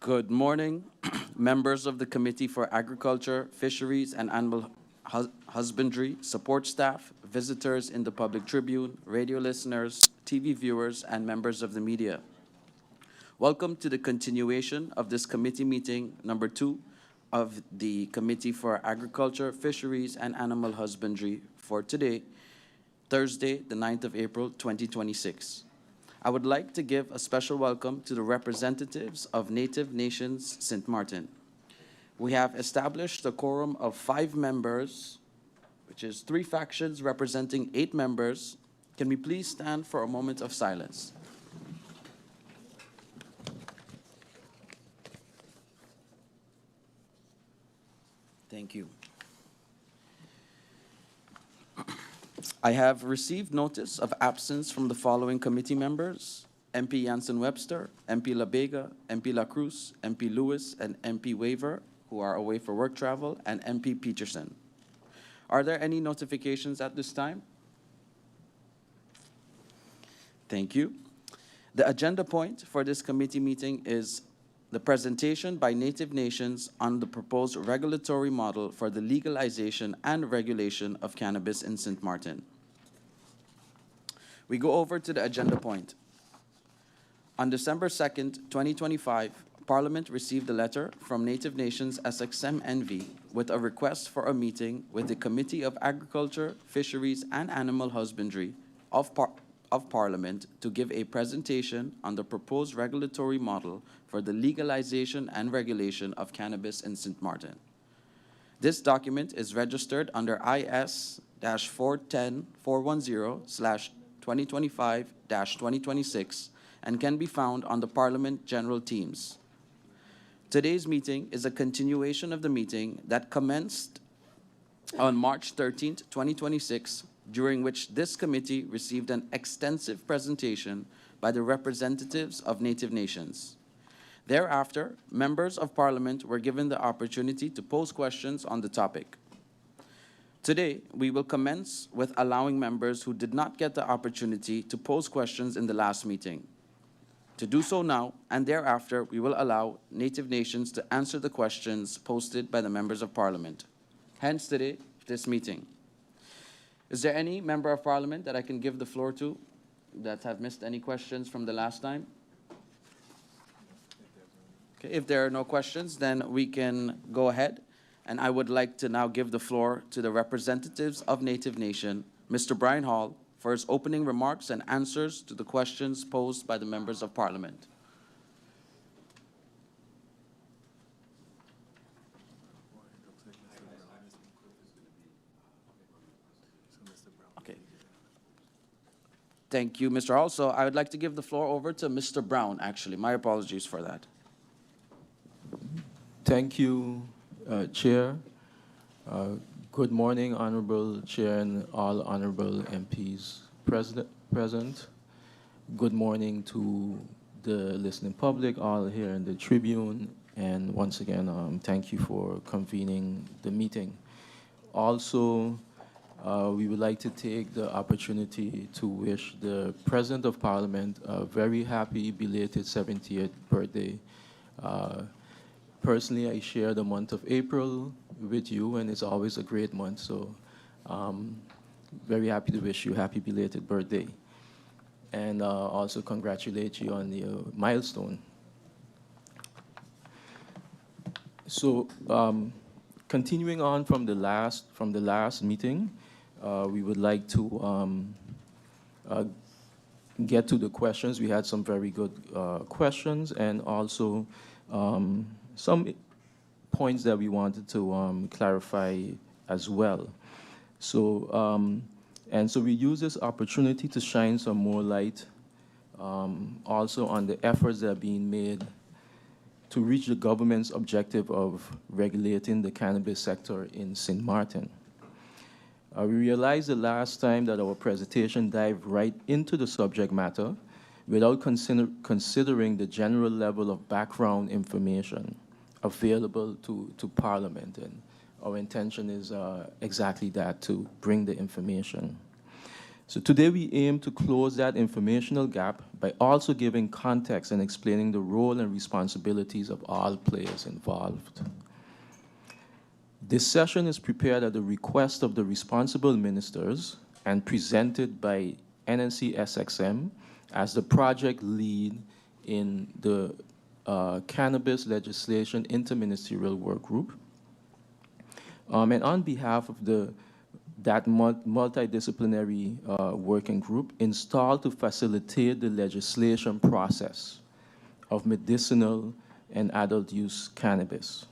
Good morning, members of the Committee for Agriculture, Fisheries, and Animal Husbandry, support staff, visitors in the public tribune, radio listeners, TV viewers, and members of the media. Welcome to the continuation of this committee meeting number 2 of the Committee for Agriculture, Fisheries, and Animal Husbandry for today, Thursday, the 9th of April, 2026. I would like to give a special welcome to the representatives of Native Nations Sint Maarten. We have established a quorum of 5 members, which is 3 factions representing 8 members. Can we please stand for a moment of silence? Thank you. I have received notice of absence from the following committee members: MP Jansen Webster, MP La Bega, MP La Cruz, MP Lewis, and MP Waver, who are away for work travel, and MP Peterson. Are there any notifications at this time? Thank you. The agenda point for this committee meeting is the presentation by Native Nations on the proposed regulatory model for the legalization and regulation of cannabis in Sint Maarten. We go over to the agenda point. On December 2nd, 2025, Parliament received a letter from Native Nations SXM NV with a request for a meeting with the Committee of Agriculture, Fisheries, and Animal Husbandry of Parliament to give a presentation on the proposed regulatory model for the legalization and regulation of cannabis in Sint Maarten. This document is registered under IS-410-410/2025-2026 and can be found on the Parliament General Teams. Today's meeting is a continuation of the meeting that commenced on March 13th, 2026, during which this committee received an extensive presentation by the representatives of Native Nations. Thereafter, members of Parliament were given the opportunity to pose questions on the topic. Today, we will commence with allowing members who did not get the opportunity to pose questions in the last meeting to do so now, and thereafter, we will allow Native Nations to answer the questions posted by the members of Parliament. Hence today, this meeting. Is there any member of Parliament that I can give the floor to that have missed any questions from the last time? Okay, if there are no questions, then we can go ahead. And I would like to now give the floor to the representatives of Native Nation, Mr. Brian Hall, for his opening remarks and answers to the questions posed by the members of Parliament. Okay. Thank you, Mr. Hall. So I would like to give the floor over to Mr. Brown, actually. My apologies for that. Thank you, Chair. Good morning, Honorable Chair and all Honorable MPs present. Good morning to the listening public, all here in the Tribune. And once again, thank you for convening the meeting. Also, we would like to take the opportunity to wish the President of Parliament a very happy belated 70th birthday. Personally, I share the month of April with you, and it's always a great month, so very happy to wish you a happy belated birthday. And also congratulate you on the milestone. So continuing on from the last meeting, we would like to get to the questions. We had some very good questions, and also some points that we wanted to clarify as well. So, and so we use this opportunity to shine some more light also on the efforts that are being made to reach the government's objective of regulating the cannabis sector in Sint Maarten. We realized the last time that our presentation dived right into the subject matter without considering the general level of background information available to Parliament, and our intention is exactly that, to bring the information. So today we aim to close that informational gap by also giving context and explaining the role and responsibilities of all players involved. This session is prepared at the request of the responsible ministers and presented by NNC SXM as the project lead in the Cannabis Legislation Interministerial Work Group. And on behalf of that multidisciplinary working group installed to facilitate the legislation process of medicinal and adult use cannabis.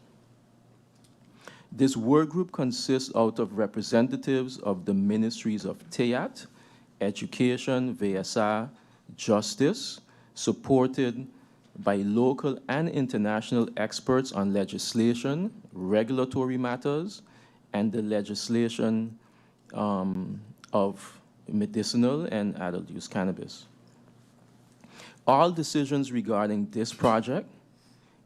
This work group consists out of representatives of the ministries of TEAT, Education, VSA, Justice, supported by local and international experts on legislation, regulatory matters, and the legislation of medicinal and adult use cannabis. All decisions regarding this project,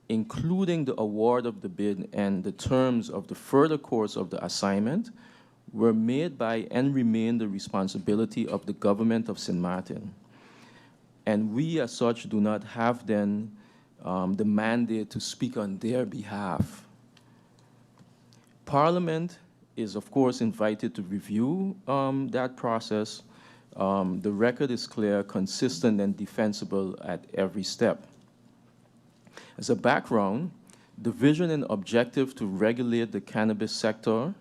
including the award of the bid and the terms of the further course of the assignment, were made by and remain the responsibility of the government of Sint Maarten. And we, as such, do not have then the mandate to speak on their behalf. Parliament is, of course, invited to review that process. The record is clear, consistent, and defensible at every step. As a background, the vision and objective to regulate the cannabis sector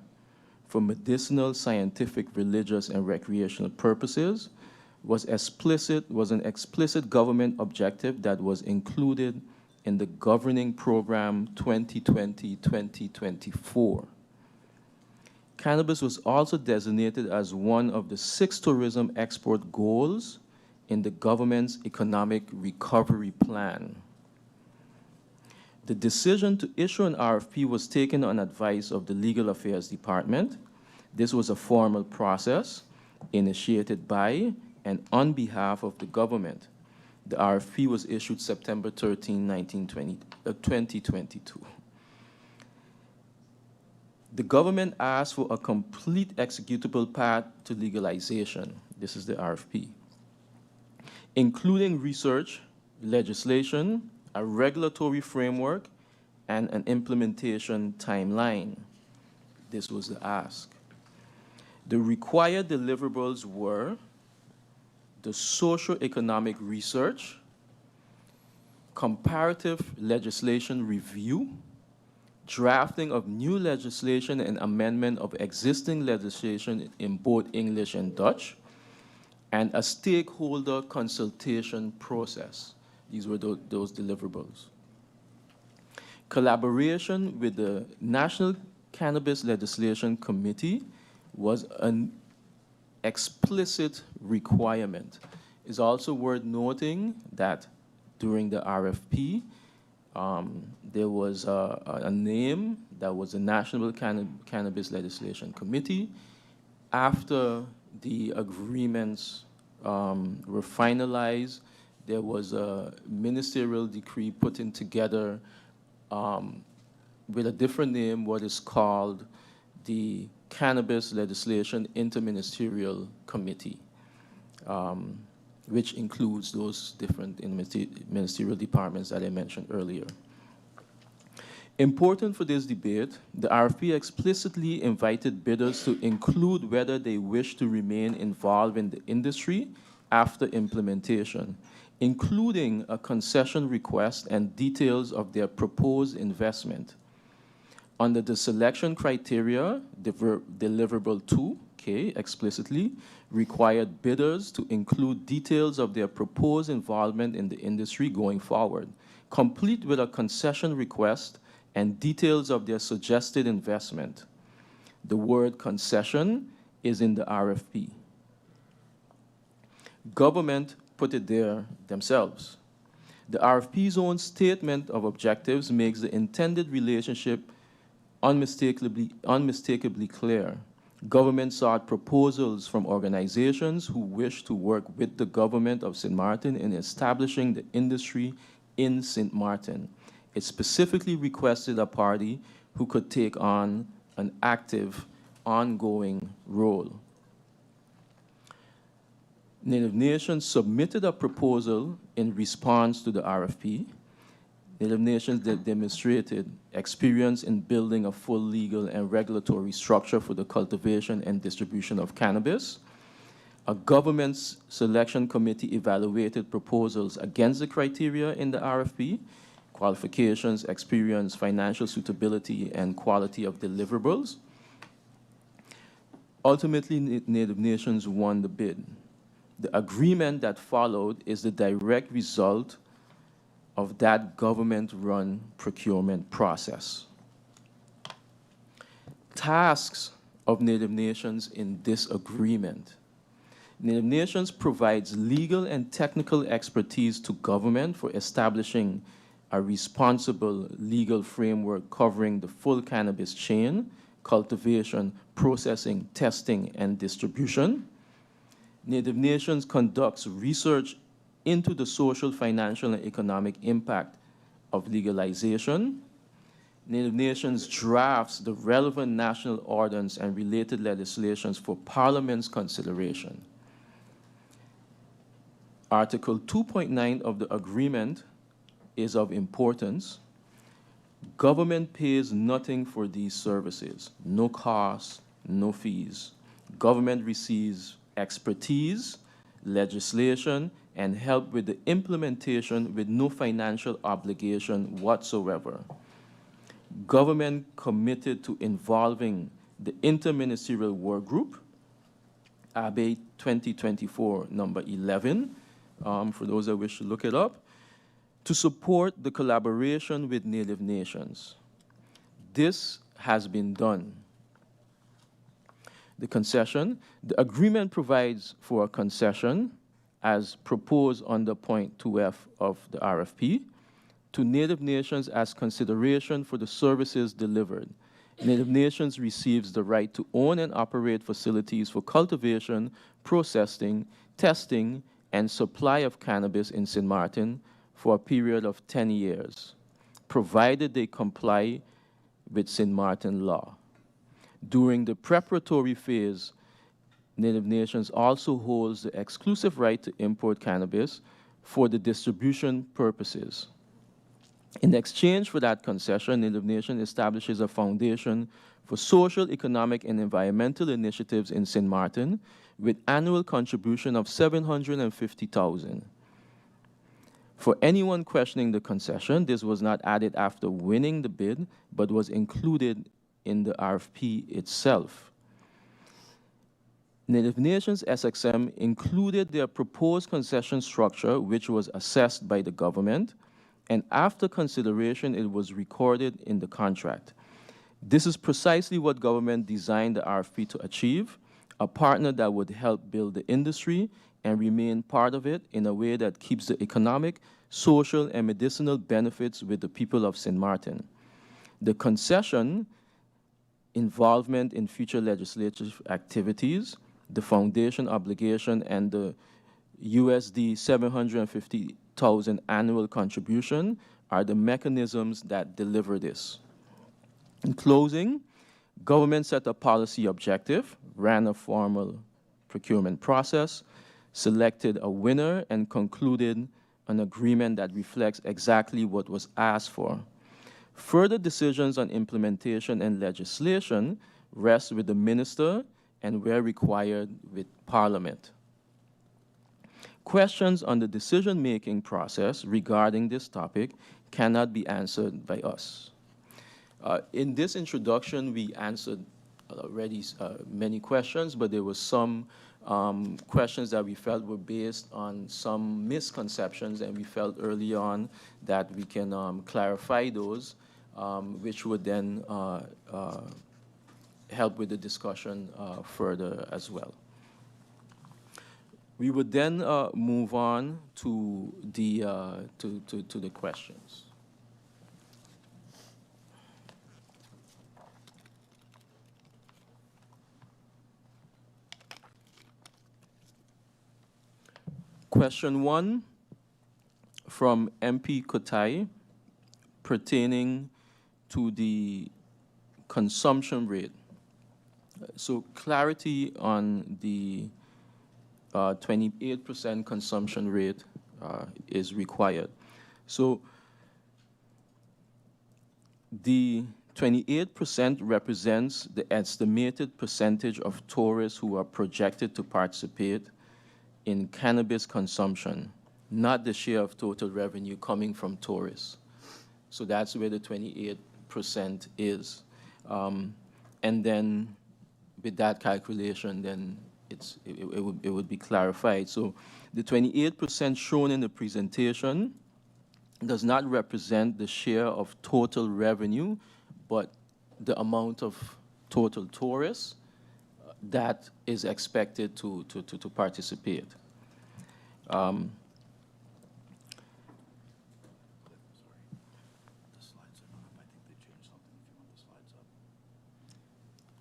for medicinal, scientific, religious, and recreational purposes was an explicit government objective that was included in the governing program 2020-2024. Cannabis was also designated as one of the 6 tourism export goals in the government's economic recovery plan. The decision to issue an RFP was taken on advice of the Legal Affairs Department. This was a formal process initiated by and on behalf of the government. The RFP was issued September 13, 2022. The government asked for a complete executable path to legalization. This is the RFP, including research, legislation, a regulatory framework, and an implementation timeline. This was the ask. The required deliverables were the socio-economic research, comparative legislation review, drafting of new legislation and amendment of existing legislation in both English and Dutch, and a stakeholder consultation process. These were those deliverables. Collaboration with the National Cannabis Legislation Committee was an explicit requirement. It's also worth noting that during the RFP, there was a name that was the National Cannabis Legislation Committee. After the agreements were finalized, there was a ministerial decree putting together with a different name, what is called the Cannabis Legislation Interministerial Committee, which includes those different ministerial departments that I mentioned earlier. Important for this debate, the RFP explicitly invited bidders to include whether they wish to remain involved in the industry after implementation, including a concession request and details of their proposed investment. Under the selection criteria, deliverable 2K explicitly required bidders to include details of their proposed involvement in the industry going forward, complete with a concession request and details of their suggested investment. The word concession is in the RFP. Government put it there themselves. The RFP's own statement of objectives makes the intended relationship unmistakably clear. Government sought proposals from organizations who wish to work with the government of Sint Maarten in establishing the industry in Sint Maarten. It specifically requested a party who could take on an active, ongoing role. Native Nations submitted a proposal in response to the RFP. Native Nations demonstrated experience in building a full legal and regulatory structure for the cultivation and distribution of cannabis. A government selection committee evaluated proposals against the criteria in the RFP: qualifications, experience, financial suitability, and quality of deliverables. Ultimately, Native Nations won the bid. The agreement that followed is the direct result of that government-run procurement process. Tasks of Native Nations in this agreement. Native Nations provides legal and technical expertise to government for establishing a responsible legal framework covering the full cannabis chain: cultivation, processing, testing, and distribution. Native Nations conducts research into the social, financial, and economic impact of legalization. Native Nations drafts the relevant national ordinance and related legislations for Parliament's consideration. Article 2.9 of the agreement is of importance. Government pays nothing for these services, no costs, no fees. Government receives expertise, legislation, and help with the implementation with no financial obligation whatsoever. Government committed to involving the Interministerial Work Group, Py2025 number 11, for those that wish to look it up, to support the collaboration with Native Nations. This has been done. The concession. The agreement provides for a concession as proposed under point 2F of the RFP to Native Nations as consideration for the services delivered. Native Nations receives the right to own and operate facilities for cultivation, processing, testing, and supply of cannabis in Sint Maarten for a period of 10 years, provided they comply with Sint Maarten law. During the preparatory phase, Native Nations also holds the exclusive right to import cannabis for the distribution purposes. In exchange for that concession, Native Nation establishes a foundation for social, economic, and environmental initiatives in Sint Maarten with annual contribution of $750,000. For anyone questioning the concession, this was not added after winning the bid, but was included in the RFP itself. Native Nations SXM included their proposed concession structure, which was assessed by the government, and after consideration, it was recorded in the contract. This is precisely what government designed the RFP to achieve: a partner that would help build the industry and remain part of it in a way that keeps the economic, social, and medicinal benefits with the people of Sint Maarten. The concession involvement in future legislative activities, the foundation obligation, and the USD 750,000 annual contribution are the mechanisms that deliver this. In closing, government set a policy objective, ran a formal procurement process, selected a winner, and concluded an agreement that reflects exactly what was asked for. Further decisions on implementation and legislation rest with the minister and, where required, with Parliament. Questions on the decision-making process regarding this topic cannot be answered by us. In this introduction, we answered already many questions, but there were some questions that we felt were based on some misconceptions, and we felt early on that we can clarify those, which would then help with the discussion further as well. We would then move on to the questions. Question 1 from MP Kotai pertaining to the consumption rate. So clarity on the 28% consumption rate is required. So the 28% represents the estimated percentage of tourists who are projected to participate in cannabis consumption, not the share of total revenue coming from tourists. So that's where the 28% is. And then with that calculation, then it would be clarified. So the 28% shown in the presentation does not represent the share of total revenue, but the amount of total tourists that is expected to participate.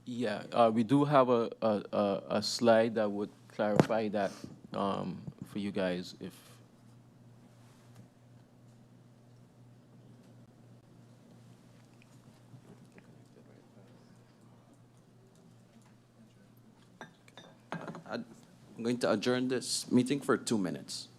Yeah, we do have a slide that would clarify that for you guys if. I'm going to adjourn this meeting for 2 minutes.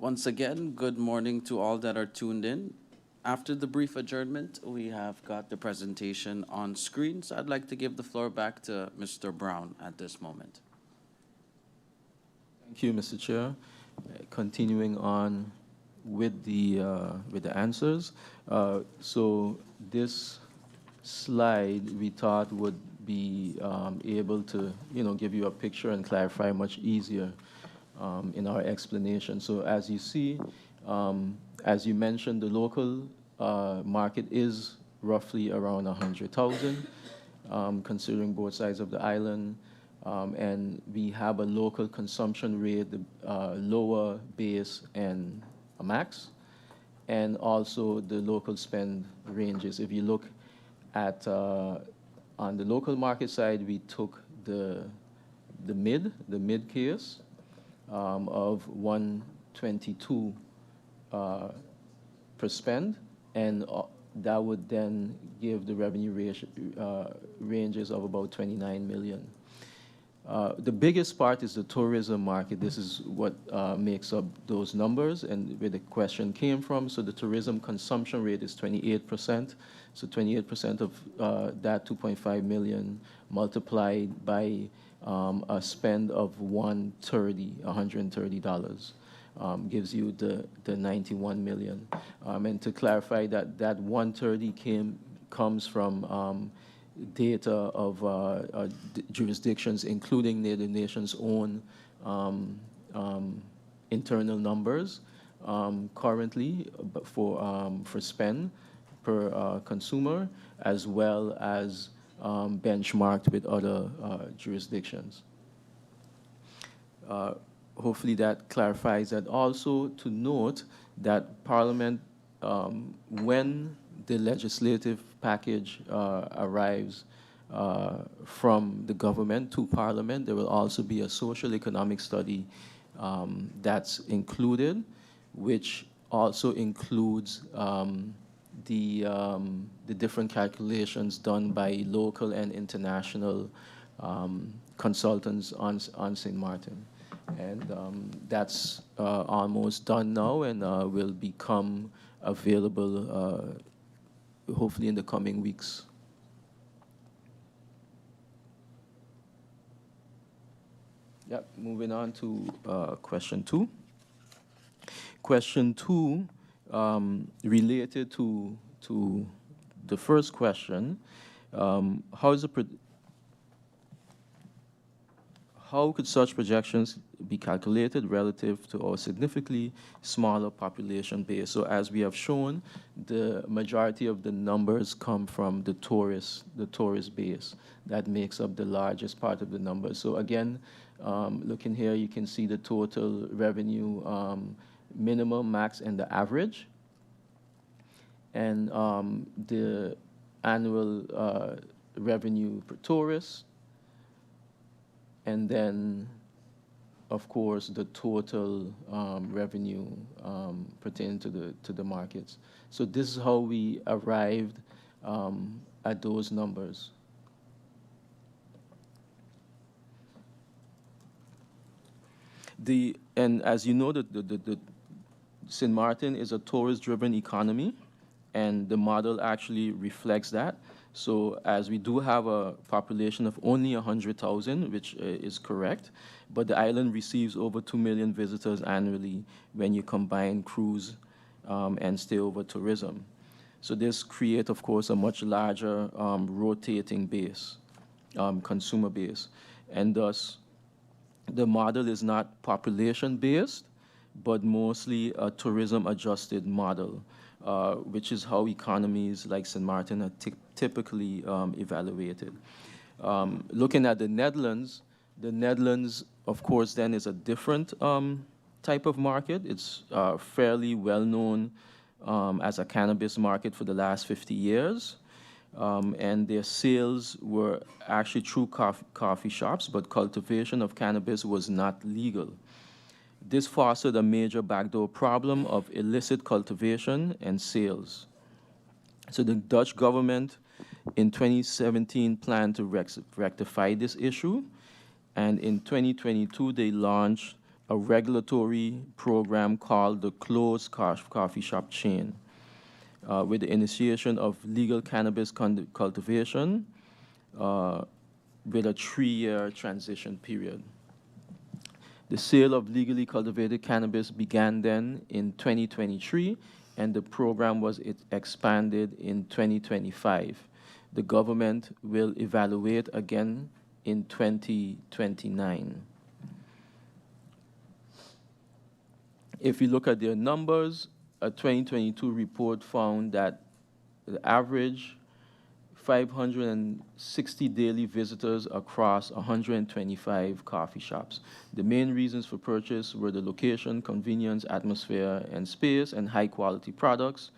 Once again, good morning to all that are tuned in. After the brief adjournment, we have got the presentation on screen, so I'd like to give the floor back to Mr. Brown at this moment. Thank you, Mr. Chair. Continuing on with the answers. So this slide we thought would be able to give you a picture and clarify much easier in our explanation. So as you see, as you mentioned, the local market is roughly around 100,000, considering both sides of the island. And we have a local consumption rate, lower base and a max, and also the local spend ranges. If you look at on the local market side, we took the mid case of 122 per spend, and that would then give the revenue ranges of about 29 million. The biggest part is the tourism market. This is what makes up those numbers and where the question came from. So the tourism consumption rate is 28%. So 28% of that 2.5 million multiplied by a spend of $130 gives you the 91 million. And to clarify that 130 comes from data of jurisdictions, including Native Nations' own internal numbers currently for spend per consumer, as well as benchmarked with other jurisdictions. Hopefully that clarifies that. Also to note that Parliament, when the legislative package arrives from the government to Parliament, there will also be a social economic study that's included, which also includes the different calculations done by local and international consultants on Sint Maarten. And that's almost done now and will become available hopefully in the coming weeks. Yep, moving on to question 2. Question 2 related to the first question, how could such projections be calculated relative to our significantly smaller population base? So as we have shown, the majority of the numbers come from the tourist base. That makes up the largest part of the numbers. So again, looking here, you can see the total revenue, minimum, max, and the average. And the annual revenue per tourist. And then, of course, the total revenue pertaining to the markets. So this is how we arrived at those numbers. And as you know, the Sint Maarten is a tourist-driven economy, and the model actually reflects that. So as we do have a population of only 100,000, which is correct, but the island receives over 2 million visitors annually when you combine cruise and stay-over tourism. So this creates, of course, a much larger rotating base, consumer base. And thus, the model is not population-based, but mostly a tourism-adjusted model, which is how economies like Sint Maarten are typically evaluated. Looking at the Netherlands, of course, then is a different type of market. It's fairly well known as a cannabis market for the last 50 years. And their sales were actually through coffee shops, but cultivation of cannabis was not legal. This fostered a major backdoor problem of illicit cultivation and sales. So the Dutch government in 2017 planned to rectify this issue, and in 2022 they launched a regulatory program called the Closed Coffee Shop Chain, with the initiation of legal cannabis cultivation with a 3-year transition period. The sale of legally cultivated cannabis began then in 2023, and the program was expanded in 2025. The government will evaluate again in 2029. If you look at their numbers, a 2022 report found that the average 560 daily visitors across 125 coffee shops. The main reasons for purchase were the location, convenience, atmosphere, and space, and high-quality products.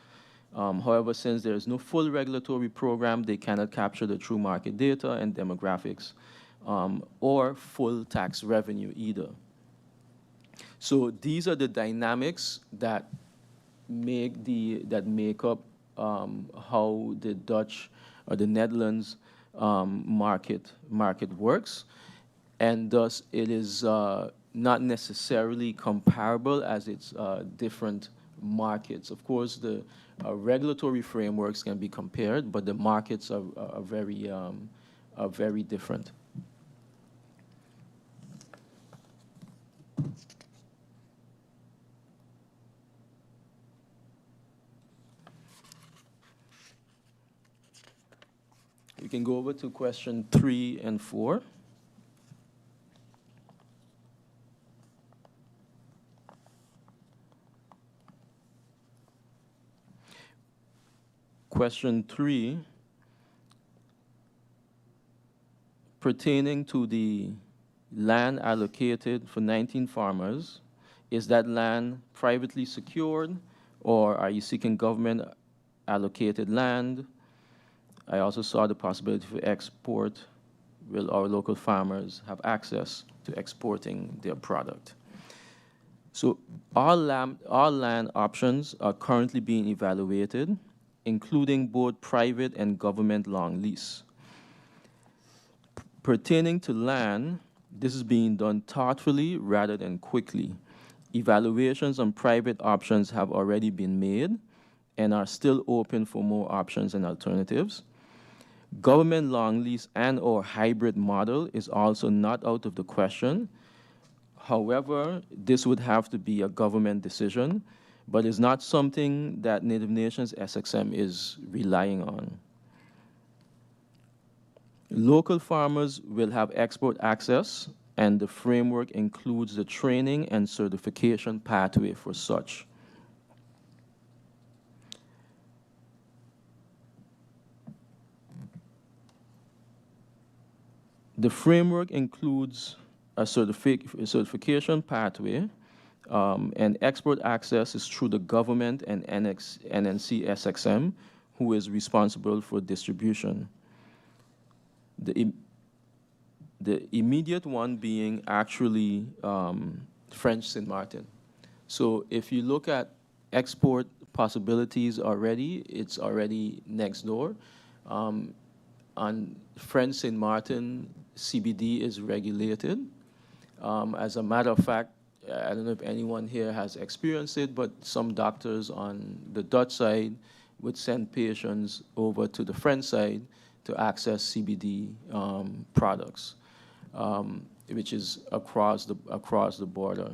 However, since there is no full regulatory program, they cannot capture the true market data and demographics, or full tax revenue either. So these are the dynamics that make up how the Dutch or the Netherlands market works, and thus it is not necessarily comparable as it's different markets. Of course, the regulatory frameworks can be compared, but the markets are very different. We can go over to question 3 and 4. Question 3, pertaining to the land allocated for 19 farmers, is that land privately secured, or are you seeking government allocated land? I also saw the possibility for export. Will our local farmers have access to exporting their product? So all land options are currently being evaluated, including both private and government long lease. Pertaining to land, this is being done thoughtfully rather than quickly. Evaluations on private options have already been made and are still open for more options and alternatives. Government long lease and/or hybrid model is also not out of the question. However, this would have to be a government decision, but is not something that Native Nations SXM is relying on. Local farmers will have export access, and the framework includes the training and certification pathway for such. The framework includes a certification pathway, and export access is through the government and NNC SXM, who is responsible for distribution. The immediate one being actually French Sint Maarten. So if you look at export possibilities already, it's already next door. On French Sint Maarten, CBD is regulated. As a matter of fact, I don't know if anyone here has experienced it, but some doctors on the Dutch side would send patients over to the French side to access CBD products, which is across the border.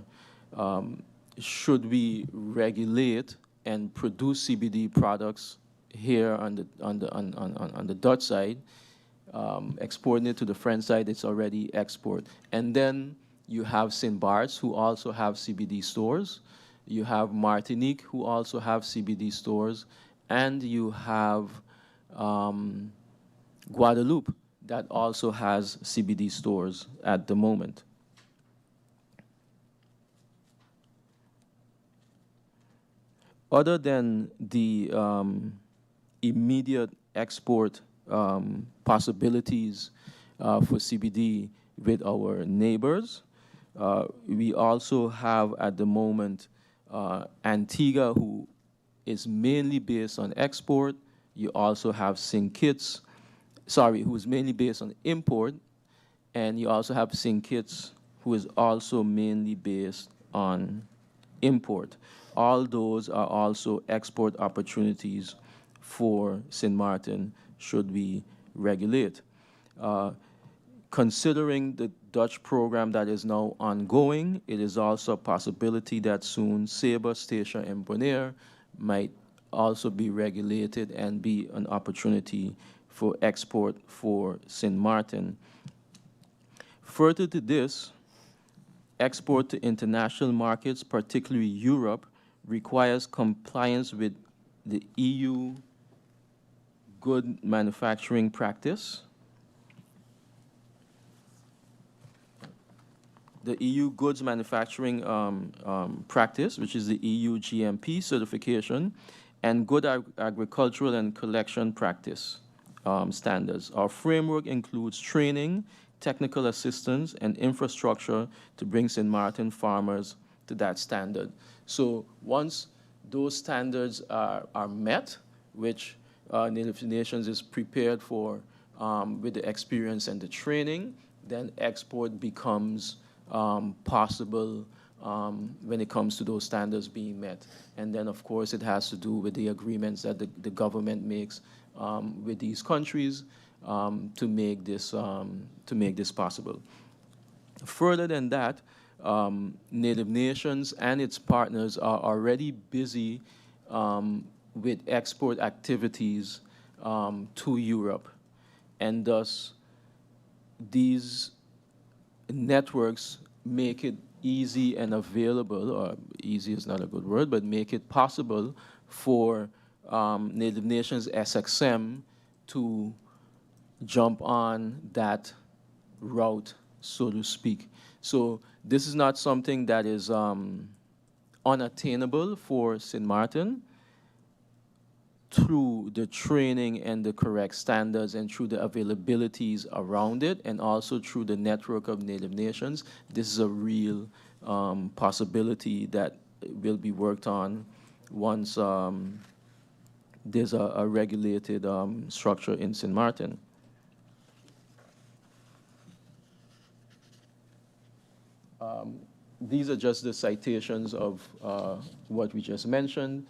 Should we regulate and produce CBD products here on the Dutch side, exporting it to the French side, it's already export. And then you have St. Bart's, who also have CBD stores. You have Martinique, who also have CBD stores. And you have Guadeloupe, that also has CBD stores at the moment. Other than the immediate export possibilities for CBD with our neighbors, we also have at the moment Antigua, who is mainly based on export. You also have St. Kitts, who is mainly based on import, and you also have St. Kitts, who is also mainly based on import. All those are also export opportunities for Sint Maarten should we regulate. Considering the Dutch program that is now ongoing, it is also a possibility that soon Sabre Station in Bonaire might also be regulated and be an opportunity for export for Sint Maarten. Further to this, export to international markets, particularly Europe, requires compliance with the EU good manufacturing practice. The EU goods manufacturing practice, which is the EU GMP certification, and good agricultural and collection practice standards. Our framework includes training, technical assistance, and infrastructure to bring Sint Maarten farmers to that standard. So once those standards are met, which Native Nations is prepared for with the experience and the training, then export becomes possible when it comes to those standards being met. And then, of course, it has to do with the agreements that the government makes with these countries to make this possible. Further than that, Native Nations and its partners are already busy with export activities to Europe, and thus these networks make it easy and available, or easy is not a good word, but make it possible for Native Nations SXM to jump on that route, so to speak. So this is not something that is unattainable for Sint Maarten. Through the training and the correct standards and through the availabilities around it, and also through the network of Native Nations, this is a real possibility that will be worked on once there's a regulated structure in Sint Maarten. These are just the citations of what we just mentioned.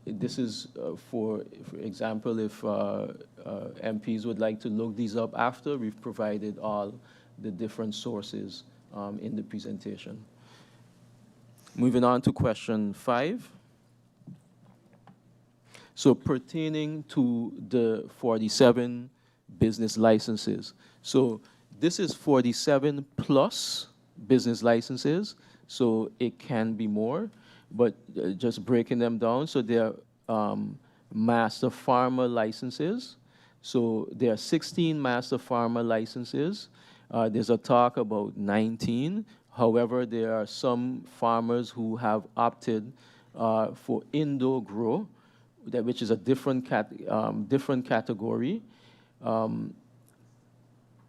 This is, for example, if MPs would like to look these up after, we've provided all the different sources in the presentation. Moving on to question 5. So pertaining to the 47 business licenses. So this is 47 plus business licenses, so it can be more. But just breaking them down, so there are master farmer licenses. So there are 16 master farmer licenses. There's a talk about 19. However, there are some farmers who have opted for indoor grow, which is a different category.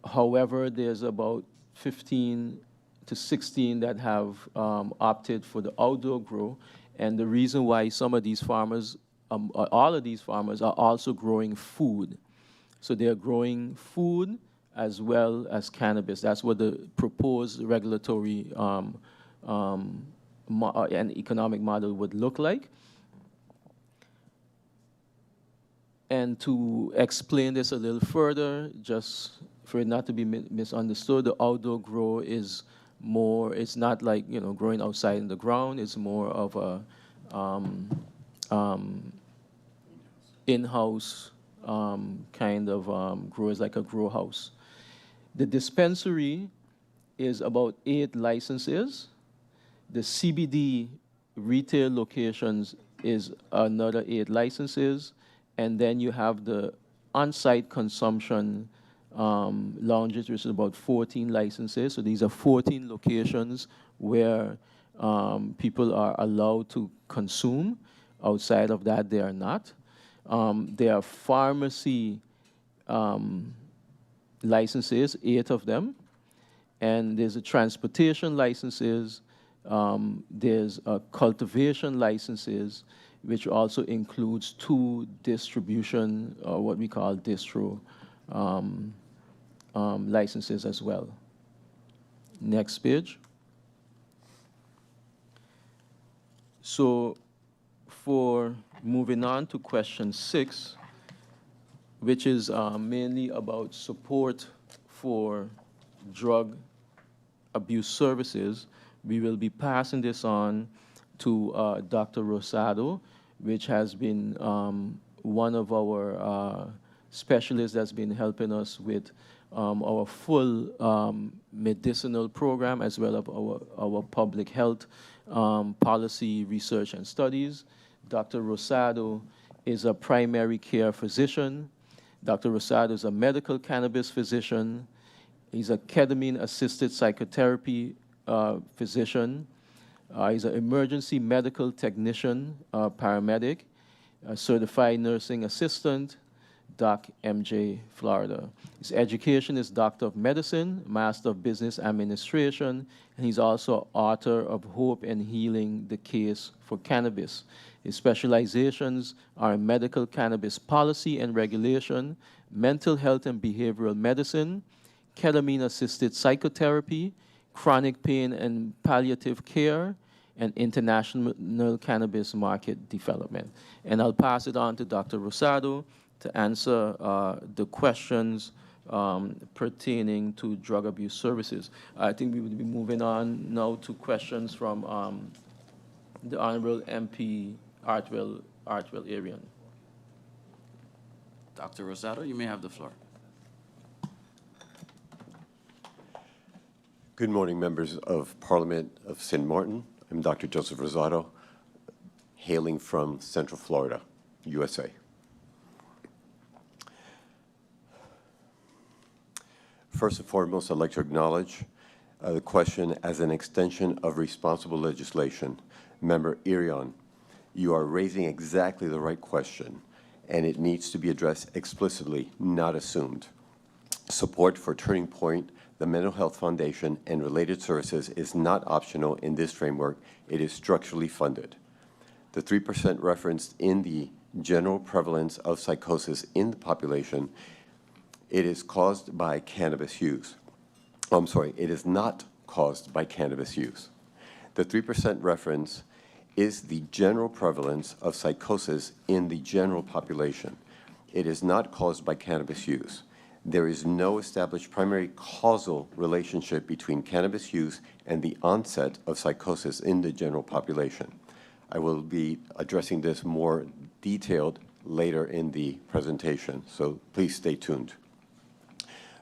However, there's about 15 to 16 that have opted for the outdoor grow. And the reason why some of these farmers, all of these farmers are also growing food. So they're growing food as well as cannabis. That's what the proposed regulatory and economic model would look like. And to explain this a little further, just for it not to be misunderstood, the outdoor grow is more, it's not like, growing outside in the ground. It's more of a in-house kind of grow. It's like a grow house. The dispensary is about 8 licenses. The CBD retail locations is another 8 licenses. And then you have the on-site consumption lounges, which is about 14 licenses. So these are 14 locations where people are allowed to consume. Outside of that, they are not. There are pharmacy licenses, 8 of them. And there's a transportation licenses. There's a cultivation licenses, which also includes 2 distribution, or what we call distro licenses as well. Next page. So for moving on to question 6, which is mainly about support for drug abuse services, we will be passing this on to Dr. Rosado, which has been one of our specialists that's been helping us with our full medicinal program, as well as our public health policy research and studies. Dr. Rosado is a primary care physician. Dr. Rosado is a medical cannabis physician. He's a ketamine-assisted psychotherapy physician. He's an emergency medical technician, paramedic, a certified nursing assistant, Doc MJ, Florida. His education is Doctor of Medicine, Master of Business Administration, and he's also author of Hope and Healing, The Case for Cannabis. His specializations are in medical cannabis policy and regulation, mental health and behavioral medicine, ketamine-assisted psychotherapy, chronic pain and palliative care, and international cannabis market development. And I'll pass it on to Dr. Rosado to answer the questions pertaining to drug abuse services. I think we would be moving on now to questions from the Honorable MP Artwell Arian. Dr. Rosado, you may have the floor. Good morning, members of Parliament of Sint Maarten. I'm Dr. Joseph Rosado, hailing from Central Florida, USA. First and foremost, I'd like to acknowledge the question as an extension of responsible legislation. Member Irion, you are raising exactly the right question, and it needs to be addressed explicitly, not assumed. Support for Turning Point, the Mental Health Foundation, and related services is not optional in this framework. It is structurally funded. The 3% referenced in the general prevalence of psychosis in the population, it is caused by cannabis use. I'm sorry, it is not caused by cannabis use. The 3% reference is the general prevalence of psychosis in the general population. It is not caused by cannabis use. There is no established primary causal relationship between cannabis use and the onset of psychosis in the general population. I will be addressing this more detailed later in the presentation, so please stay tuned.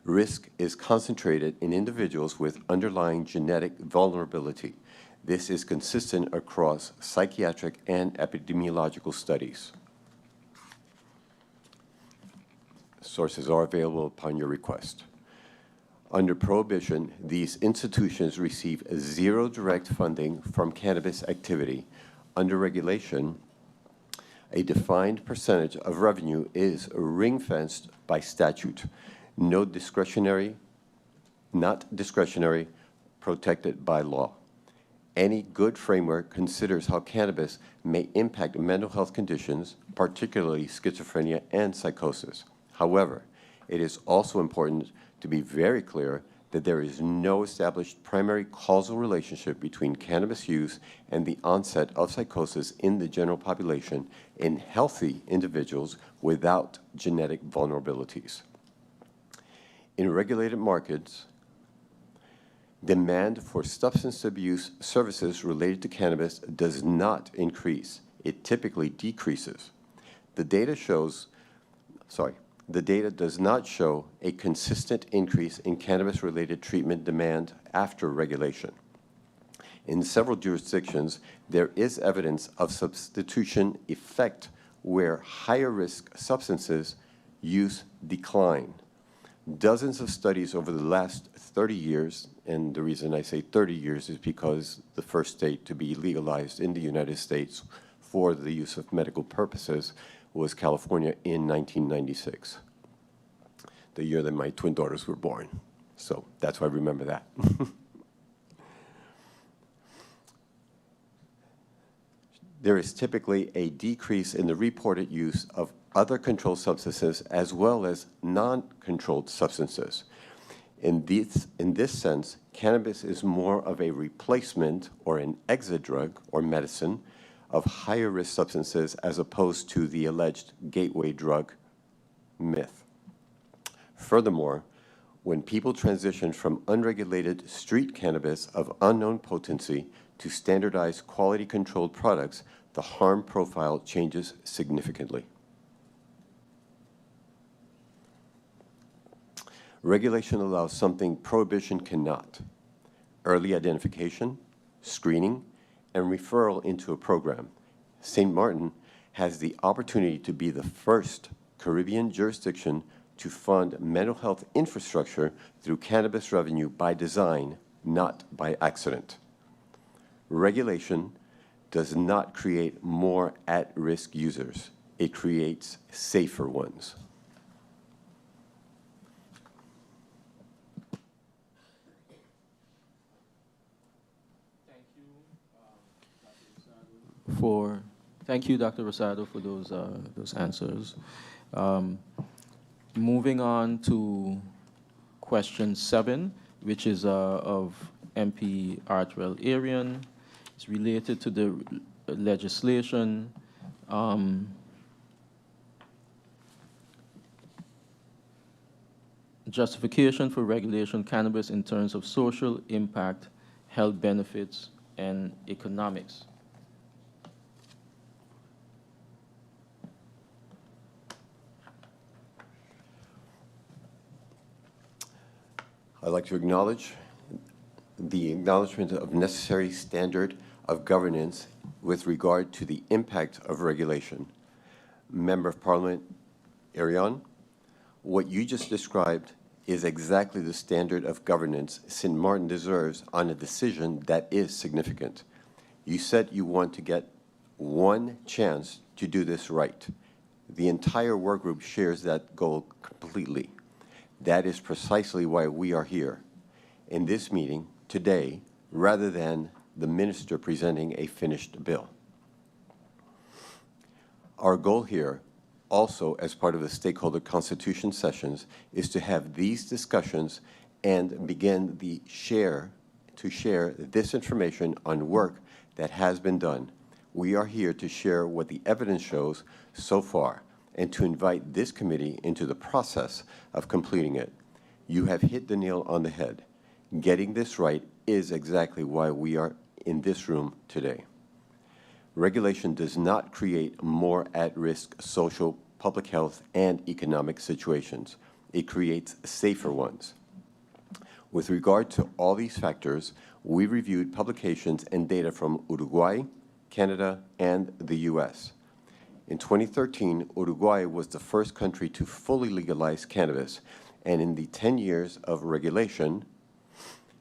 Risk is concentrated in individuals with underlying genetic vulnerability. This is consistent across psychiatric and epidemiological studies. Sources are available upon your request. Under prohibition, these institutions receive zero direct funding from cannabis activity. Under regulation, a defined percentage of revenue is ring-fenced by statute. Not discretionary, protected by law. Any good framework considers how cannabis may impact mental health conditions, particularly schizophrenia and psychosis. However, it is also important to be very clear that there is no established primary causal relationship between cannabis use and the onset of psychosis in the general population in healthy individuals without genetic vulnerabilities. In regulated markets, demand for substance abuse services related to cannabis does not increase. It typically decreases. The data does not show a consistent increase in cannabis-related treatment demand after regulation. In several jurisdictions, there is evidence of substitution effect where higher-risk substances use decline. Dozens of studies over the last 30 years, and the reason I say 30 years is because the first state to be legalized in the United States for the use of medical purposes was California in 1996, the year that my twin daughters were born. So that's why I remember that. There is typically a decrease in the reported use of other controlled substances as well as non-controlled substances. In this sense, cannabis is more of a replacement or an exit drug or medicine of higher risk substances as opposed to the alleged gateway drug myth. Furthermore, when people transition from unregulated street cannabis of unknown potency to standardized quality controlled products, the harm profile changes significantly. Regulation allows something prohibition cannot: early identification, screening, and referral into a program. St. Maarten has the opportunity to be the first Caribbean jurisdiction to fund mental health infrastructure through cannabis revenue by design, not by accident. Regulation does not create more at-risk users. It creates safer ones. Thank you, Dr. Rosado, for those answers. Moving on to question 7, which is of MP Artwell Arian. It's related to the legislation. Justification for regulation cannabis in terms of social impact, health benefits, and economics. I'd like to acknowledge the acknowledgement of necessary standard of governance with regard to the impact of regulation. Member of Parliament Arian, what you just described is exactly the standard of governance St. Maarten deserves on a decision that is significant. You said you want to get one chance to do this right. The entire work group shares that goal completely. That is precisely why we are here in this meeting today, rather than the minister presenting a finished bill. Our goal here, also as part of the stakeholder constitution sessions, is to have these discussions and begin to share this information on work that has been done. We are here to share what the evidence shows so far, and to invite this committee into the process of completing it. You have hit the nail on the head. Getting this right is exactly why we are in this room today. Regulation does not create more at-risk social, public health, and economic situations. It creates safer ones. With regard to all these factors, we reviewed publications and data from Uruguay, Canada, and the US. In 2013, Uruguay was the first country to fully legalize cannabis, and in the 10 years of regulation,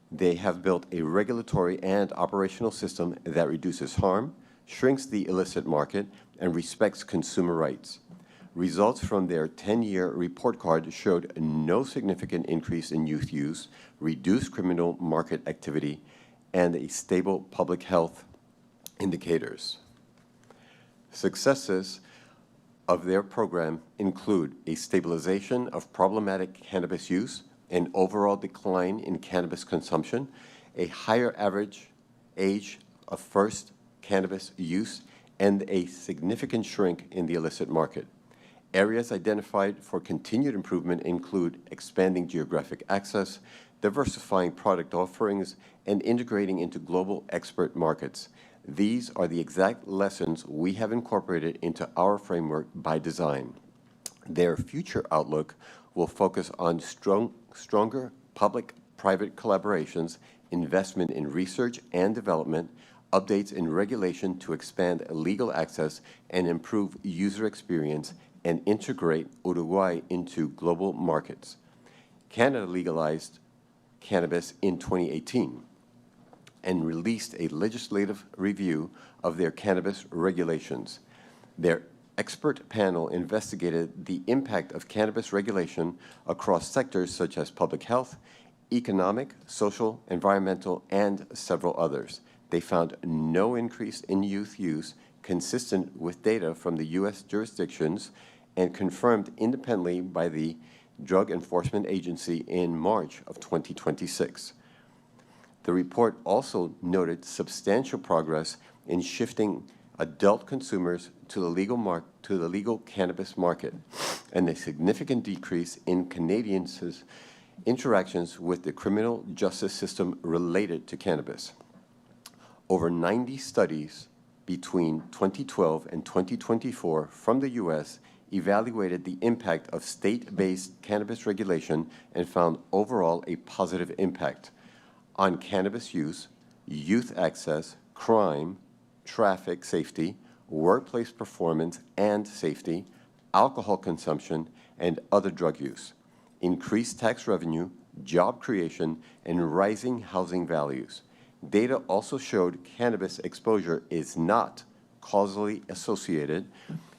they have built a regulatory and operational system that reduces harm, shrinks the illicit market, and respects consumer rights. Results from their 10-year report card showed no significant increase in youth use, reduced criminal market activity, and a stable public health indicators. Successes of their program include a stabilization of problematic cannabis use, an overall decline in cannabis consumption, a higher average age of first cannabis use, and a significant shrink in the illicit market. Areas identified for continued improvement include expanding geographic access, diversifying product offerings, and integrating into global export markets. These are the exact lessons we have incorporated into our framework by design. Their future outlook will focus on stronger public-private collaborations, investment in research and development, updates in regulation to expand legal access and improve user experience, and integrate Uruguay into global markets. Canada legalized cannabis in 2018. And released a legislative review of their cannabis regulations. Their expert panel investigated the impact of cannabis regulation across sectors such as public health, economic, social, environmental, and several others. They found no increase in youth use consistent with data from the U.S. jurisdictions and confirmed independently by the Drug Enforcement Agency in March of 2026. The report also noted substantial progress in shifting adult consumers to the legal cannabis market, and a significant decrease in Canadians' interactions with the criminal justice system related to cannabis. Over 90 studies between 2012 and 2024 from the U.S. evaluated the impact of state-based cannabis regulation and found overall a positive impact on cannabis use, youth access, crime, traffic safety, workplace performance and safety, alcohol consumption, and other drug use, increased tax revenue, job creation, and rising housing values. Data also showed cannabis exposure is not causally associated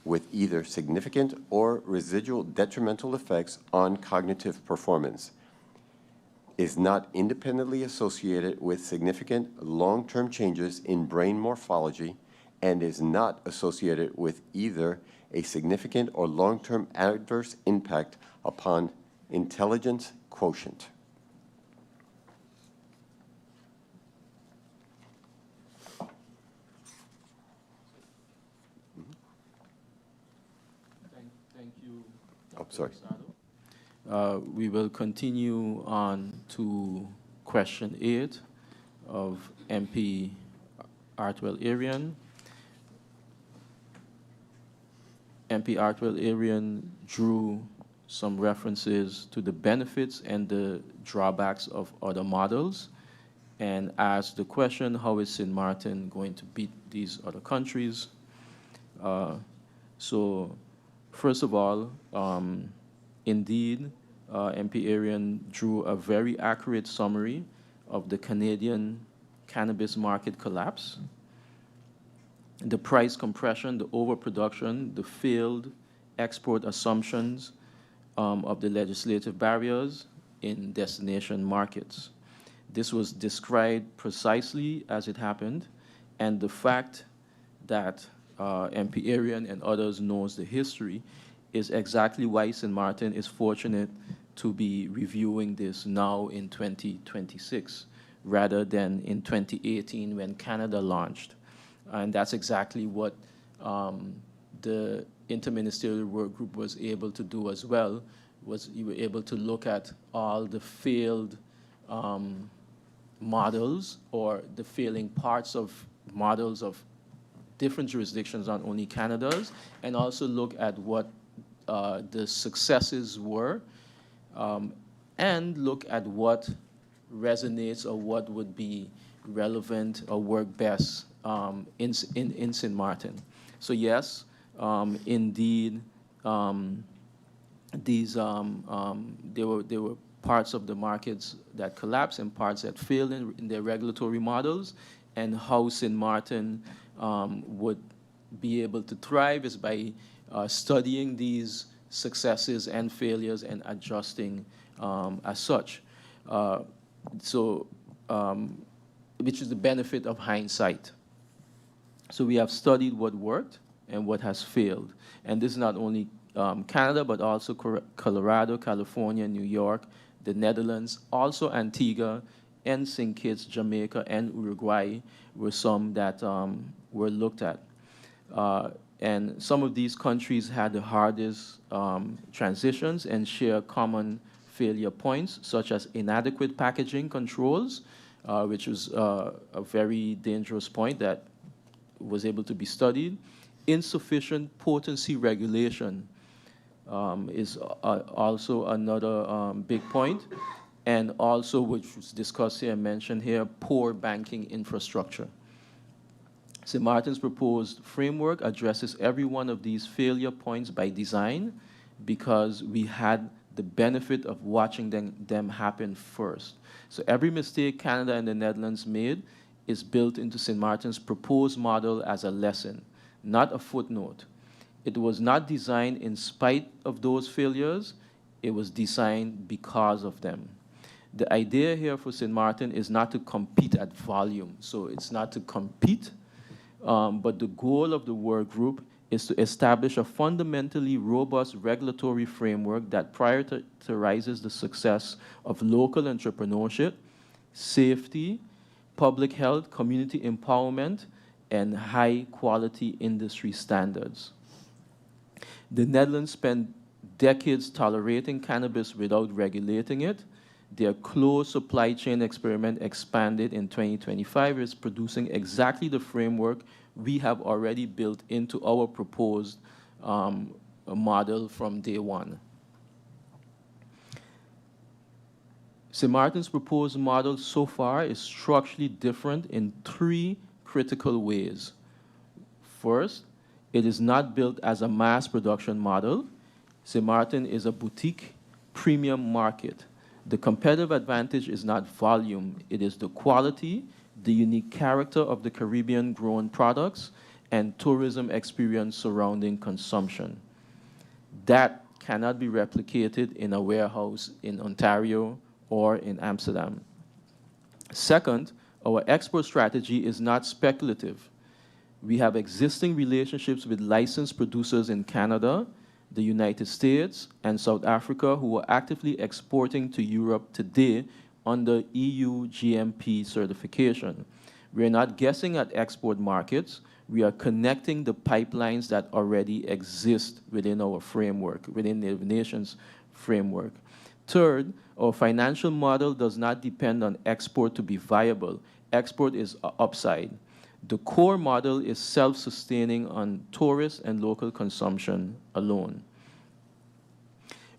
with either significant or residual detrimental effects on cognitive performance, is not independently associated with significant long-term changes in brain morphology, and is not associated with either a significant or long-term adverse impact upon intelligence quotient. Thank you. Oh, sorry. We will continue on to question 8 of MP Artwell-Arian. MP Artwell-Arian drew some references to the benefits and the drawbacks of other models and asked the question, how is Sint Maarten going to beat these other countries? So first of all, indeed, MP Arian drew a very accurate summary of the Canadian cannabis market collapse, the price compression, the overproduction, the failed export assumptions of the legislative barriers in destination markets. This was described precisely as it happened, and the fact that MP Arian and others knows the history is exactly why Sint Maarten is fortunate to be reviewing this now in 2026 rather than in 2018 when Canada launched. And that's exactly what the Interministerial Work Group was able to do as well, was you were able to look at all the failed models or the failing parts of models of different jurisdictions, not only Canada's, and also look at what the successes were, and look at what resonates or what would be relevant or work best in Sint Maarten. So yes, indeed, these there were parts of the markets that collapsed and parts that failed in their regulatory models, and how Sint Maarten would be able to thrive is by studying these successes and failures and adjusting as such. Which is the benefit of hindsight. So we have studied what worked and what has failed. And this is not only Canada, but also Colorado, California, New York, the Netherlands, also Antigua, and St. Kitts, Jamaica, and Uruguay were some that were looked at. And some of these countries had the hardest transitions and share common failure points, such as inadequate packaging controls, which was a very dangerous point that was able to be studied. Insufficient potency regulation is also another big point. And also, which was discussed here and mentioned here, poor banking infrastructure. Sint Maarten's proposed framework addresses every one of these failure points by design because we had the benefit of watching them happen first. So every mistake Canada and the Netherlands made is built into Sint Maarten's proposed model as a lesson, not a footnote. It was not designed in spite of those failures, it was designed because of them. The idea here for Sint Maarten is not to compete at volume. So it's not to compete, but the goal of the work group is to establish a fundamentally robust regulatory framework that prioritizes the success of local entrepreneurship, safety, public health, community empowerment, and high-quality industry standards. The Netherlands spent decades tolerating cannabis without regulating it. Their closed supply chain experiment expanded in 2025 is producing exactly the framework we have already built into our proposed model from day one. Sint Maarten's proposed model so far is structurally different in three critical ways. First, it is not built as a mass production model. Sint Maarten is a boutique premium market. The competitive advantage is not volume, it is the quality, the unique character of the Caribbean grown products, and tourism experience surrounding consumption. That cannot be replicated in a warehouse in Ontario or in Amsterdam. Second, our export strategy is not speculative. We have existing relationships with licensed producers in Canada, the United States, and South Africa who are actively exporting to Europe today under EU GMP certification. We are not guessing at export markets. We are connecting the pipelines that already exist within our framework, within the nation's framework. Third, our financial model does not depend on export to be viable. Export is an upside. The core model is self-sustaining on tourist and local consumption alone.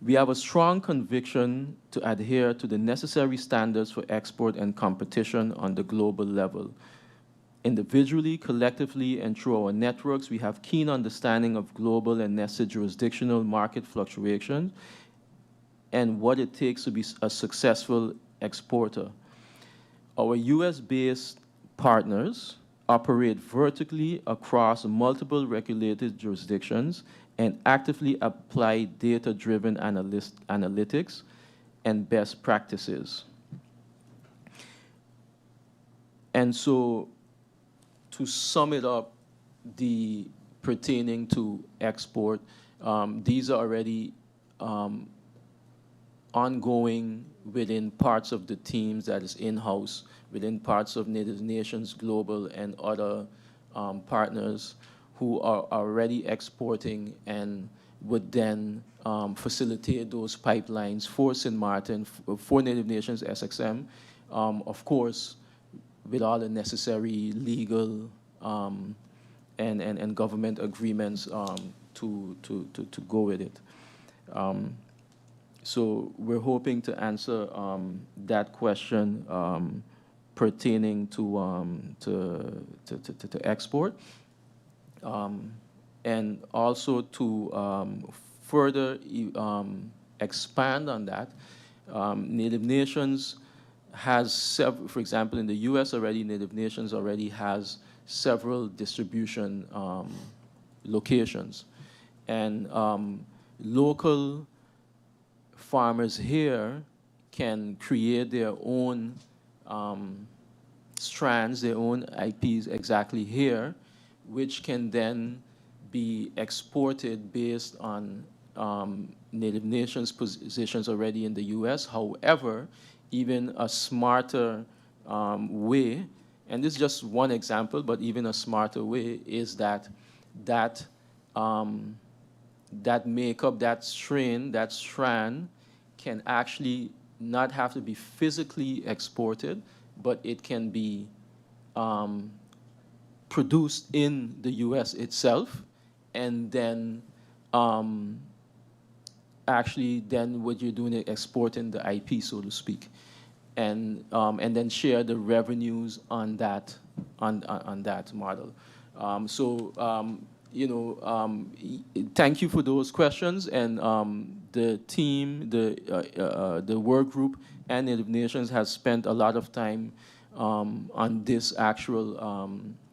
We have a strong conviction to adhere to the necessary standards for export and competition on the global level. Individually, collectively, and through our networks, we have keen understanding of global and nested jurisdictional market fluctuations and what it takes to be a successful exporter. Our US-based partners operate vertically across multiple regulated jurisdictions and actively apply data-driven analytics and best practices. And so, to sum it up, the pertaining to export, these are already ongoing within parts of the teams that is in-house, within parts of Native Nations Global and other partners who are already exporting and would then facilitate those pipelines for Sint Maarten, for Native Nations SXM, of course, with all the necessary legal and government agreements to go with it. So we're hoping to answer that question pertaining to export, and also to further expand on that. Native Nations has several, for example, in the U.S. already, Native Nations already has several distribution locations, and local farmers here can create their own strands, their own IPs exactly here, which can then be exported based on Native Nations positions already in the US. However, even a smarter way, and this is just one example, but even a smarter way is that makeup, that strain, that strand can actually not have to be physically exported, but it can be produced in the US itself, and then actually then what you're doing is exporting the IP, so to speak, and then share the revenues on that model. Thank you for those questions, and the team, the work group, and Native Nations has spent a lot of time on this actual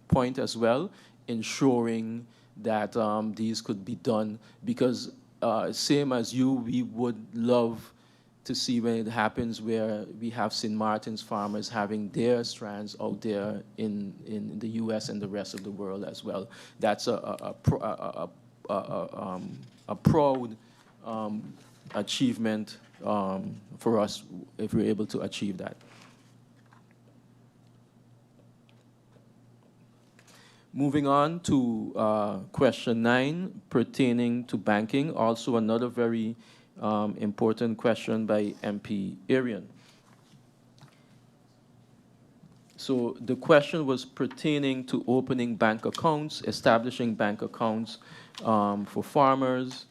point as well, ensuring that these could be done, because same as you, we would love to see when it happens where we have Sint Maarten's farmers having their strands out there in the U.S. and the rest of the world as well. That's a proud achievement for us if we're able to achieve that. Moving on to question 9 pertaining to banking, also another very important question by MP Arian. So the question was pertaining to opening bank accounts, establishing bank accounts for farmers,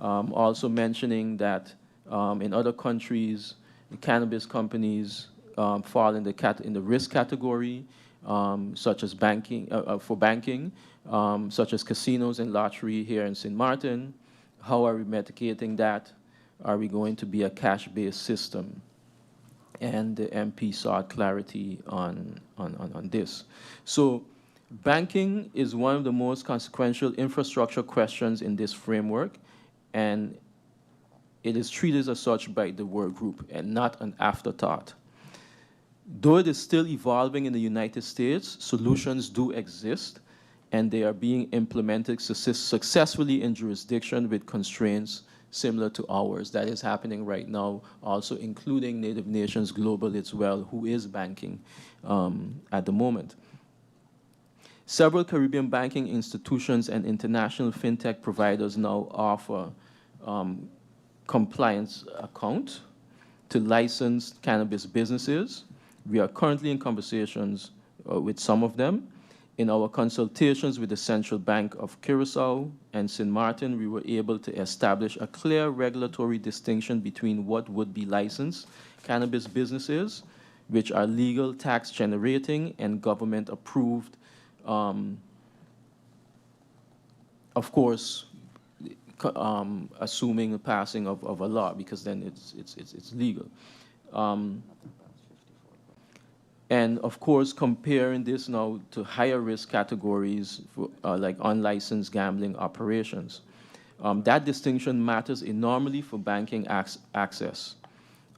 also mentioning that in other countries, the cannabis companies fall in the risk category, such as banking, such as casinos and lottery here in Sint Maarten. How are we mitigating that? Are we going to be a cash-based system? And the MP sought clarity on this. So banking is one of the most consequential infrastructure questions in this framework, and it is treated as such by the work group and not an afterthought. Though it is still evolving in the United States, solutions do exist, and they are being implemented successfully in jurisdictions with constraints similar to ours. That is happening right now, also including Native Nations Global as well, who is banking at the moment. Several Caribbean banking institutions and international fintech providers now offer compliance account to licensed cannabis businesses. We are currently in conversations with some of them. In our consultations with the Central Bank of Curaçao and Sint Maarten, we were able to establish a clear regulatory distinction between what would be licensed cannabis businesses, which are legal, tax generating, and government approved, of course, assuming the passing of a law, because then it's legal. And of course, comparing this now to higher risk categories for, like unlicensed gambling operations. That distinction matters enormously for banking access,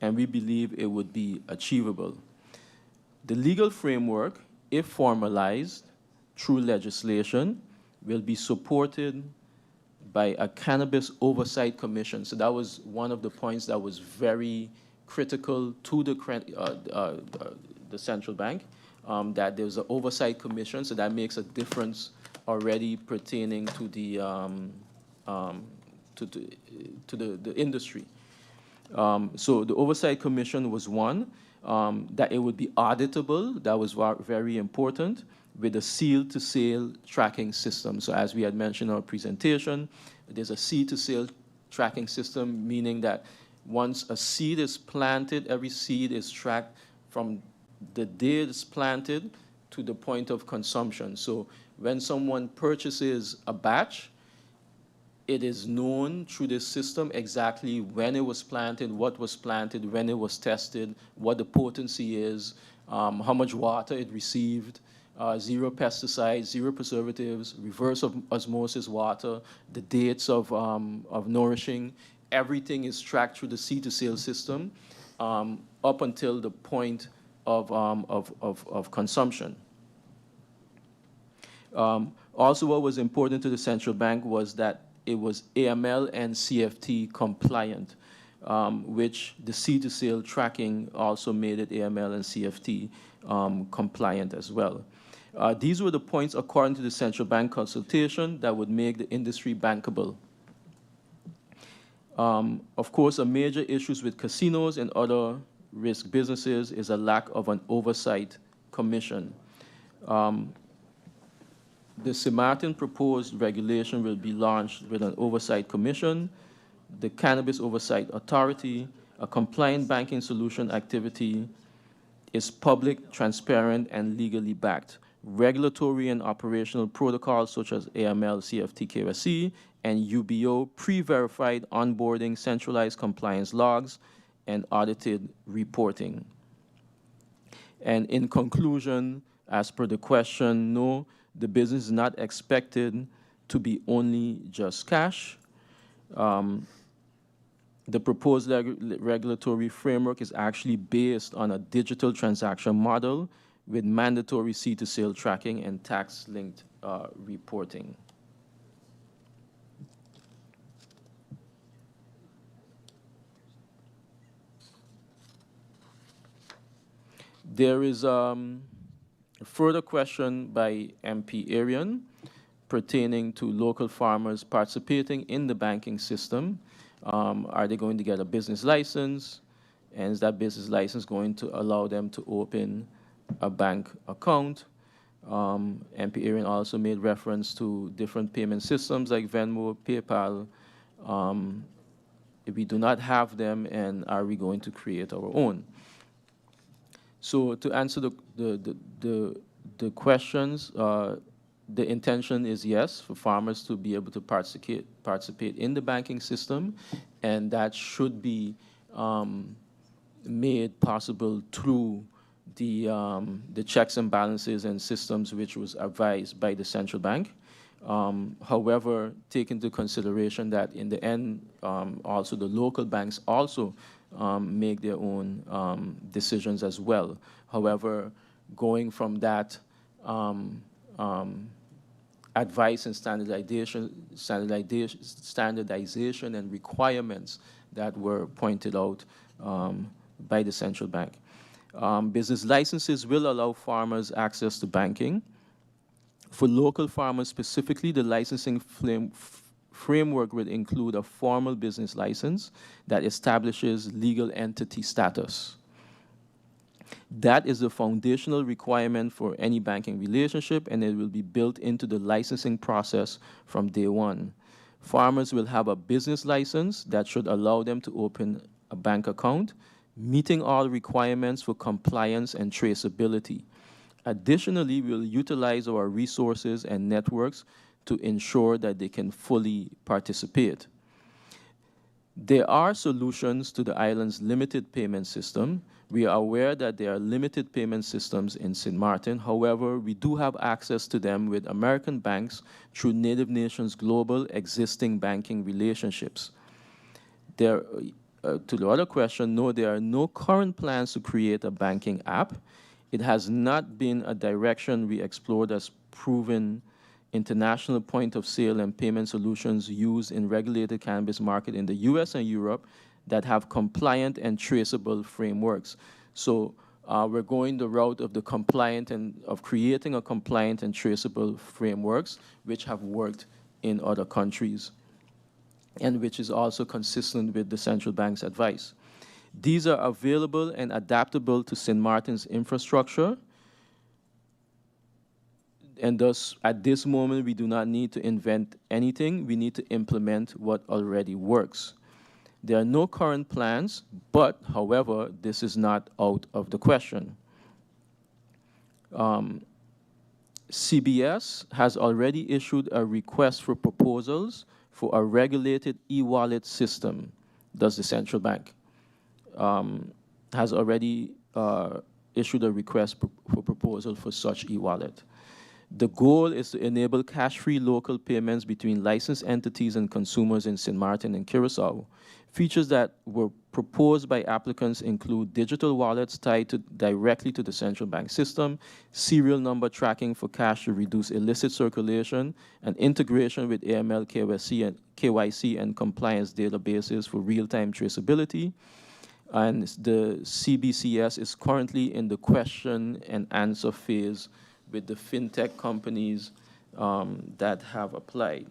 and we believe it would be achievable. The legal framework, if formalized through legislation, will be supported by a cannabis oversight commission. So that was one of the points that was very critical to the central bank, that there's an oversight commission, so that makes a difference already pertaining to the industry. So the oversight commission was one, that it would be auditable. That was very important, with a seed-to-sale tracking system. So as we had mentioned in our presentation, there's a seed-to-sale tracking system, meaning that once a seed is planted, every seed is tracked from the day it's planted to the point of consumption. So when someone purchases a batch, it is known through this system exactly when it was planted, what was planted, when it was tested, what the potency is, how much water it received, 0 pesticides, 0 preservatives, reverse of osmosis water, the dates of nourishing. Everything is tracked through the seed-to-sale system up until the point of consumption. Also, what was important to the central bank was that it was AML and CFT compliant, which the seed-to-sale tracking also made it AML and CFT compliant as well. These were the points, according to the central bank consultation, that would make the industry bankable. Of course, a major issue with casinos and other risk businesses is a lack of an oversight commission. The Sint Maarten proposed regulation will be launched with an oversight commission, the Cannabis Oversight Authority, a compliant banking solution activity, is public, transparent, and legally backed. Regulatory and operational protocols such as AML, CFT, KYC, and UBO, pre-verified onboarding, centralized compliance logs, and audited reporting. And in conclusion, as per the question, no, the business is not expected to be only just cash. The proposed regulatory framework is actually based on a digital transaction model with mandatory seed-to-sale tracking and tax-linked reporting. There is a further question by MP Arian pertaining to local farmers participating in the banking system. Are they going to get a business license? And is that business license going to allow them to open a bank account? MP Arian also made reference to different payment systems like Venmo, PayPal. If we do not have them, and are we going to create our own? So to answer the questions, the intention is yes, for farmers to be able to participate in the banking system, and that should be made possible through the checks and balances and systems which was advised by the central bank. However, take into consideration that in the end, also the local banks also make their own decisions as well. However, going from that advice and standardization and requirements that were pointed out by the central bank. Business licenses will allow farmers access to banking. For local farmers specifically, the licensing framework will include a formal business license that establishes legal entity status. That is the foundational requirement for any banking relationship, and it will be built into the licensing process from day one. Farmers will have a business license that should allow them to open a bank account, meeting all requirements for compliance and traceability. Additionally, we'll utilize our resources and networks to ensure that they can fully participate. There are solutions to the island's limited payment system. We are aware that there are limited payment systems in Sint Maarten. However, we do have access to them with American banks through Native Nations Global existing banking relationships. To the other question, no, there are no current plans to create a banking app. It has not been a direction we explored as proven international point of sale and payment solutions used in regulated cannabis market in the US and Europe that have compliant and traceable frameworks. So we're going the route of the compliant and of creating a compliant and traceable frameworks which have worked in other countries and which is also consistent with the central bank's advice. These are available and adaptable to Sint Maarten's infrastructure, and thus, at this moment, we do not need to invent anything. We need to implement what already works. There are no current plans, but, however, this is not out of the question. CBS has already issued a request for proposals for a regulated e-wallet system, thus the central bank. Has already issued a request for proposal for such e-wallet. The goal is to enable cash-free local payments between licensed entities and consumers in Sint Maarten and Curaçao. Features that were proposed by applicants include digital wallets tied directly to the central bank system, serial number tracking for cash to reduce illicit circulation, and integration with AML, KYC, and compliance databases for real-time traceability. And the CBCS is currently in the question and answer phase with the fintech companies that have applied.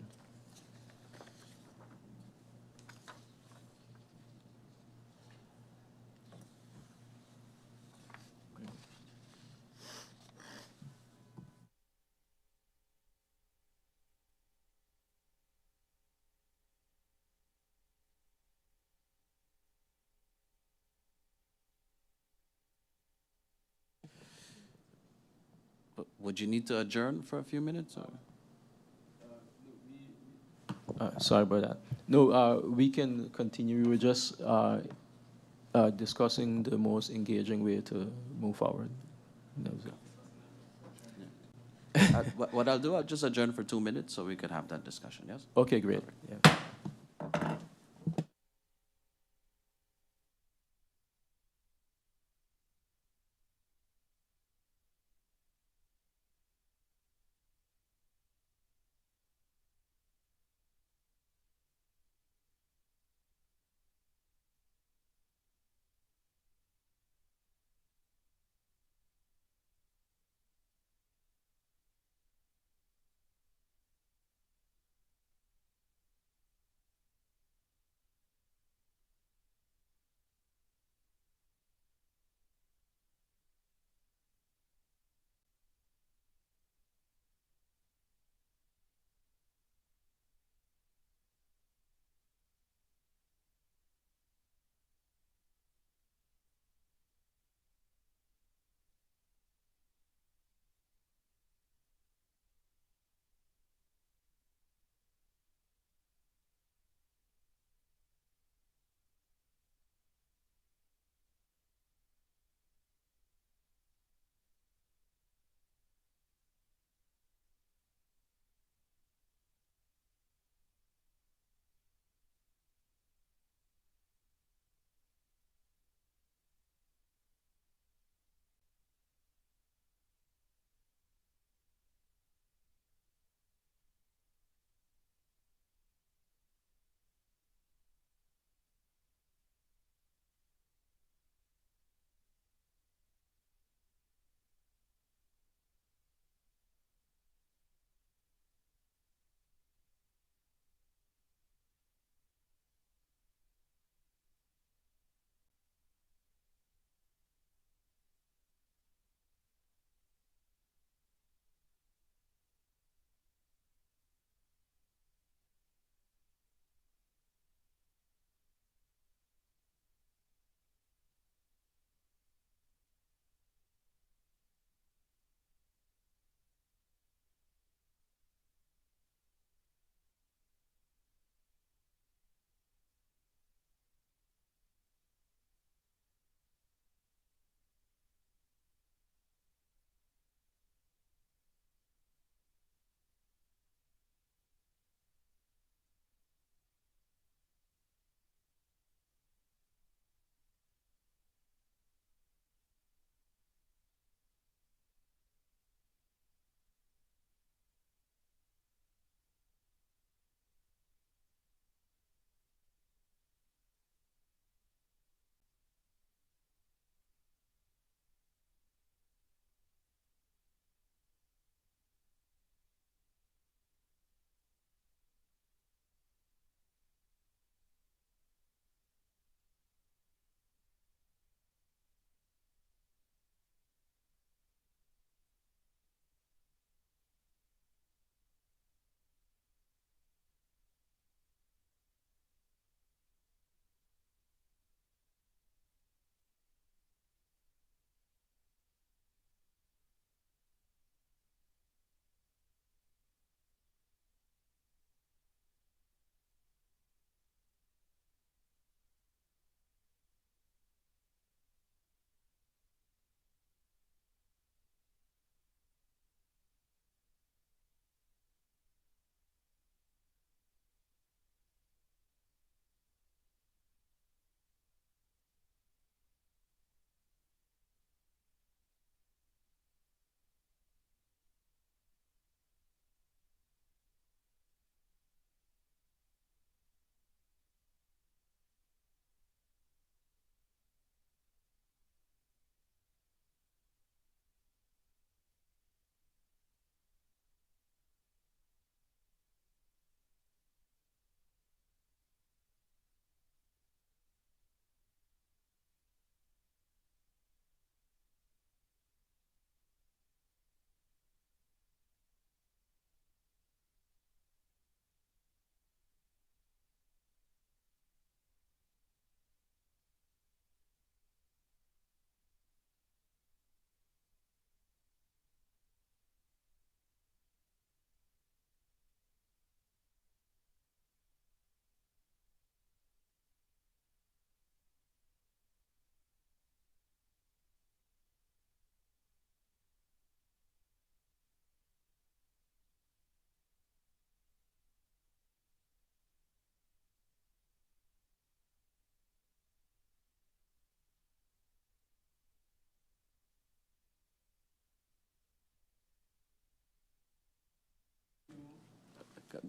Would you need to adjourn for a few minutes? Or? Sorry about that. No, we can continue. We were just discussing the most engaging way to move forward. That was it. What I'll do, I'll just adjourn for 2 minutes so we could have that discussion, yes? Okay, great. Yeah.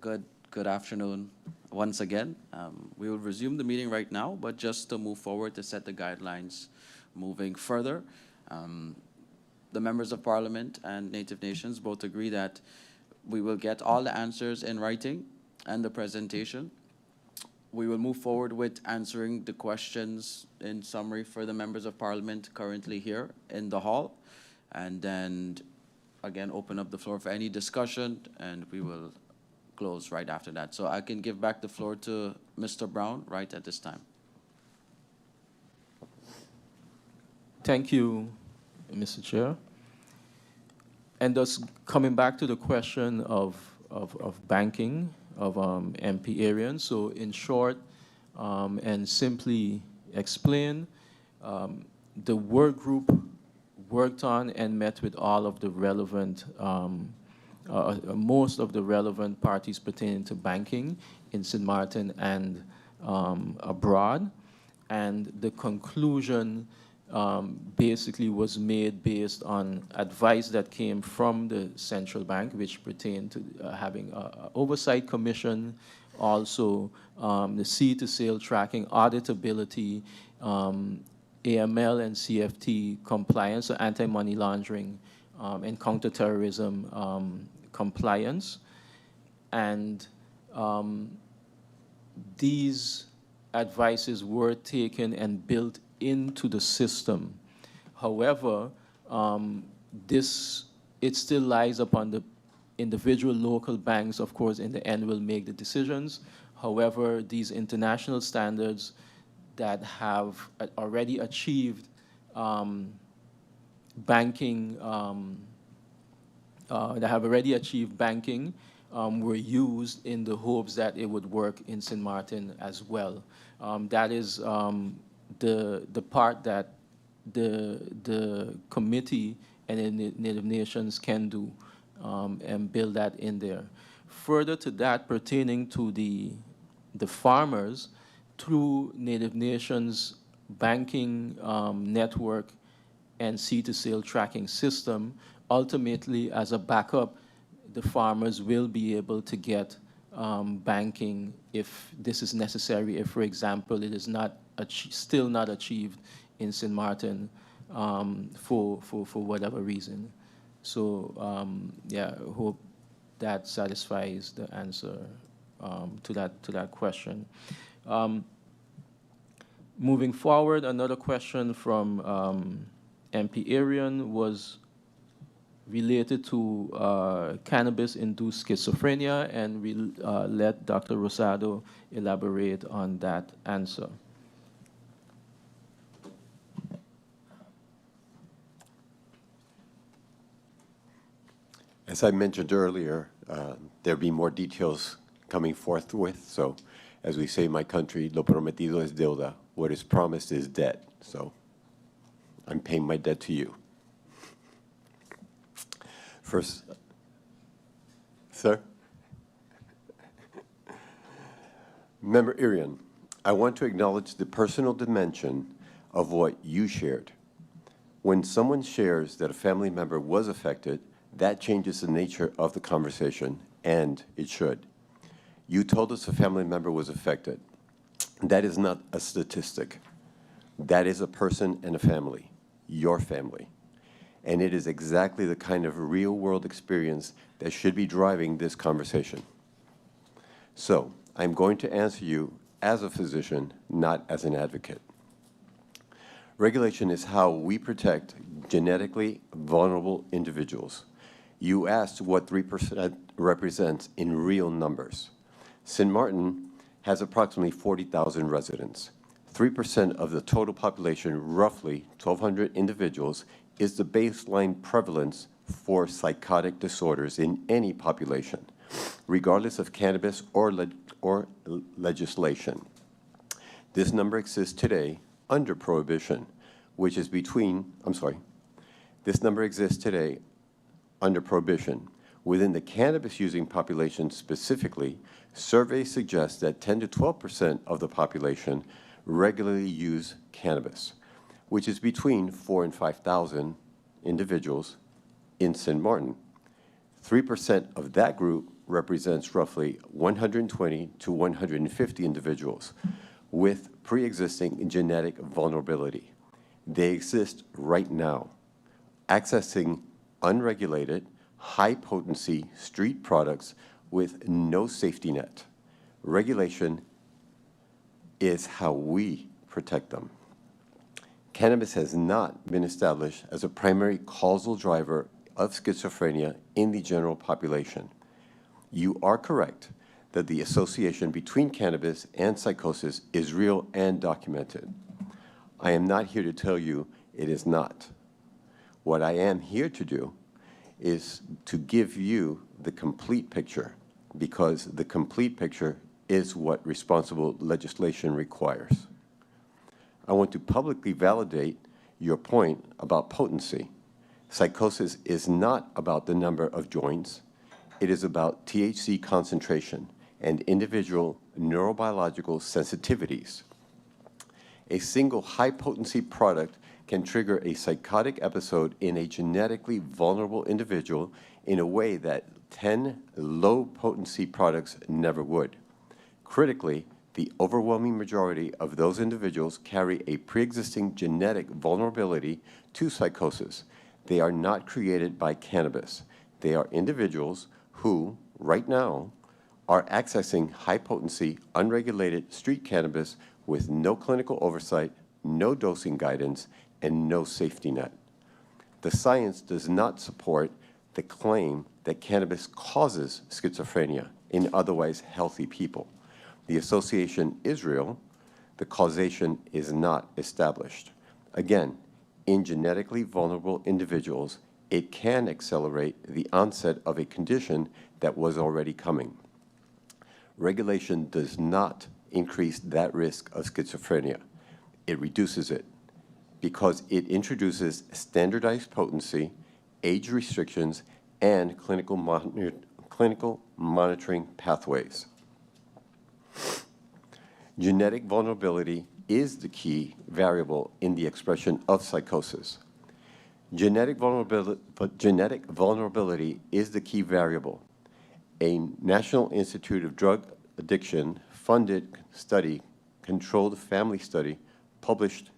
good afternoon once again. We will resume the meeting right now, but just to move forward to set the guidelines moving further. The members of Parliament and Native Nations both agree that we will get all the answers in writing and the presentation. We will move forward with answering the questions in summary for the members of Parliament currently here in the hall, and then again open up the floor for any discussion, and we will close right after that. So I can give back the floor to Mr. Brown right at this time. Thank you, Mr. Chair. And thus, coming back to the question of banking, of MP Arian. So in short, and simply explain, the work group worked on and met with all of the relevant, most of the relevant parties pertaining to banking in Sint Maarten and abroad. And the conclusion basically was made based on advice that came from the central bank, which pertained to having an oversight commission, also the seed-to-sale tracking, auditability, AML and CFT compliance, so anti-money laundering and counterterrorism compliance. And these advices were taken and built into the system. However, it still lies upon the individual local banks, of course, in the end will make the decisions. However, these international standards that have already achieved banking, were used in the hopes that it would work in Sint Maarten as well. That is the part that the committee and the Native Nations can do and build that in there. Further to that, pertaining to the farmers, through Native Nations banking network and seed-to-sale tracking system, ultimately as a backup, the farmers will be able to get banking if this is necessary, if, for example, it is not still not achieved in Sint Maarten for whatever reason. So yeah, I hope that satisfies the answer to that question. Moving forward, another question from MP Arian was related to cannabis-induced schizophrenia, and we'll let Dr. Rosado elaborate on that answer. As I mentioned earlier, there'll be more details coming forthwith. So as we say in my country, lo prometido es deuda. What is promised is debt. So I'm paying my debt to you. First, sir? Member Arian, I want to acknowledge the personal dimension of what you shared. When someone shares that a family member was affected, that changes the nature of the conversation, and it should. You told us a family member was affected. That is not a statistic. That is a person and a family, your family. And it is exactly the kind of real-world experience that should be driving this conversation. So, I'm going to answer you as a physician, not as an advocate. Regulation is how we protect genetically vulnerable individuals. You asked what 3% represents in real numbers. Sint Maarten has approximately 40,000 residents. 3% of the total population, roughly 1,200 individuals, is the baseline prevalence for psychotic disorders in any population, regardless of cannabis or legislation. This number exists today under prohibition, which is this number exists today under prohibition. Within the cannabis-using population specifically, surveys suggest that 10 to 12% of the population regularly use cannabis, which is between 4,000 and 5,000 individuals in Sint Maarten. 3% of that group represents roughly 120 to 150 individuals with pre-existing genetic vulnerability. They exist right now, accessing unregulated, high-potency street products with no safety net. Regulation is how we protect them. Cannabis has not been established as a primary causal driver of schizophrenia in the general population. You are correct that the association between cannabis and psychosis is real and documented. I am not here to tell you it is not. What I am here to do is to give you the complete picture, because the complete picture is what responsible legislation requires. I want to publicly validate your point about potency. Psychosis is not about the number of joints. It is about THC concentration and individual neurobiological sensitivities. A single high-potency product can trigger a psychotic episode in a genetically vulnerable individual in a way that 10 low-potency products never would. Critically, the overwhelming majority of those individuals carry a pre-existing genetic vulnerability to psychosis. They are not created by cannabis. They are individuals who, right now, are accessing high-potency, unregulated street cannabis with no clinical oversight, no dosing guidance, and no safety net. The science does not support the claim that cannabis causes schizophrenia in otherwise healthy people. The association is real. The causation is not established. Again, in genetically vulnerable individuals, it can accelerate the onset of a condition that was already coming. Regulation does not increase that risk of schizophrenia. It reduces it because it introduces standardized potency, age restrictions, and clinical monitoring pathways. Genetic vulnerability is the key variable in the expression of psychosis. Genetic vulnerability is the key variable. A National Institute of Drug Addiction funded study, controlled family study, published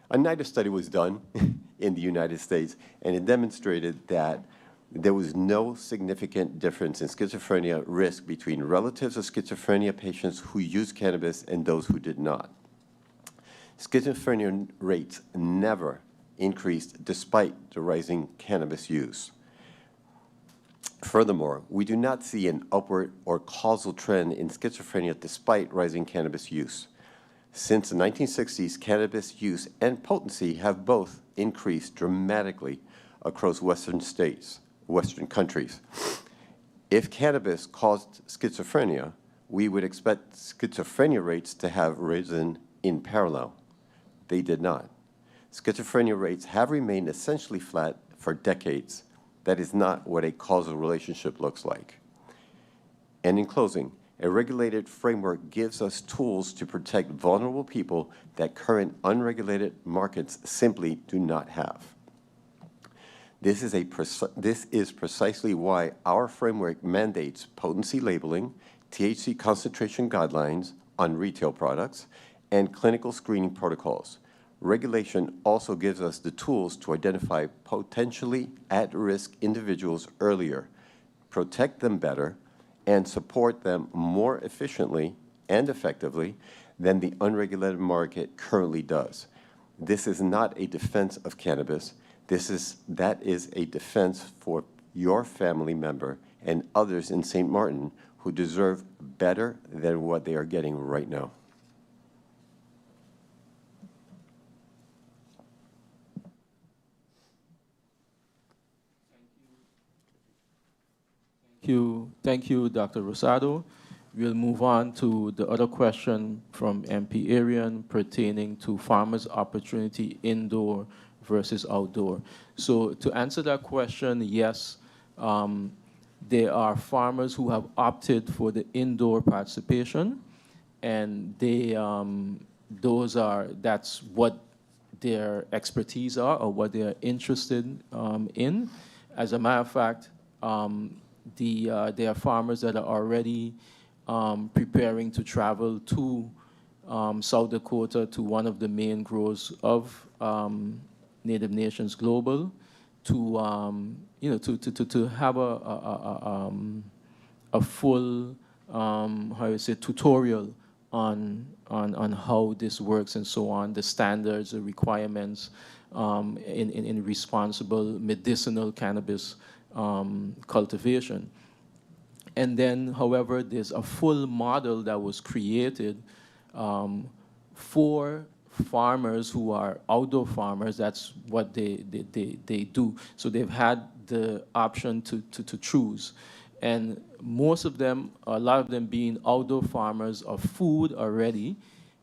a NIDA study was done in the United States, and it demonstrated that there was no significant difference in schizophrenia risk between relatives of schizophrenia patients who used cannabis and those who did not. Schizophrenia rates never increased despite the rising cannabis use. Furthermore, we do not see an upward or causal trend in schizophrenia despite rising cannabis use. Since the 1960s, cannabis use and potency have both increased dramatically across Western countries. If cannabis caused schizophrenia, we would expect schizophrenia rates to have risen in parallel. They did not. Schizophrenia rates have remained essentially flat for decades. That is not what a causal relationship looks like. And in closing, a regulated framework gives us tools to protect vulnerable people that current unregulated markets simply do not have. This is precisely why our framework mandates potency labeling, THC concentration guidelines on retail products, and clinical screening protocols. Regulation also gives us the tools to identify potentially at-risk individuals earlier, protect them better, and support them more efficiently and effectively than the unregulated market currently does. This is not a defense of cannabis. That is a defense for your family member and others in St. Maarten who deserve better than what they are getting right now. Thank you, Dr. Rosado. We'll move on to the other question from MP Arian pertaining to farmers' opportunity indoor versus outdoor. So to answer that question, yes, there are farmers who have opted for the indoor participation, and they that's what their expertise are or what they're interested in. As a matter of fact, there are farmers that are already preparing to travel to South Dakota, to one of the main groves of Native Nations Global, to to have a full how you say tutorial on how this works and so on, the standards, the requirements in responsible medicinal cannabis cultivation. And then, however, there's a full model that was created for farmers who are outdoor farmers. That's what they do. So they've had the option to choose. And most of them, a lot of them being outdoor farmers of food already,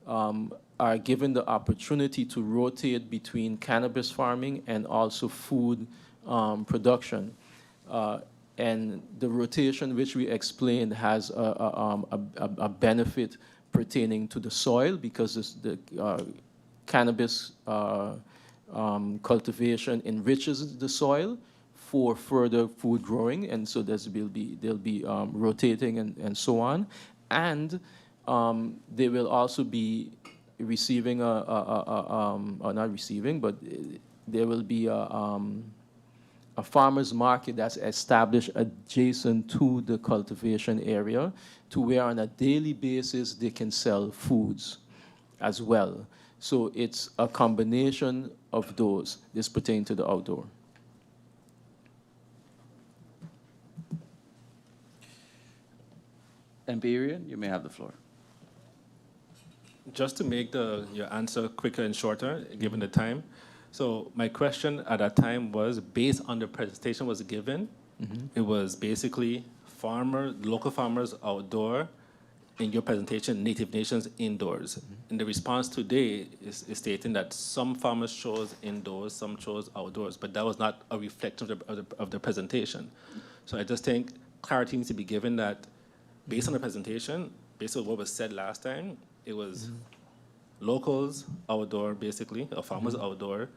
are given the opportunity to rotate between cannabis farming and also food production. And the rotation, which we explained, has a benefit pertaining to the soil, because the cannabis cultivation enriches the soil for further food growing, and so they'll be rotating and so on, and they will also be receiving or not receiving, but there will be a farmer's market that's established adjacent to the cultivation area, to where on a daily basis they can sell foods as well. So it's a combination of those. This pertains to the outdoor. Empyrean, you may have the floor. Just to make your answer quicker and shorter, given the time. So my question at that time was, based on the presentation was given, it was basically local farmers outdoor, in your presentation, Native Nations indoors. And the response today is stating that some farmers chose indoors, some chose outdoors, but that was not a reflection of the presentation. So I just think clarity needs to be given that based on the presentation, based on what was said last time, it was locals outdoor, basically, or farmers outdoor,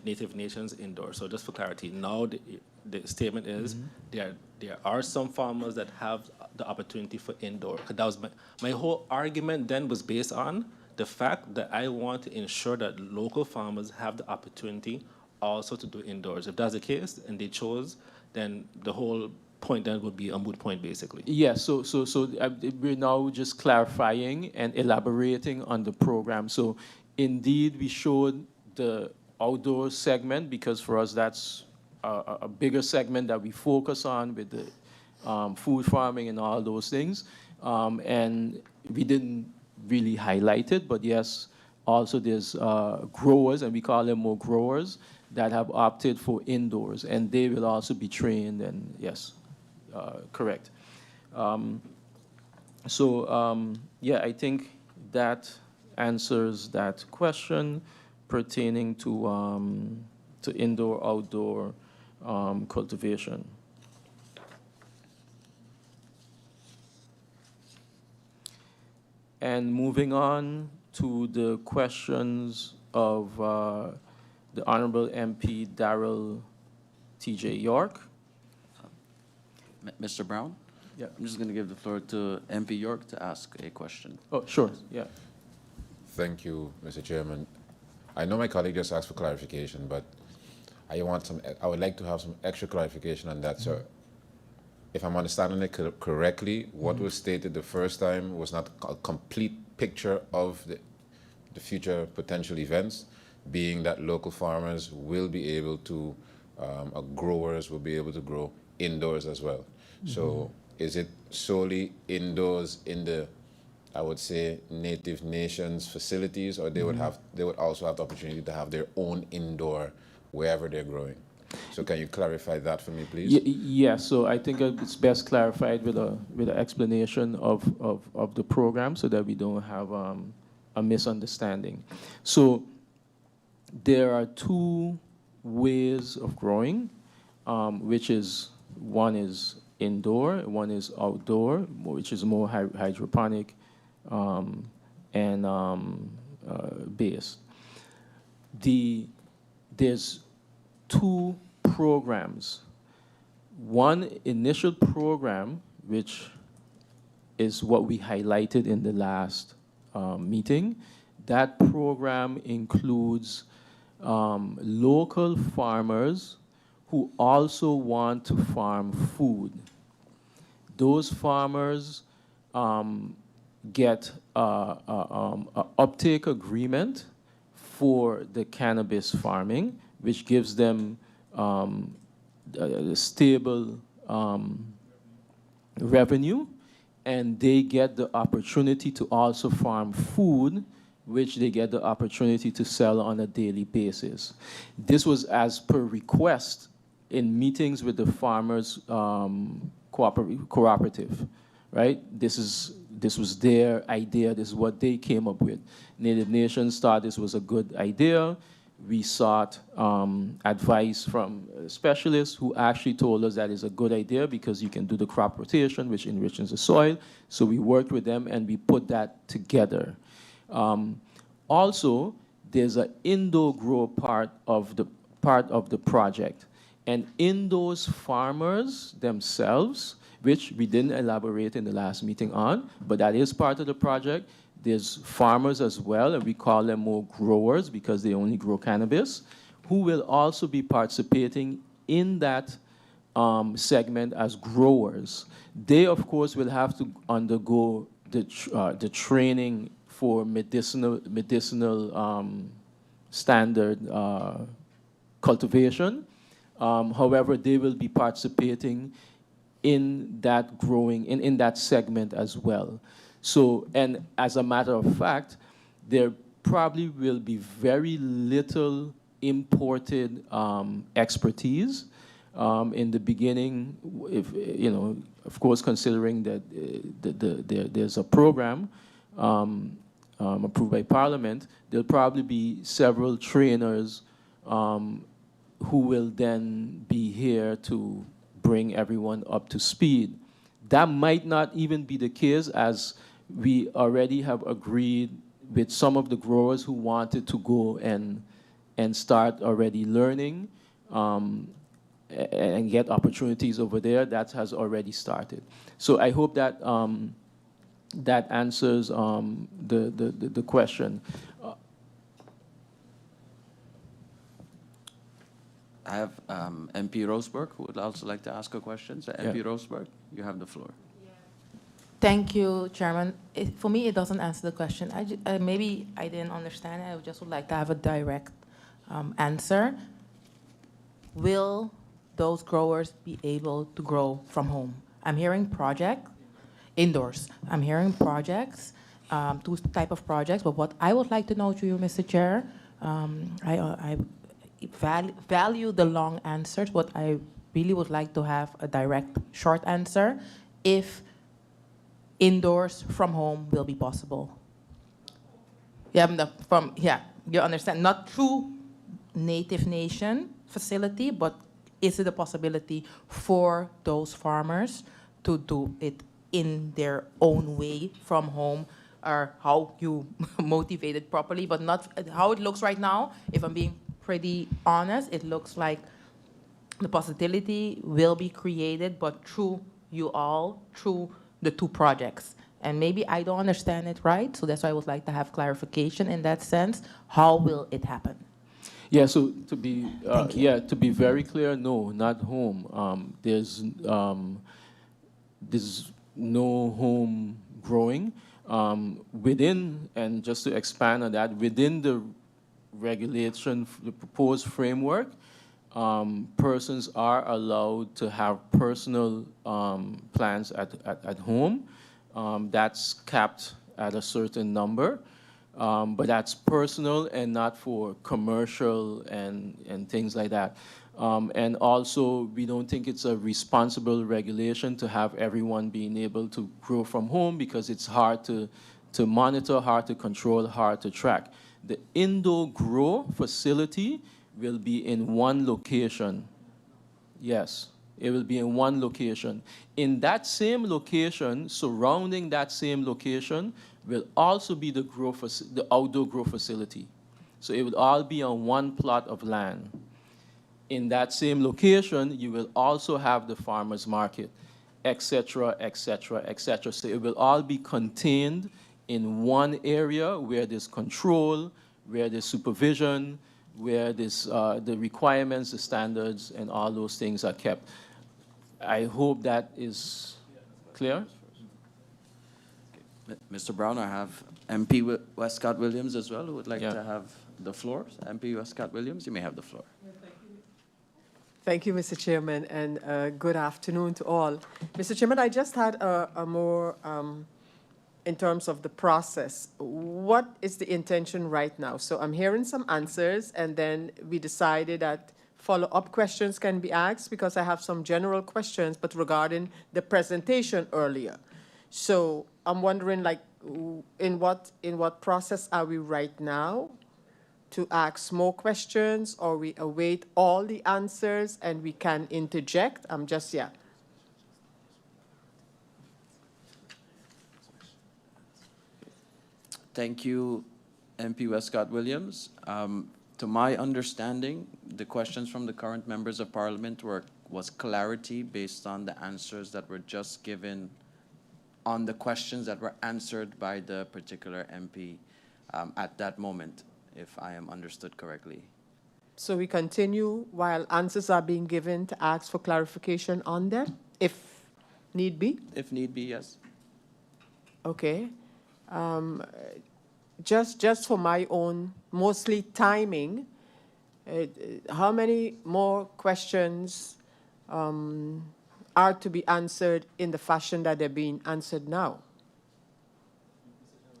Native Nations indoor. So just for clarity, now the statement is there are some farmers that have the opportunity for indoor. That was my whole argument then was based on the fact that I want to ensure that local farmers have the opportunity also to do indoors. If that's the case and they chose, then the whole point then would be a moot point, basically. Yeah, so we're now just clarifying and elaborating on the program. So indeed, we showed the outdoor segment, because for us that's a bigger segment that we focus on with the food farming and all those things. And we didn't really highlight it, but yes, also there's growers, and we call them more growers, that have opted for indoors, and they will also be trained, and yes, correct. Yeah, I think that answers that question pertaining to indoor-outdoor cultivation. And moving on to the questions of the Honorable MP Darrell T.J. York. Mr. Brown? Yeah. I'm just going to give the floor to MP York to ask a question. Oh, sure, yeah. Thank you, Mr. Chairman. I know my colleague just asked for clarification, but I would like to have some extra clarification on that, sir. If I'm understanding it correctly, what was stated the first time was not a complete picture of the future potential events, being that local farmers will be able to, growers will be able to grow indoors as well. So is it solely indoors in the, I would say, Native Nations facilities, or they would also have the opportunity to have their own indoor wherever they're growing? So can you clarify that for me, please? Yeah, so I think it's best clarified with an explanation of the program, so that we don't have a misunderstanding. So there are two ways of growing, which is, one is indoor, one is outdoor, which is more hydroponic, and based. There's two programs. One initial program, which is what we highlighted in the last meeting. That program includes local farmers who also want to farm food. Those farmers get an uptake agreement for the cannabis farming, which gives them a stable revenue, and they get the opportunity to also farm food, which they get the opportunity to sell on a daily basis. This was as per request in meetings with the farmers cooperative, right? This was their idea. This is what they came up with. Native Nations thought this was a good idea. We sought advice from specialists who actually told us that is a good idea because you can do the crop rotation, which enriches the soil. So we worked with them and we put that together. Also, there's an indoor grow part of the project. And in those farmers themselves, which we didn't elaborate in the last meeting on, but that is part of the project, there's farmers as well, and we call them more growers because they only grow cannabis, who will also be participating in that segment as growers. They, of course, will have to undergo the training for medicinal standard cultivation. However, they will be participating in that growing, in that segment as well. So, and as a matter of fact, there probably will be very little imported expertise in the beginning. If you know, of course, considering that there's a program approved by Parliament, there'll probably be several trainers who will then be here to bring everyone up to speed. That might not even be the case, as we already have agreed with some of the growers who wanted to go and start already learning and get opportunities over there. That has already started. So I hope that that answers the question. I have MP Roseberg, who would also like to ask a question. So MP Roseberg, you have the floor. Thank you, Chairman. For me, it doesn't answer the question. Maybe I didn't understand it. I just would like to have a direct answer. Will those growers be able to grow from home? I'm hearing project, indoors. I'm hearing projects, two type of projects. But what I would like to know to you, Mr. Chair, I value the long answers, but I really would like to have a direct, short answer. If indoors from home will be possible. Yeah, you understand. Not through Native Nation facility, but is it a possibility for those farmers to do it in their own way from home, or how you motivate it properly, but not how it looks right now? If I'm being pretty honest, it looks like the possibility will be created, but through you all, through the two projects. And maybe I don't understand it right, so that's why I would like to have clarification in that sense. How will it happen? Yeah, so to be very clear, no, not home. There's no home growing. Within, and just to expand on that, within the regulation, the proposed framework, persons are allowed to have personal plants at home. That's capped at a certain number, but that's personal and not for commercial and things like that. And also, we don't think it's a responsible regulation to have everyone being able to grow from home, because it's hard to monitor, hard to control, hard to track. The indoor grow facility will be in one location. Yes, It will be in one location. In that same location, surrounding that same location, will also be the outdoor grow facility. So it will all be on one plot of land. In that same location, you will also have the farmers market, et cetera, et cetera, et cetera. So it will all be contained in one area where there's control, where there's supervision, where there's, the requirements, the standards, and all those things are kept. I hope that is clear. Mr. Brown, I have MP Westcott Williams as well, who would like Yeah. to have the floor. MP Westcott Williams, you may have the floor. Thank you, Mr. Chairman, and good afternoon to all. Mr. Chairman, I just had a more, in terms of the process, what is the intention right now? So I'm hearing some answers, and then we decided that follow-up questions can be asked, because I have some general questions, but regarding the presentation earlier. So I'm wondering, like, in what process are we right now? To ask more questions, or we await all the answers and we can interject? I'm just, yeah. Thank you, MP Westcott Williams. To my understanding, the questions from the current members of parliament was clarity based on the answers that were just given on the questions that were answered by the particular MP at that moment, if I am understood correctly. So we continue while answers are being given to ask for clarification on them, if need be? If need be, yes. Okay. Just for my own, mostly timing, how many more questions are to be answered in the fashion that they're being answered now?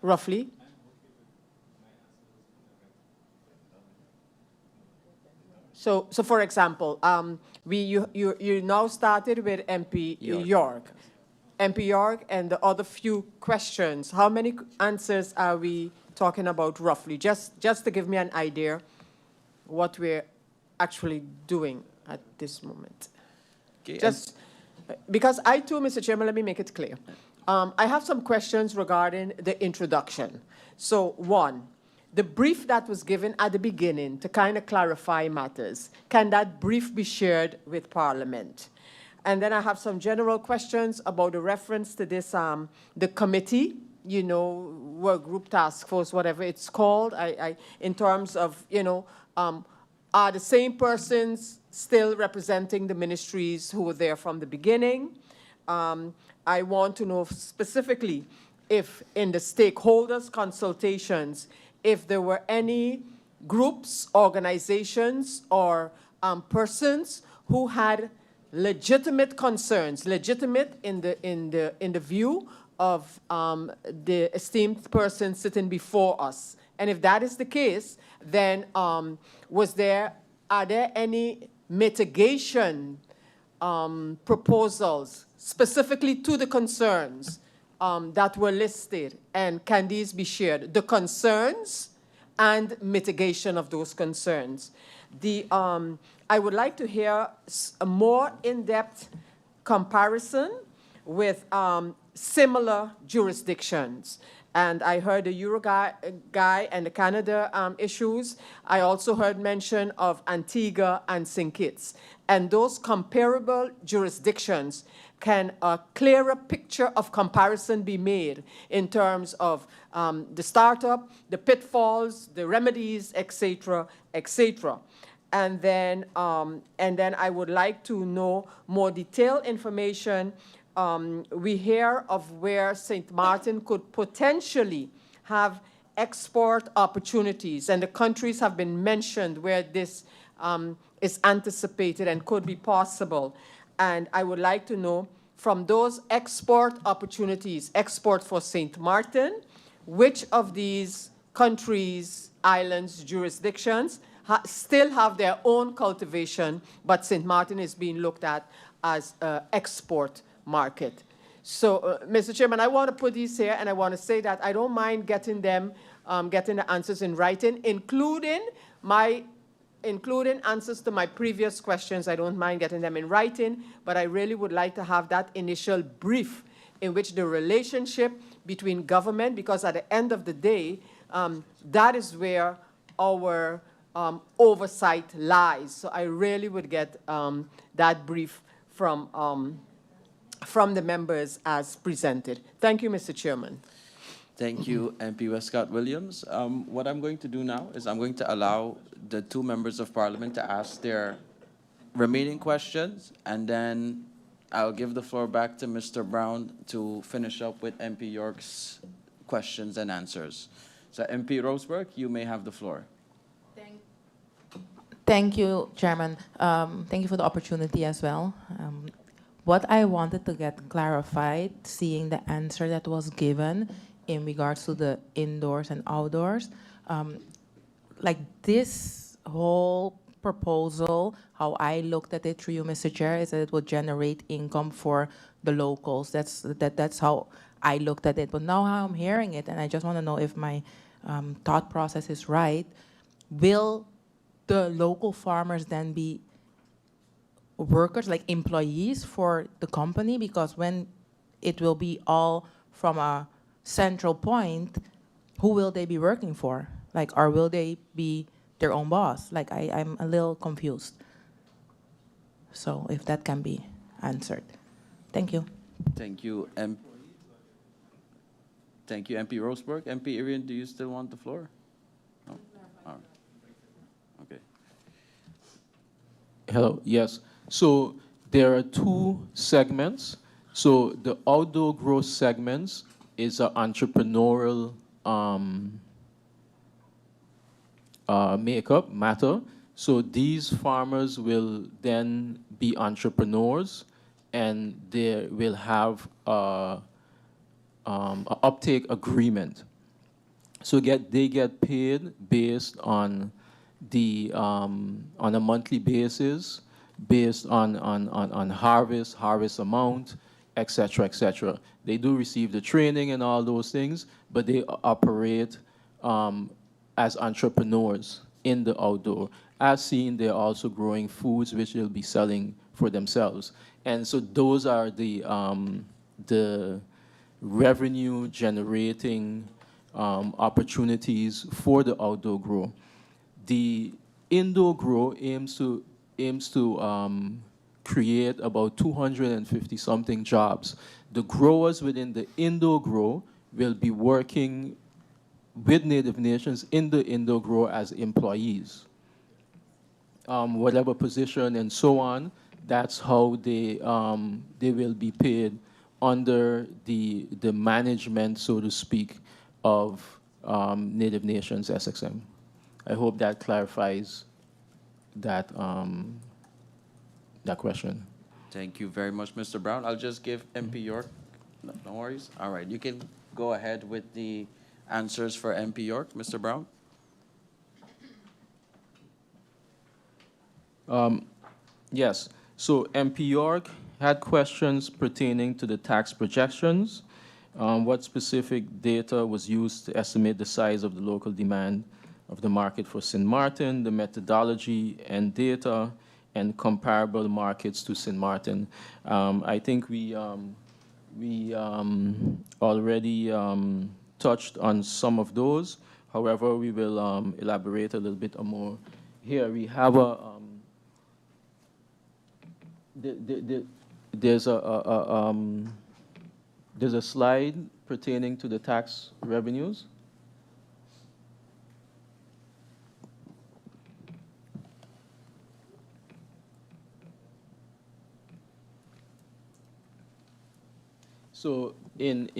Roughly? So for example, you now started with MP York. MP York and the other few questions, how many answers are we talking about roughly? Just to give me an idea what we're actually doing at this moment. Okay, Just because I too, Mr. Chairman, let me make it clear. I have some questions regarding the introduction. So one, the brief that was given at the beginning to kind of clarify matters, can that brief be shared with Parliament? And then I have some general questions about the reference to this, the committee, you know, work group, task force, whatever it's called, in terms of, you know, are the same persons still representing the ministries who were there from the beginning? I want to know specifically if in the stakeholders consultations, if there were any groups, organizations, or persons who had legitimate concerns, legitimate in the view of the esteemed person sitting before us. And if that is the case, then are there any mitigation proposals specifically to the concerns that were listed, and can these be shared? The concerns and mitigation of those concerns. I would like to hear a more in-depth comparison with similar jurisdictions. And I heard the Uruguay and the Canada issues. I also heard mention of Antigua and St. Kitts. And those comparable jurisdictions, can a clearer picture of comparison be made in terms of the startup, the pitfalls, the remedies, et cetera, et cetera. And then I would like to know more detailed information. We hear of where Sint Maarten could potentially have export opportunities, and the countries have been mentioned where this is anticipated and could be possible. And I would like to know, from those export opportunities, export for Sint Maarten, which of these countries, islands, jurisdictions still have their own cultivation, but Sint Maarten is being looked at as an export market. So, Mr. Chairman, I want to put these here, and I want to say that I don't mind getting them, getting the answers in writing, including my including answers to my previous questions. I don't mind getting them in writing, but I really would like to have that initial brief in which the relationship between government, because at the end of the day, that is where our oversight lies. So I really would get that brief from the members as presented. Thank you, Mr. Chairman. Thank you, MP Westcott Williams. What I'm going to do now is I'm going to allow the two members of parliament to ask their remaining questions, and then I'll give the floor back to Mr. Brown to finish up with MP York's questions and answers. So MP Roseberg, you may have the floor. Thank you, Chairman. Thank you for the opportunity as well. What I wanted to get clarified, seeing the answer that was given in regards to the indoors and outdoors, like this whole proposal, how I looked at it through you, Mr. Chair, is that it would generate income for the locals. That's how I looked at it. But now how I'm hearing it, and I just want to know if my thought process is right, will the local farmers then be workers, like employees for the company? Because when it will be all from a central point, who will they be working for? Like, or will they be their own boss? Like, I'm a little confused. So if that can be answered. Thank you. Thank you, Thank you, MP Roseberg. MP Irian, do you still want the floor? No? All right. Okay. Hello, yes. So there are two segments. So the outdoor growth segments is an entrepreneurial matter. So these farmers will then be entrepreneurs, and they will have a uptake agreement. So they get paid based on the on a monthly basis, based on harvest amount, etc., etc. They do receive the training and all those things, but they operate as entrepreneurs in the outdoor. As seen, they're also growing foods which they'll be selling for themselves. And so those are the revenue generating opportunities for the outdoor grow. The indoor grow aims to create about 250 something jobs. The growers within the indoor grow will be working with Native Nations in the indoor grow as employees. Whatever position and so on, that's how they will be paid under the management, so to speak, of Native Nations SXM. I hope that clarifies that that question. Thank you very much, Mr. Brown. I'll just give MP York, no worries. All right, you can go ahead with the answers for MP York, Mr. Brown. Yes, so MP York had questions pertaining to the tax projections. What specific data was used to estimate the size of the local demand of the market for Sint Maarten, the methodology and data, and comparable markets to Sint Maarten? I think we already touched on some of those. However, we will elaborate a little bit more. Here we have there's a slide pertaining to the tax revenues. So in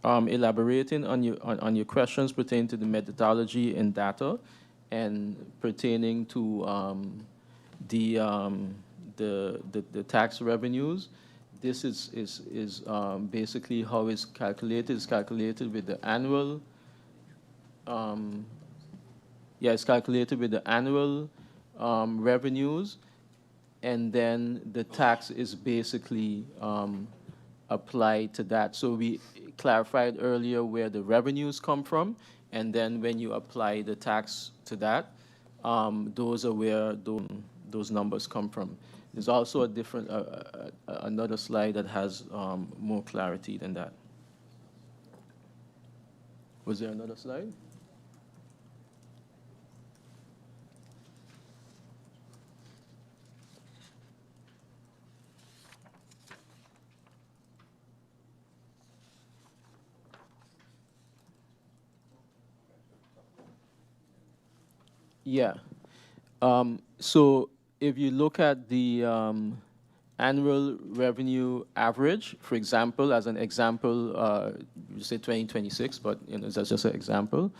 elaborating on your questions pertaining to the methodology and data, and pertaining to the tax revenues, this is basically how it's calculated. It's calculated with the annual. It's calculated with the annual revenues, and then the tax is basically applied to that. So we clarified earlier where the revenues come from, and then when you apply the tax to that, those are where those numbers come from. There's also a different, another slide that has more clarity than that. Was there another slide? Yeah. So if you look at the annual revenue average, for example, as an example, you say 2026, but that's just an example.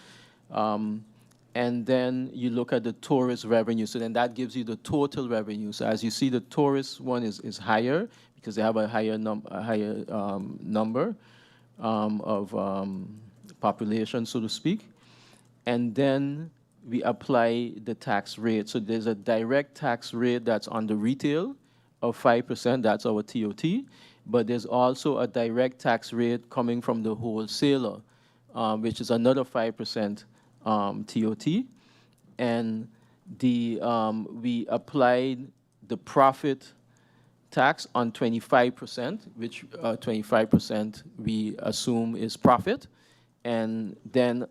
And then you look at the tourist revenue. So then that gives you the total revenue. So as you see, the tourist one is higher because they have a higher number of population, so to speak. And then we apply the tax rate. So there's a direct tax rate that's on the retail of 5%, that's our TOT, but there's also a direct tax rate coming from the wholesaler, which is another 5% TOT. And we applied the profit tax on 25%, which 25% we assume is profit, and then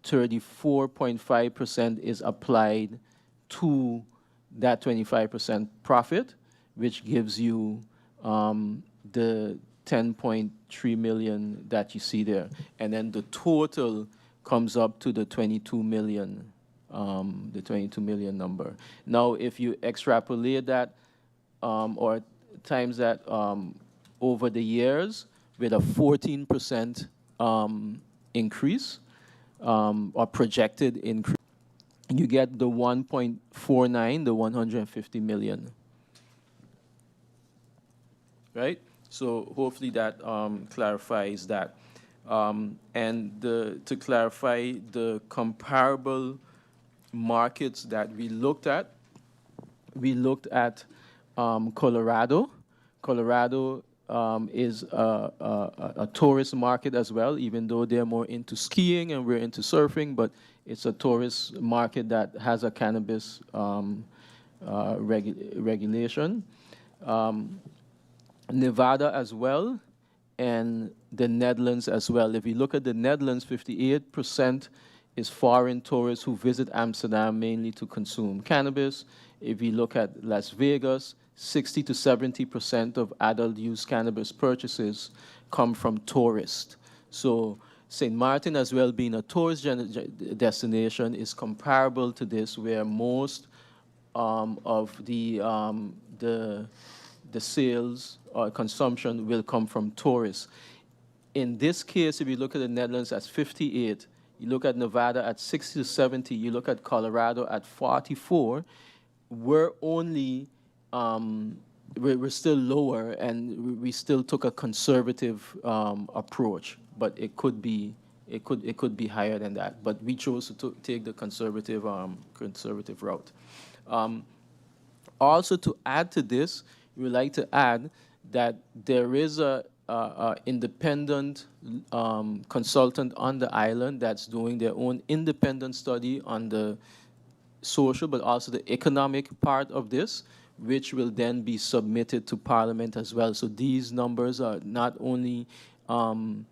34.5% is applied to that 25% profit, which gives you the 10.3 million that you see there. And then the total comes up to the 22 million number. Now, if you extrapolate that or times that over the years with a 14% increase, or projected increase, you get the 1.49, the 150 million. Right? So hopefully that clarifies that. And to clarify the comparable markets that we looked at Colorado. Colorado is a tourist market as well, even though they're more into skiing and we're into surfing, but it's a tourist market that has a cannabis regulation. Nevada as well, and the Netherlands as well. If you look at the Netherlands, 58% is foreign tourists who visit Amsterdam mainly to consume cannabis. If you look at Las Vegas, 60 to 70% of adult use cannabis purchases come from tourists. So Sint Maarten, as well being a tourist destination, is comparable to this, where most of the sales or consumption will come from tourists. In this case, if you look at the Netherlands, that's 58. You look at Nevada at 60 to 70. You look at Colorado at 44. We're only we're still lower, and we still took a conservative approach, but it could be higher than that. But we chose to take the conservative route. Also, to add to this, we would like to add that there is a independent consultant on the island that's doing their own independent study on the social but also the economic part of this, which will then be submitted to Parliament as well. So these numbers are not only done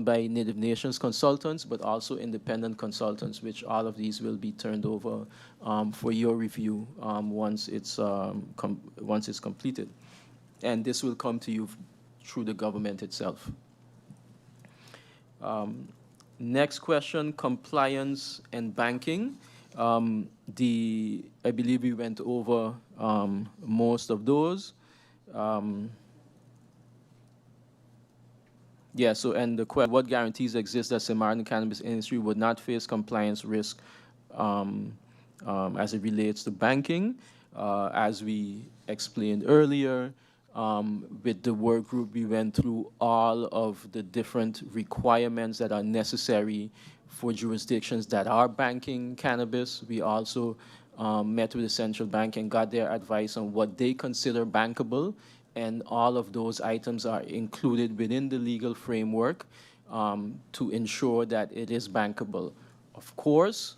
by Native Nations consultants, but also independent consultants, which all of these will be turned over for your review once it's completed. And this will come to you through the government itself. Next question, compliance and banking. I believe we went over most of those. Yeah, so and the question, what guarantees exist that Sint Maarten cannabis industry would not face compliance risk as it relates to banking? As we explained earlier, with the work group, we went through all of the different requirements that are necessary for jurisdictions that are banking cannabis. We also met with the central bank and got their advice on what they consider bankable, and all of those items are included within the legal framework to ensure that it is bankable. Of course,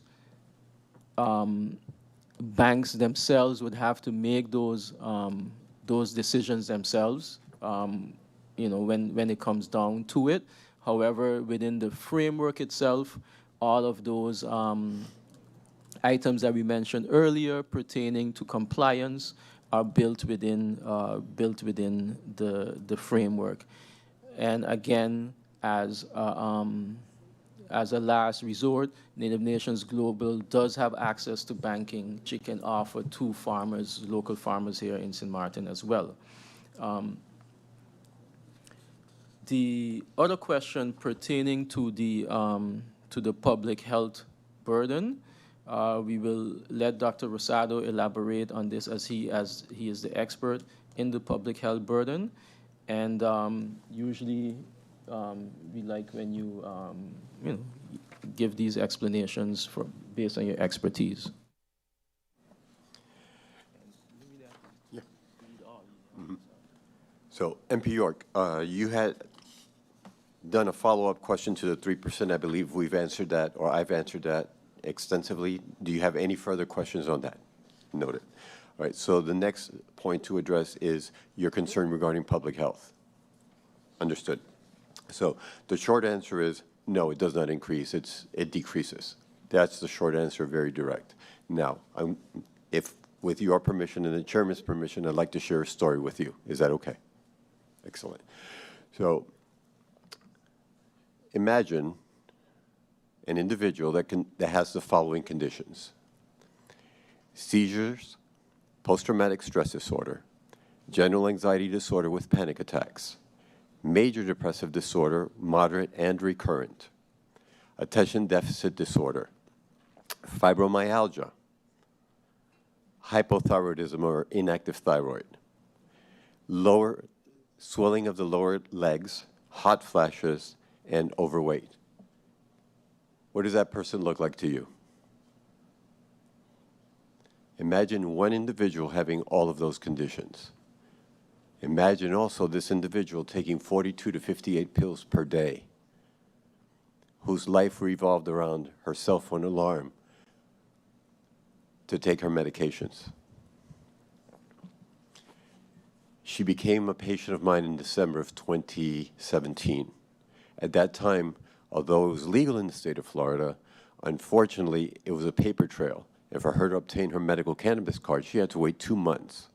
banks themselves would have to make those decisions themselves, when it comes down to it. However, within the framework itself, all of those items that we mentioned earlier pertaining to compliance are built within the framework. And again, as a last resort, Native Nations Global does have access to banking, which it can offer to farmers, local farmers here in Sint Maarten as well. The other question pertaining to the public health burden, we will let Dr. Rosado elaborate on this as he is the expert in the public health burden. And usually we like when you give these explanations based on your expertise. Yeah. Mm-hmm. So, MP York, you had done a follow-up question to the 3%. I believe we've answered that, or I've answered that extensively. Do you have any further questions on that? Noted. All right, so the next point to address is your concern regarding public health. Understood. So the short answer is no, it does not increase. It decreases. That's the short answer, very direct. Now, if with your permission and the chairman's permission, I'd like to share a story with you. Is that okay? Excellent. So imagine an individual that has the following conditions: seizures, post-traumatic stress disorder, general anxiety disorder with panic attacks, major depressive disorder, moderate and recurrent, attention deficit disorder, fibromyalgia, hypothyroidism or inactive thyroid, lower swelling of the lower legs, hot flashes, and overweight. What does that person look like to you? Imagine one individual having all of those conditions. Imagine also this individual taking 42 to 58 pills per day, whose life revolved around her cell phone alarm to take her medications. She became a patient of mine in December of 2017. At that time, although it was legal in the state of Florida, unfortunately, it was a paper trail. And for her to obtain her medical cannabis card, she had to wait 2 months.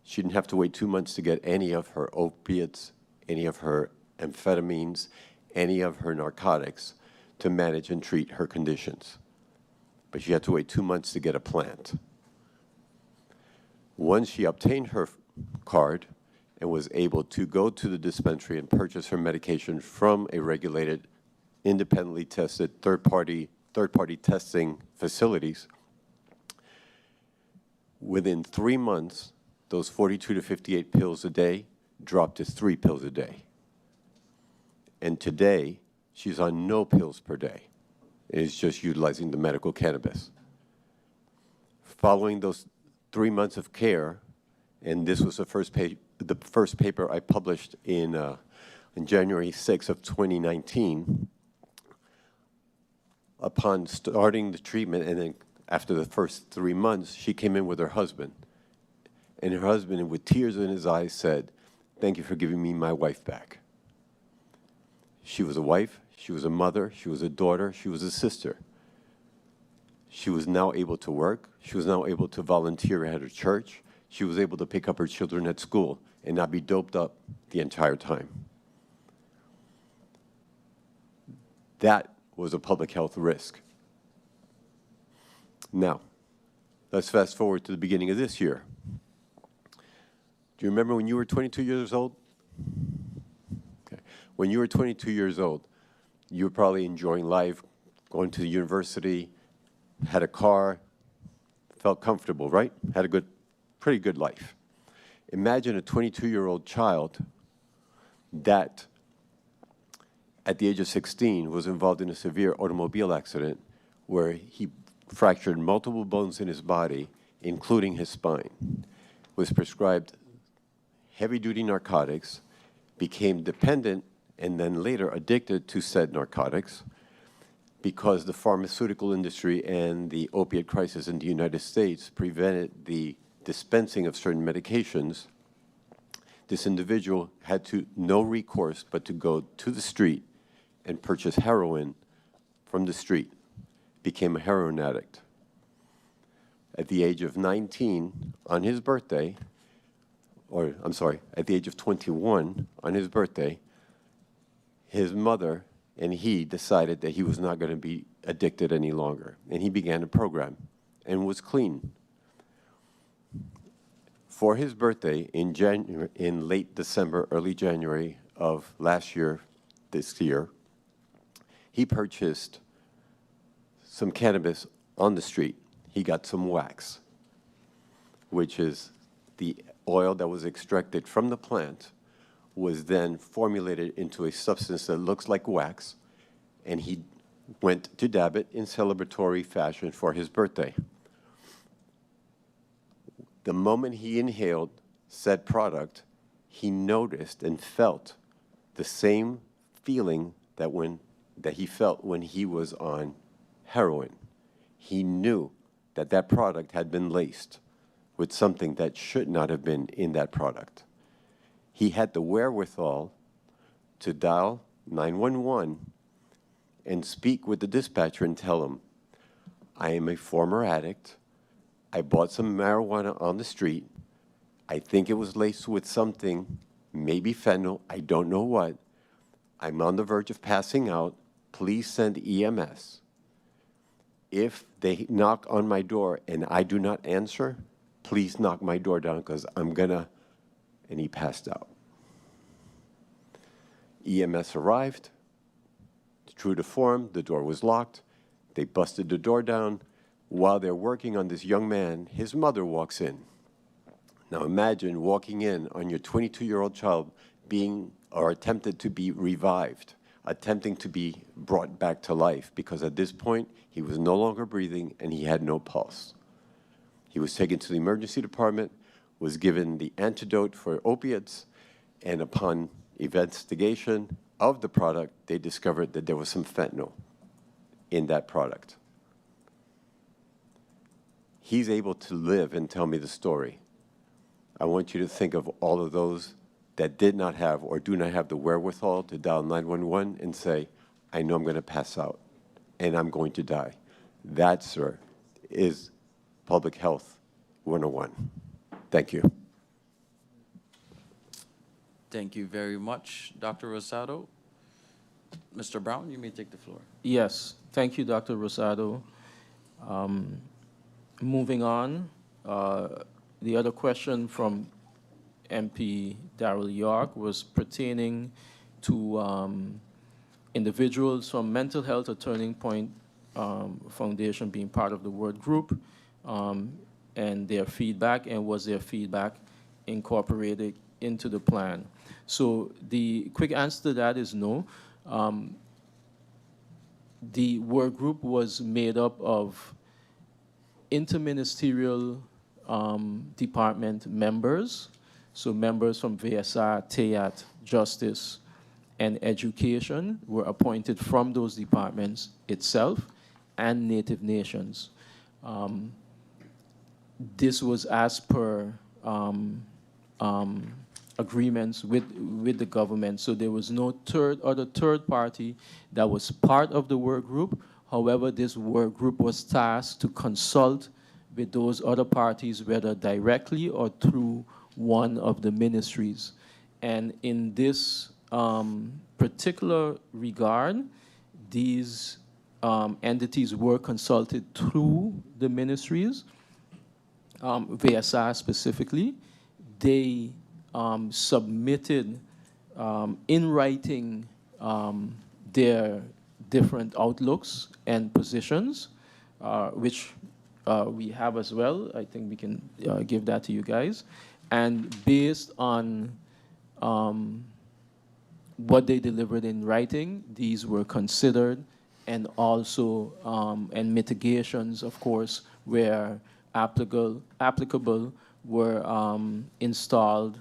She didn't have to wait 2 months to get any of her opiates, any of her amphetamines, any of her narcotics to manage and treat her conditions. But she had to wait 2 months to get a plant. Once she obtained her card and was able to go to the dispensary and purchase her medication from a regulated, independently tested, third-party testing facilities, within 3 months, those 42 to 58 pills a day dropped to 3 pills a day. And today, she's on no pills per day. It is just utilizing the medical cannabis. Following those 3 months of care, and this was the first paper I published in January 6th of 2019, upon starting the treatment, and then after the first 3 months, she came in with her husband. And her husband, with tears in his eyes, said, "Thank you for giving me my wife back." She was a wife, she was a mother, she was a daughter, she was a sister. She was now able to work. She was now able to volunteer at her church. She was able to pick up her children at school and not be doped up the entire time. That was a public health risk. Now, let's fast forward to the beginning of this year. Do you remember when you were 22 years old? Okay. When you were 22 years old, you were probably enjoying life, going to the university, had a car, felt comfortable, right? Had a pretty good life. Imagine a 22-year-old child that, at the age of 16, was involved in a severe automobile accident where he fractured multiple bones in his body, including his spine, was prescribed heavy-duty narcotics, became dependent, and then later addicted to said narcotics, because the pharmaceutical industry and the opiate crisis in the United States prevented the dispensing of certain medications, this individual had no recourse but to go to the street and purchase heroin from the street, became a heroin addict. At the age of 19, on his birthday, or I'm sorry, at the age of 21, on his birthday, his mother and he decided that he was not going to be addicted any longer. And he began a program and was clean. For his birthday in late December, early January of this year, he purchased some cannabis on the street. He got some wax, which is the oil that was extracted from the plant, was then formulated into a substance that looks like wax, and he went to dab it in celebratory fashion for his birthday. The moment he inhaled said product, he noticed and felt the same feeling that he felt when he was on heroin. He knew that that product had been laced with something that should not have been in that product. He had the wherewithal to dial 911 and speak with the dispatcher and tell him, I am a former addict. I bought some marijuana on the street. I think it was laced with something, maybe fentanyl, I don't know what. I'm on the verge of passing out. Please send EMS. If they knock on my door and I do not answer, please knock my door down because I'm gonna, and he passed out. EMS arrived. True to form, the door was locked. They busted the door down. While they're working on this young man, his mother walks in. Now imagine walking in on your 22-year-old child being or attempted to be revived, attempting to be brought back to life, because at this point, he was no longer breathing and he had no pulse. He was taken to the emergency department, was given the antidote for opiates, and upon investigation of the product, they discovered that there was some fentanyl in that product. He's able to live and tell me the story. I want you to think of all of those that did not have or do not have the wherewithal to dial 911 and say, I know I'm going to pass out and I'm going to die. That, sir, is Public Health 101. Thank you. Thank you very much, Dr. Rosado. Mr. Brown, you may take the floor. Yes, thank you, Dr. Rosado. Moving on, the other question from MP Darrell York was pertaining to individuals from Mental Health or Turning Point Foundation being part of the work group and their feedback, and was their feedback incorporated into the plan. So the quick answer to that is no. The work group was made up of interministerial department members, so members from VSR, TEAT, Justice, and Education were appointed from those departments itself and Native Nations. This was as per agreements with the government, so there was no third party that was part of the work group. However, this work group was tasked to consult with those other parties, whether directly or through one of the ministries. And in this particular regard, these entities were consulted through the ministries, VSR specifically. They submitted in writing their different outlooks and positions, which we have as well. I think we can give that to you guys. And based on what they delivered in writing, these were considered, and also and mitigations, of course, where applicable were installed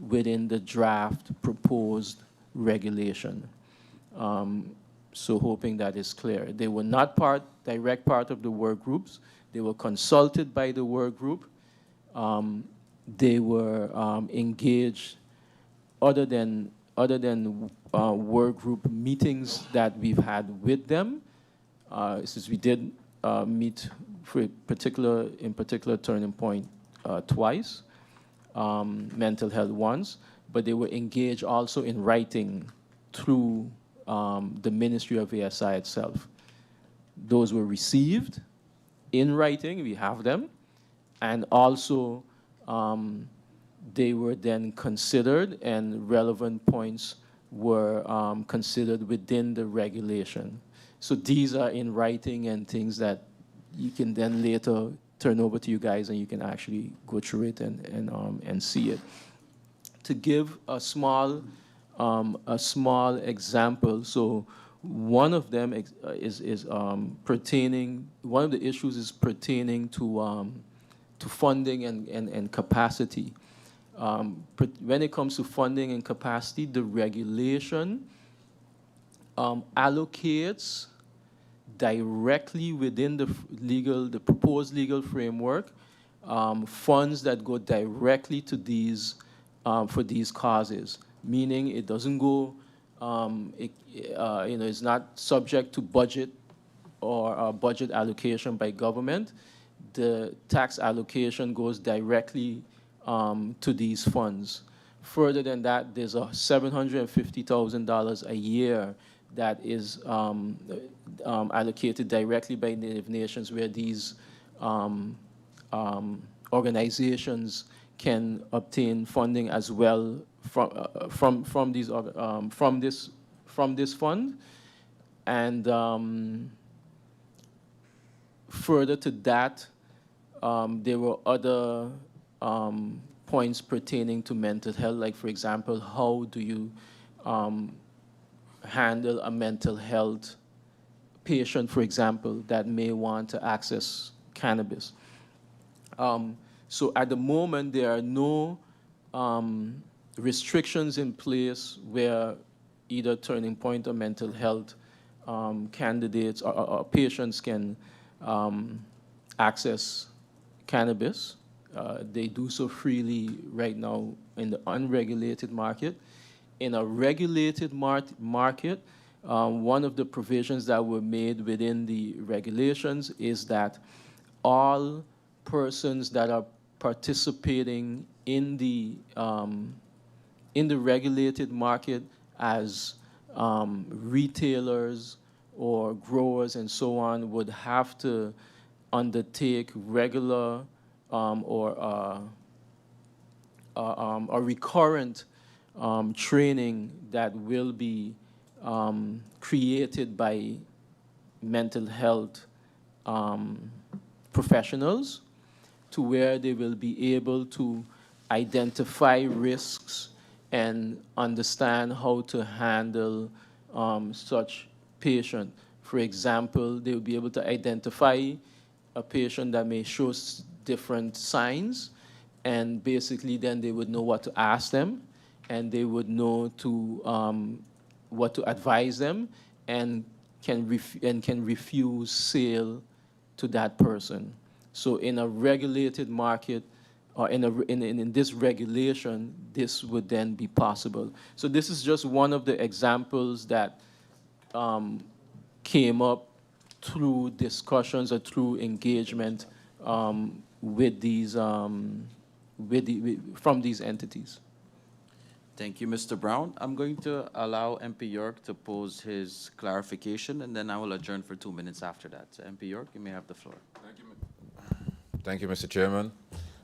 within the draft proposed regulation. So hoping that is clear. They were not direct part of the work groups. They were consulted by the work group. They were engaged other than work group meetings that we've had with them. Since we did meet for in particular Turning Point twice, mental health once, but they were engaged also in writing through the Ministry of ASI itself. Those were received in writing, we have them, and also they were then considered, and relevant points were considered within the regulation. So these are in writing and things that you can then later turn over to you guys, and you can actually go through it and see it. To give a small example, so one of them is pertaining. One of the issues is pertaining to funding and capacity. When it comes to funding and capacity, the regulation allocates directly within the proposed legal framework funds that go directly to these for these causes. Meaning, it doesn't go. It's not subject to budget or budget allocation by government. The tax allocation goes directly to these funds. Further than that, there's a $750,000 a year that is allocated directly by Native Nations, where these organizations can obtain funding as well from this fund. And further to that, there were other points pertaining to mental health, like, for example, how do you handle a mental health patient, for example, that may want to access cannabis. So at the moment, there are no restrictions in place where either Turning Point or mental health candidates or patients can access cannabis. They do so freely right now in the unregulated market. In a regulated market, one of the provisions that were made within the regulations is that all persons that are participating in the regulated market as retailers or growers and so on would have to undertake regular or recurrent training that will be created by mental health professionals, to where they will be able to identify risks and understand how to handle such patient. For example, they will be able to identify a patient that may show different signs, and basically then they would know what to ask them, and they would know to what to advise them, and can refuse sale to that person. So in a regulated market, or in this regulation, this would then be possible. So this is just one of the examples that came up through discussions or through engagement with these from these entities. Thank you, Mr. Brown. I'm going to allow MP York to pose his clarification, and then I will adjourn for 2 minutes after that. So MP York, you may have the floor. Thank you, Mr. Chairman.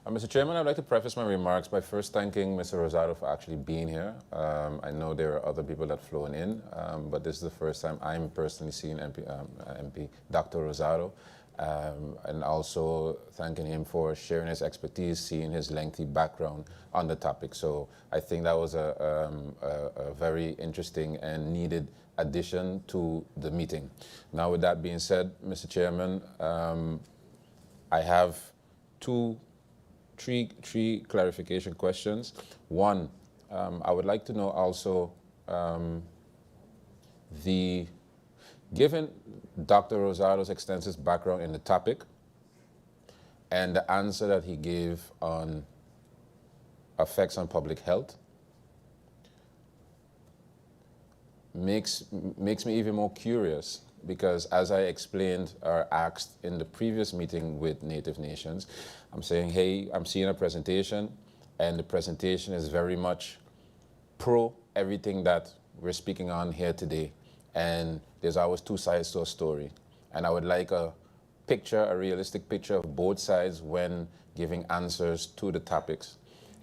Mr. Chairman, I'd like to preface my remarks by first thanking Mr. Rosado for actually being here. I know there are other people that flown in, but this is the first time I'm personally seeing MP Dr. Rosado, and also thanking him for sharing his expertise, seeing his lengthy background on the topic. So I think that was a very interesting and needed addition to the meeting. Now, with that being said, Mr. Chairman, I have three clarification questions. One, I would like to know also the Given Dr. Rosado's extensive background in the topic and the answer that he gave on effects on public health, makes me even more curious, because as I explained or asked in the previous meeting with Native Nations, I'm saying, hey, I'm seeing a presentation, and the presentation is very much pro everything that we're speaking on here today. And there's always two sides to a story. And I would like a picture, a realistic picture of both sides when giving answers to the topics.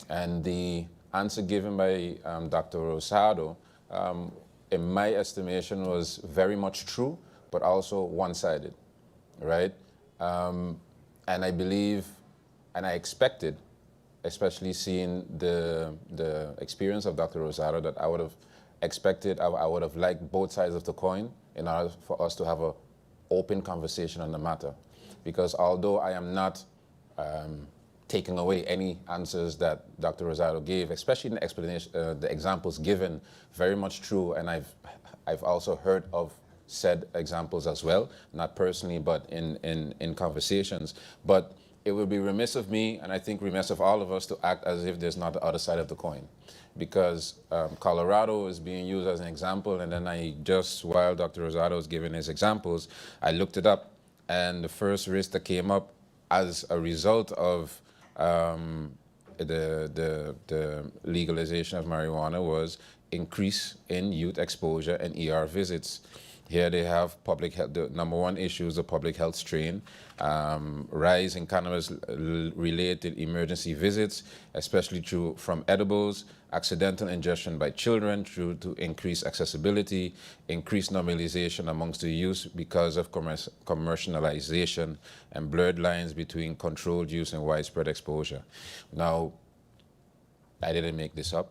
And the answer given by Dr. Rosado, in my estimation, was very much true, but also one-sided, right? And I believe, and I expected, especially seeing the experience of Dr. Rosado, that I would have expected, I would have liked both sides of the coin in order for us to have an open conversation on the matter. Because although I am not taking away any answers that Dr. Rosado gave, especially in the explanation, the examples given, very much true, and I've also heard of said examples as well, not personally, but in conversations. But it would be remiss of me, and I think remiss of all of us, to act as if there's not the other side of the coin. Because Colorado is being used as an example, and then while Dr. Rosado was giving his examples, I looked it up, and the first risk that came up as a result of the legalization of marijuana was increase in youth exposure and ER visits. Here they have public health. The number one issue is the public health strain, rise in cannabis-related emergency visits, especially from edibles, accidental ingestion by children through to increased accessibility, increased normalization amongst the youth because of commercialization, and blurred lines between controlled use and widespread exposure. Now, I didn't make this up,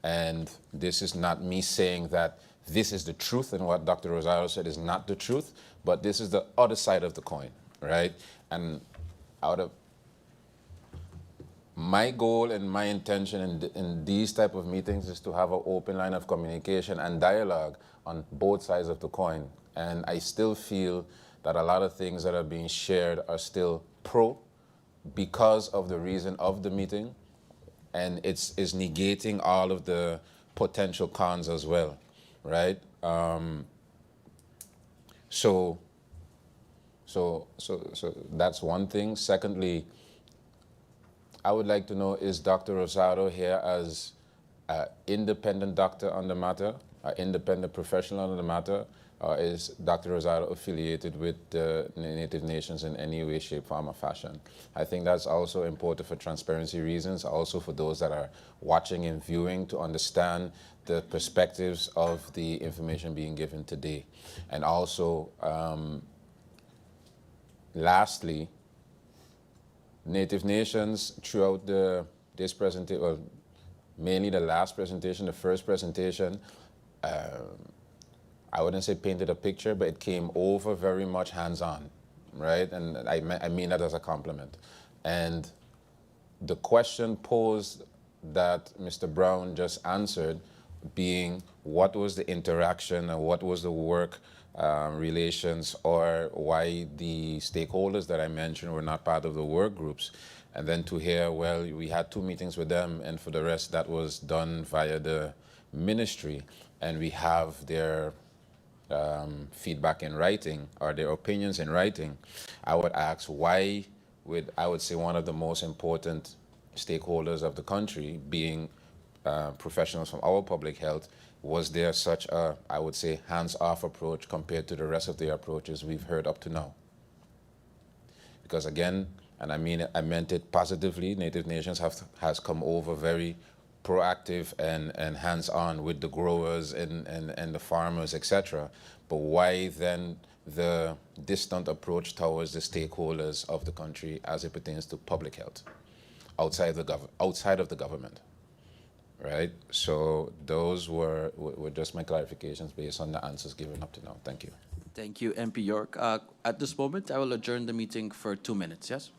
and this is not me saying that this is the truth and what Dr. Rosado said is not the truth, but this is the other side of the coin, right? And my goal and my intention in these type of meetings is to have an open line of communication and dialogue on both sides of the coin. And I still feel that a lot of things that are being shared are still pro because of the reason of the meeting, and it's negating all of the potential cons as well, right? So that's one thing. Secondly, I would like to know, is Dr. Rosado here as an independent doctor on the matter, an independent professional on the matter, or is Dr. Rosado affiliated with the Native Nations in any way, shape, form, or fashion? I think that's also important for transparency reasons, also for those that are watching and viewing to understand the perspectives of the information being given today. And also, lastly, Native Nations throughout this presentation, well, mainly the last presentation, the first presentation, I wouldn't say painted a picture, but it came over very much hands-on, right? And I mean that as a compliment. And the question posed that Mr. Brown just answered, being what was the interaction and what was the work relations, or why the stakeholders that I mentioned were not part of the work groups. And then to hear, well, we had 2 meetings with them, and for the rest that was done via the ministry, and we have their feedback in writing or their opinions in writing. I would ask why would, I would say, one of the most important stakeholders of the country, being professionals from our public health, was there such a, I would say, hands-off approach compared to the rest of the approaches we've heard up to now? Because again, and I mean it, I meant it positively, Native Nations has come over very proactive and hands-on with the growers and the farmers, etc. But why then the distant approach towards the stakeholders of the country as it pertains to public health outside of the government? Right? So those were just my clarifications based on the answers given up to now. Thank you. Thank you, MP York. At this moment, I will adjourn the meeting for 2 minutes, yes?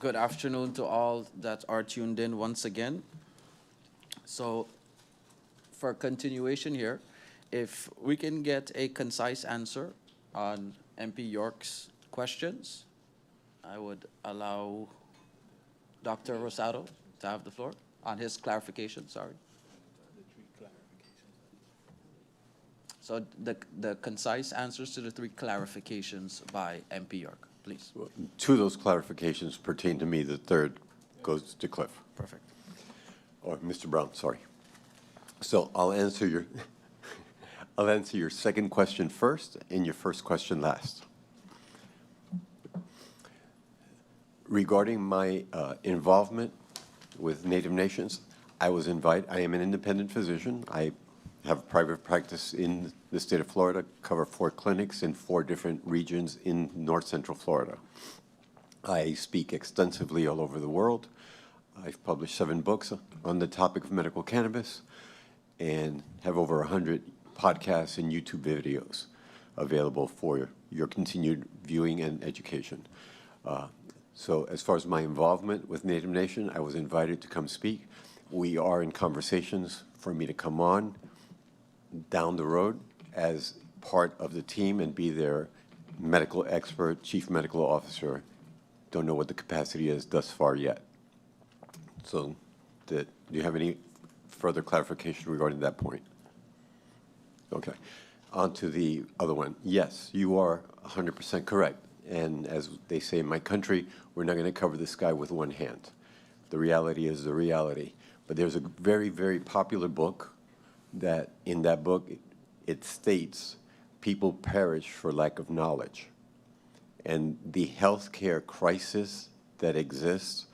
Good afternoon to all that are tuned in once again. So for continuation here, if we can get a concise answer on MP York's questions, I would allow Dr. Rosado to have the floor on his clarification, sorry. So the concise answers to the three clarifications by MP York, please. Two of those clarifications pertain to me. The third goes to Cliff. Perfect. Or Mr. Brown, sorry. So I'll answer your, I'll answer your second question first and your first question last. Regarding my involvement with Native nations, I am an independent physician. I have a private practice in the state of Florida, cover 4 clinics in 4 different regions in north central Florida. I speak extensively all over the world. I've published 7 books on the topic of medical cannabis and have over 100 podcasts and YouTube videos available for your continued viewing and education. So as far as my involvement with Native Nation, I was invited to come speak. We are in conversations for me to come on down the road as part of the team and be their medical expert, chief medical officer. Don't know what the capacity is thus far yet. So do you have any further clarification regarding that point? Okay. On to the other one. Yes, you are 100% correct. And as they say in my country, we're not going to cover the sky with one hand. The reality is the reality. But there's a very, very popular book that in that book, it states people perish for lack of knowledge. And the healthcare crisis that exists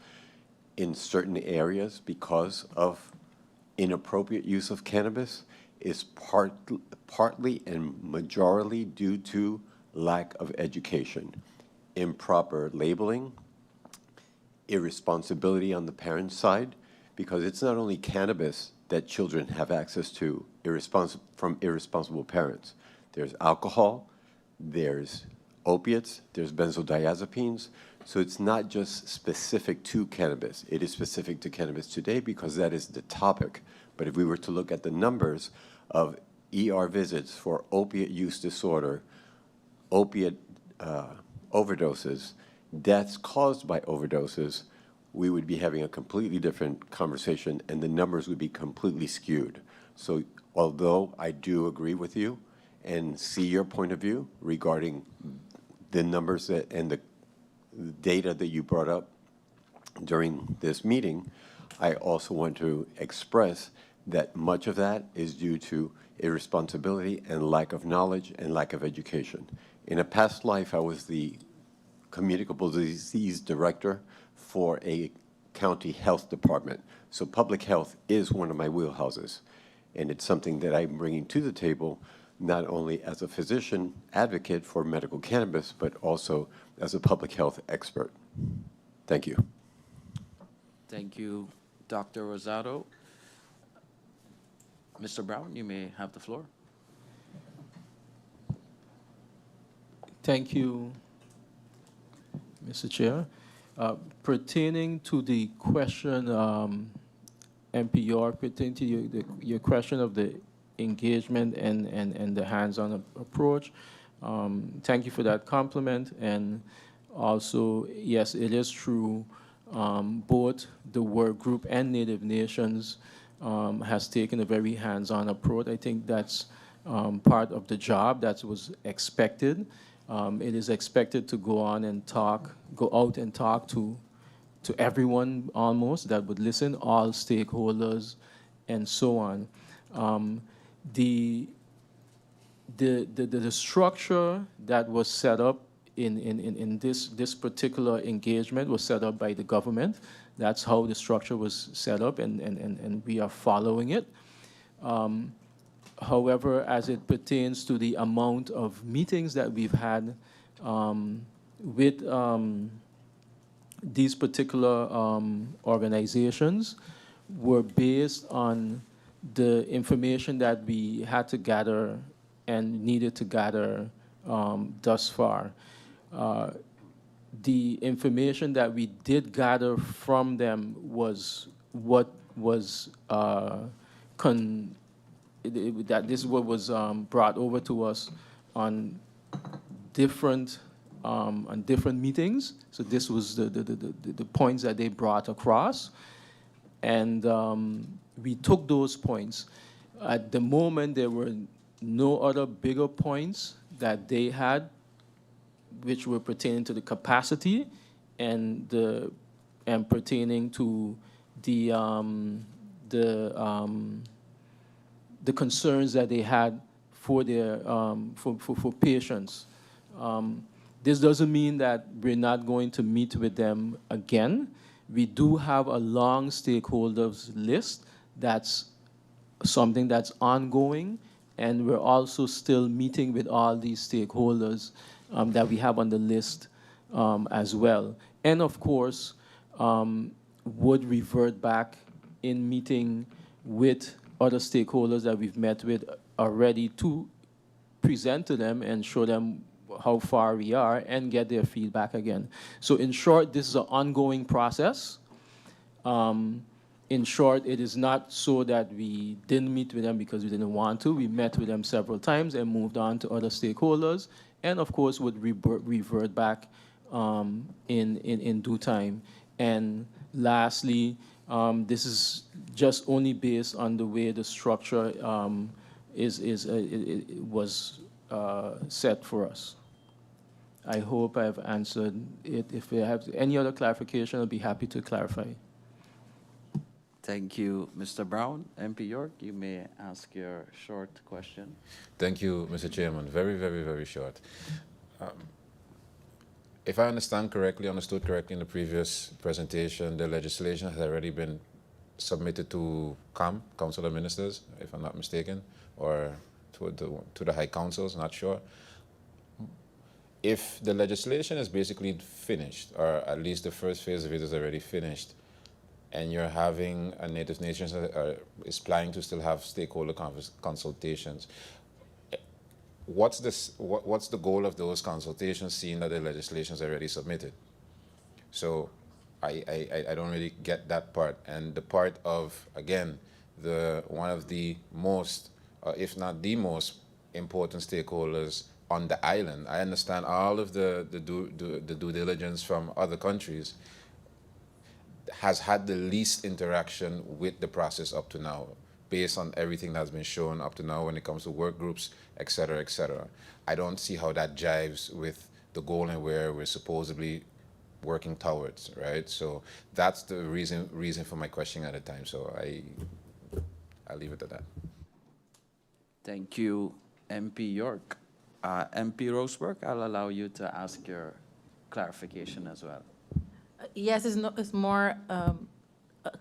in certain areas because of inappropriate use of cannabis is partly and majorly due to lack of education, improper labeling, irresponsibility on the parent side, because it's not only cannabis that children have access to from irresponsible parents. There's alcohol, there's opiates, there's benzodiazepines. So it's not just specific to cannabis. It is specific to cannabis today because that is the topic. But if we were to look at the numbers of ER visits for opiate use disorder, opiate overdoses, deaths caused by overdoses, we would be having a completely different conversation and the numbers would be completely skewed. So although I do agree with you and see your point of view regarding the numbers and the data that you brought up during this meeting, I also want to express that much of that is due to irresponsibility and lack of knowledge and lack of education. In a past life, I was the communicable disease director for a county health department. So public health is one of my wheelhouses. And it's something that I'm bringing to the table, not only as a physician advocate for medical cannabis, but also as a public health expert. Thank you. Thank you, Dr. Rosado. Mr. Brown, you may have the floor. Thank you, Mr. Chair. Pertaining to the question, MP York, pertaining to your question of the engagement and the hands-on approach, thank you for that compliment. And also, yes, it is true, both the work group and Native Nations has taken a very hands-on approach. I think that's part of the job that was expected. It is expected to go out and talk to everyone almost that would listen, all stakeholders, and so on. The structure that was set up in this particular engagement was set up by the government. That's how the structure was set up, and we are following it. However, as it pertains to the amount of meetings that we've had with these particular organizations were based on the information that we had to gather and needed to gather thus far. the information that we did gather from them was what was that this is what was brought over to us on different meetings. So this was the points that they brought across, and we took those points. At the moment, there were no other bigger points that they had, which were pertaining to the capacity and pertaining to the concerns that they had for their for patients. This doesn't mean that we're not going to meet with them again. We do have a long stakeholders list. That's something that's ongoing, and we're also still meeting with all these stakeholders that we have on the list as well. And of course, would revert back in meeting with other stakeholders that we've met with already to present to them and show them how far we are and get their feedback again. So in short, this is an ongoing process. In short, it is not so that we didn't meet with them because we didn't want to. We met with them several times and moved on to other stakeholders, and of course would revert back in due time. And lastly, this is just only based on the way the structure was set for us. I hope I've answered it. If you have any other clarification, I'll be happy to clarify. Thank you, Mr. Brown. MP York, you may ask your short question. Thank you, Mr. Chairman. Very, very, very short. If I understood correctly in the previous presentation, the legislation has already been submitted to Council of Ministers, if I'm not mistaken, or to the High Councils, not sure. If the legislation is basically finished, or at least the first phase of it is already finished, and you're having a Native Nations is planning to still have stakeholder consultations, what's the goal of those consultations, seeing that the legislation is already submitted? So I don't really get that part. And the part of, again, one of the most, if not the most important stakeholders on the island. I understand all of the due diligence from other countries has had the least interaction with the process up to now, based on everything that's been shown up to now when it comes to work groups, et cetera, et cetera. I don't see how that jives with the goal and where we're supposedly working towards, right? So that's the reason for my question at the time. So I'll leave it at that. Thank you, MP York. MP Roseberg, I'll allow you to ask your clarification as well. Yes, it's more a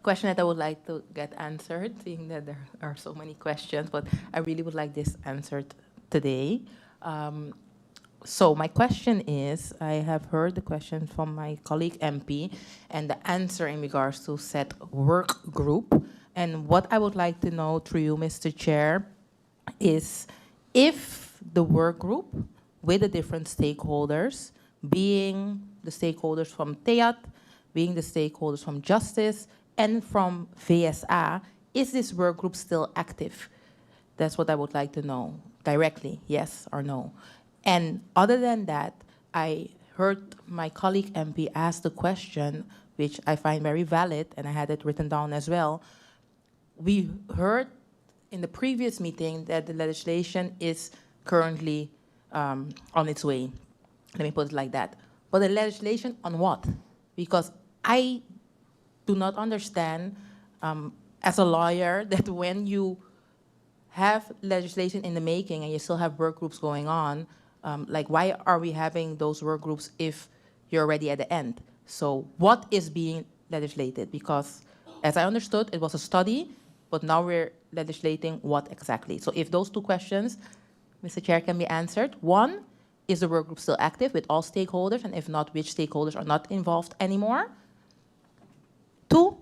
question that I would like to get answered, seeing that there are so many questions, but I really would like this answered today. So my question is, I have heard the question from my colleague MP and the answer in regards to said work group. And what I would like to know through you, Mr. Chair, is if the work group with the different stakeholders, being the stakeholders from TEAT, being the stakeholders from Justice, and from VSA, is this work group still active? That's what I would like to know directly, yes or no. And other than that, I heard my colleague MP ask the question, which I find very valid, and I had it written down as well. We heard in the previous meeting that the legislation is currently on its way. Let me put it like that. But the legislation on what? Because I do not understand, as a lawyer, that when you have legislation in the making and you still have work groups going on, like why are we having those work groups if you're already at the end? So what is being legislated? Because as I understood, it was a study, but now we're legislating what exactly? So if those two questions, Mr. Chair, can be answered. One, is the work group still active with all stakeholders? And if not, which stakeholders are not involved anymore? Two,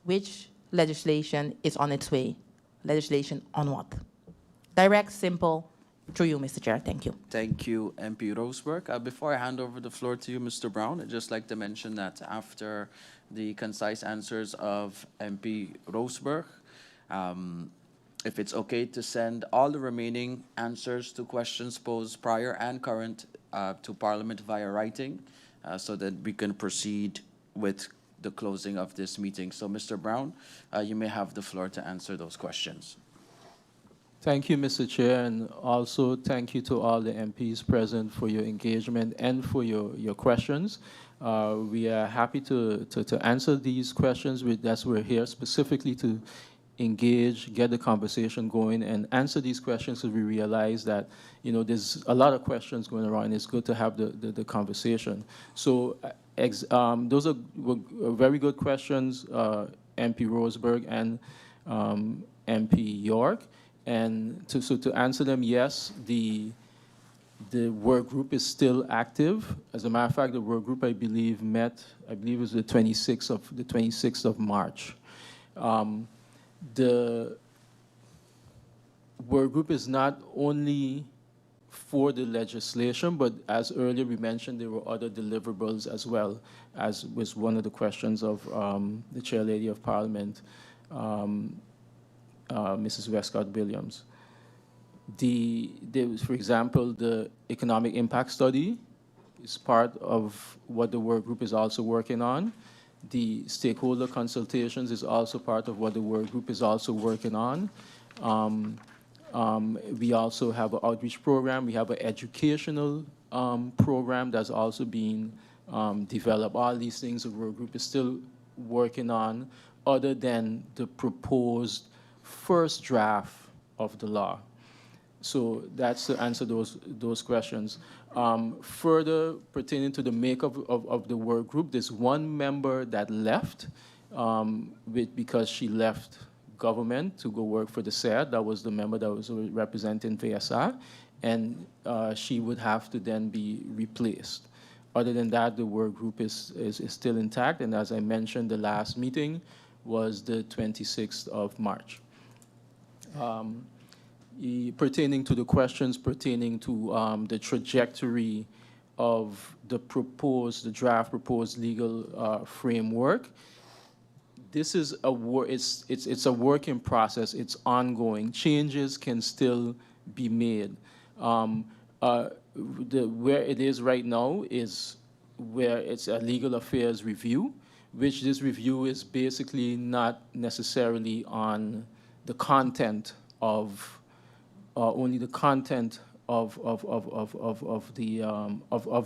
which legislation is on its way? Legislation on what? Direct, simple, Through you, Mr. Chair. Thank you. Thank you, MP Roseberg. Before I hand over the floor to you, Mr. Brown, I'd just like to mention that after the concise answers of MP Roseberg, if it's okay to send all the remaining answers to questions posed prior and current to Parliament via writing, so that we can proceed with the closing of this meeting. So, Mr. Brown, you may have the floor to answer those questions. Thank you, Mr. Chair, and also thank you to all the MPs present for your engagement and for your questions. We are happy to answer these questions. We're here specifically to engage, get the conversation going, and answer these questions, so we realize that, you know, there's a lot of questions going around, and it's good to have the conversation. So those were very good questions, MP Roseberg and MP York. And to answer them, yes, the work group is still active. As a matter of fact, the work group, I believe, met, it was the 26th of March. The work group is not only for the legislation, but as earlier we mentioned, there were other deliverables as well, as was one of the questions of the Chair Lady of Parliament, Mrs. Westcott Williams. There was, for example, the economic impact study is part of what the work group is also working on. The stakeholder consultations is also part of what the work group is also working on. We also have an outreach program. We have an educational program that's also being developed. All these things the work group is still working on, other than the proposed first draft of the law. So that's to answer those questions. Further pertaining to the makeup of the work group, there's one member that left because she left government to go work for the SED. That was the member that was representing VSR, and she would have to then be replaced. Other than that, the work group is still intact, and as I mentioned, the last meeting was the 26th of March. Pertaining to the questions pertaining to the trajectory of the draft proposed legal framework, this is it's a work in process. It's ongoing. Changes can still be made. Where it is right now is where it's a legal affairs review, which this review is basically not necessarily on the content of only the content of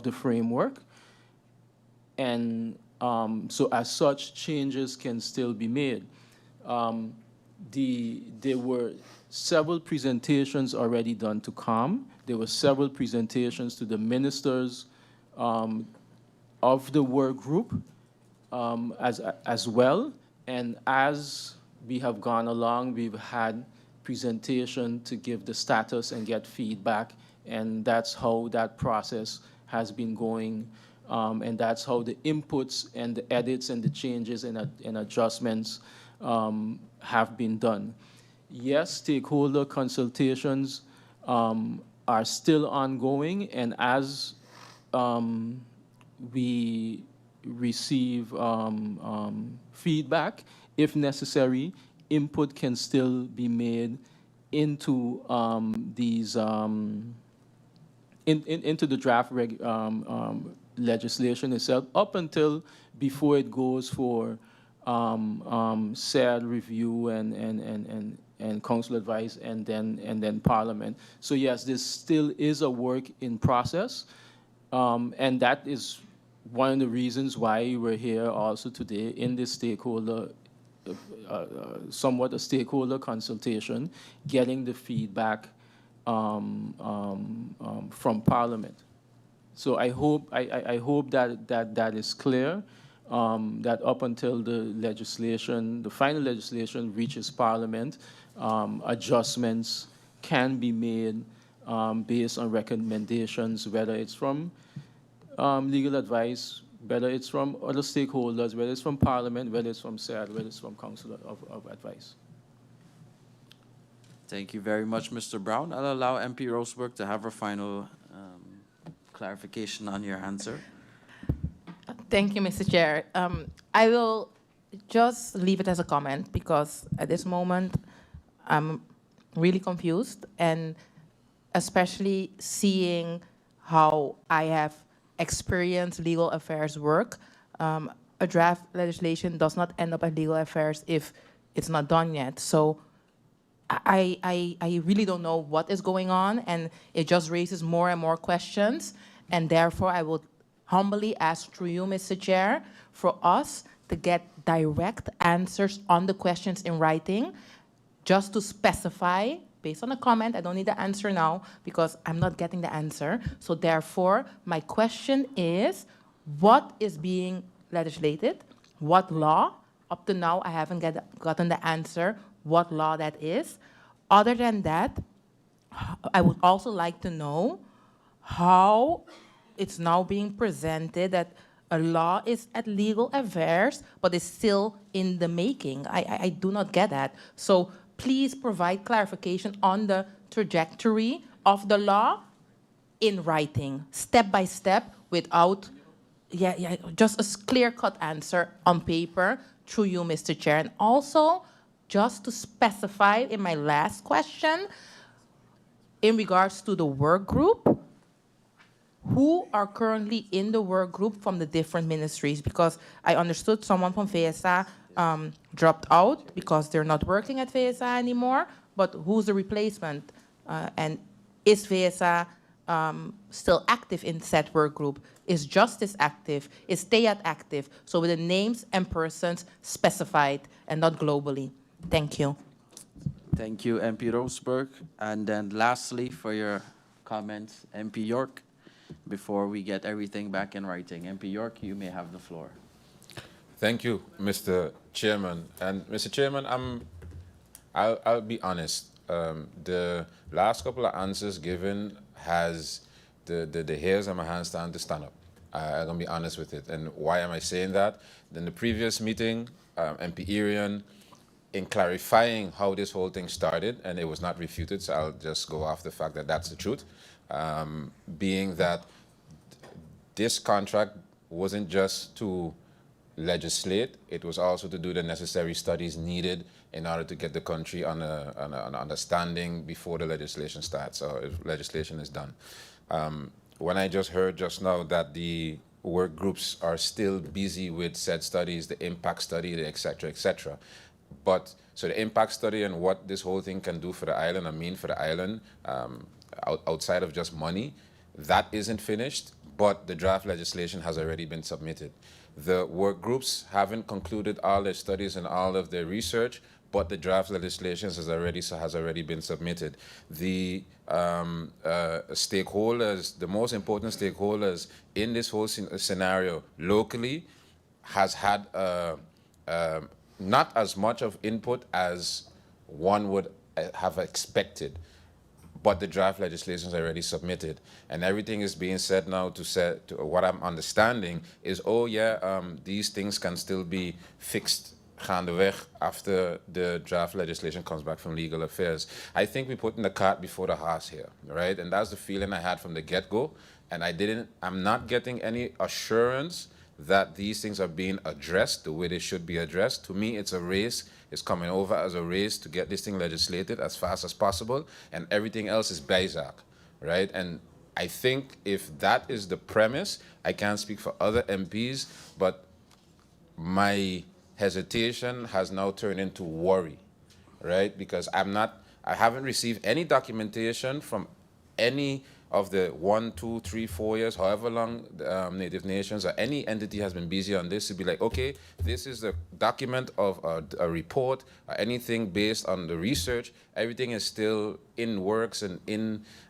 the framework, and so as such, changes can still be made. There were several presentations already done to COM. There were several presentations to the ministers of the work group as well, and as we have gone along, we've had presentation to give the status and get feedback, and that's how that process has been going, and that's how the inputs and the edits and the changes and adjustments have been done. Yes, stakeholder consultations are still ongoing, and as we receive feedback, if necessary, input can still be made into these into the draft legislation itself, up until before it goes for SAD review and council advice, and then Parliament. So yes, this still is a work in process, and that is one of the reasons why we're here also today in this stakeholder. Somewhat a stakeholder consultation, getting the feedback from Parliament. So I hope that is clear. That up until the final legislation reaches Parliament, adjustments can be made based on recommendations, whether it's from legal advice, whether it's from other stakeholders, whether it's from Parliament, whether it's from SAD, whether it's from Council of Advice. Thank you very much, Mr. Brown. I'll allow MP Roseberg to have her final clarification on your answer. Thank you, Mr. Chair. I will just leave it as a comment because at this moment I'm really confused, and especially seeing how I have experienced legal affairs work. A draft legislation does not end up at legal affairs if it's not done yet. So I really don't know what is going on, and it just raises more and more questions. And therefore, I would humbly ask through you, Mr. Chair, for us to get direct answers on the questions in writing, just to specify, based on a comment, I don't need the answer now because I'm not getting the answer. So therefore, my question is, what is being legislated? What law? Up to now, I haven't gotten the answer what law that is. Other than that, I would also like to know how it's now being presented that a law is at legal affairs, but is still in the making. I do not get that. So please provide clarification on the trajectory of the law in writing, step by step, without, just a clear-cut answer on paper through you, Mr. Chair. And also, just to specify in my last question, in regards to the work group, who are currently in the work group from the different ministries? Because I understood someone from VSA dropped out because they're not working at VSA anymore, but who's the replacement? And is VSA still active in said work group? Is Justice active? Is TEAT active? So with the names and persons specified and not globally. Thank you. Thank you, MP Roseberg. And then lastly, for your comments, MP York, before we get everything back in writing. MP York, you may have the floor. Thank you, Mr. Chairman. And Mr. Chairman, I'll be honest. The last couple of answers given has the hairs on my hands starting to stand up. I'm gonna be honest with it. And why am I saying that? In the previous meeting, MP Irian, in clarifying how this whole thing started, and it was not refuted, so I'll just go off the fact that that's the truth, being that this contract wasn't just to legislate, it was also to do the necessary studies needed in order to get the country on an understanding before the legislation starts, or if legislation is done. When I just heard just now that the work groups are still busy with said studies, the impact study, the et cetera, but so the impact study and what this whole thing can do for the island, for the island, outside of just money, that isn't finished, but the draft legislation has already been submitted. The work groups haven't concluded all their studies and all of their research, but the draft legislation has already been submitted. The stakeholders, the most important stakeholders in this whole scenario locally, has had not as much of input as one would have expected, but the draft legislation is already submitted, and everything is being said now to what I'm understanding is, these things can still be fixed gaandeweg after the draft legislation comes back from legal affairs. I think we're putting the cart before the horse here, right? And that's the feeling I had from the get-go, and I'm not getting any assurance that these things are being addressed the way they should be addressed. To me, it's a race. It's coming over as a race to get this thing legislated as fast as possible, and everything else is bijzaak, right? And I think if that is the premise, I can't speak for other MPs, but my hesitation has now turned into worry, right? Because I haven't received any documentation from any of the 1, 2, 3, 4 years, however long Native Nations or any entity has been busy on this, to be like, okay, this is the document of a report or anything based on the research. Everything is still in works and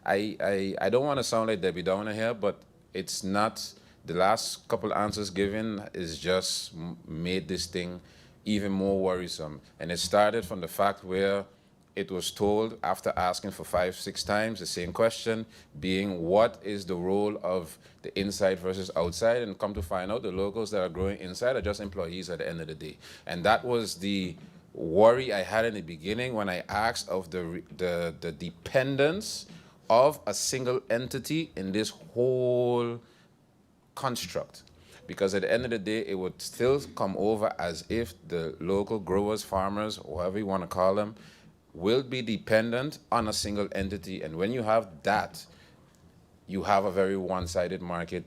I don't want to sound like Debbie Downer here, but it's not. The last couple answers given is just made this thing even more worrisome. And it started from the fact where it was told, after asking for 5, 6 times the same question, being what is the role of the inside versus outside, and come to find out the locals that are growing inside are just employees at the end of the day. And that was the worry I had in the beginning when I asked of the dependence of a single entity in this whole construct. Because at the end of the day, it would still come over as if the local growers, farmers, whoever you want to call them, will be dependent on a single entity. And when you have that, you have a very one-sided market,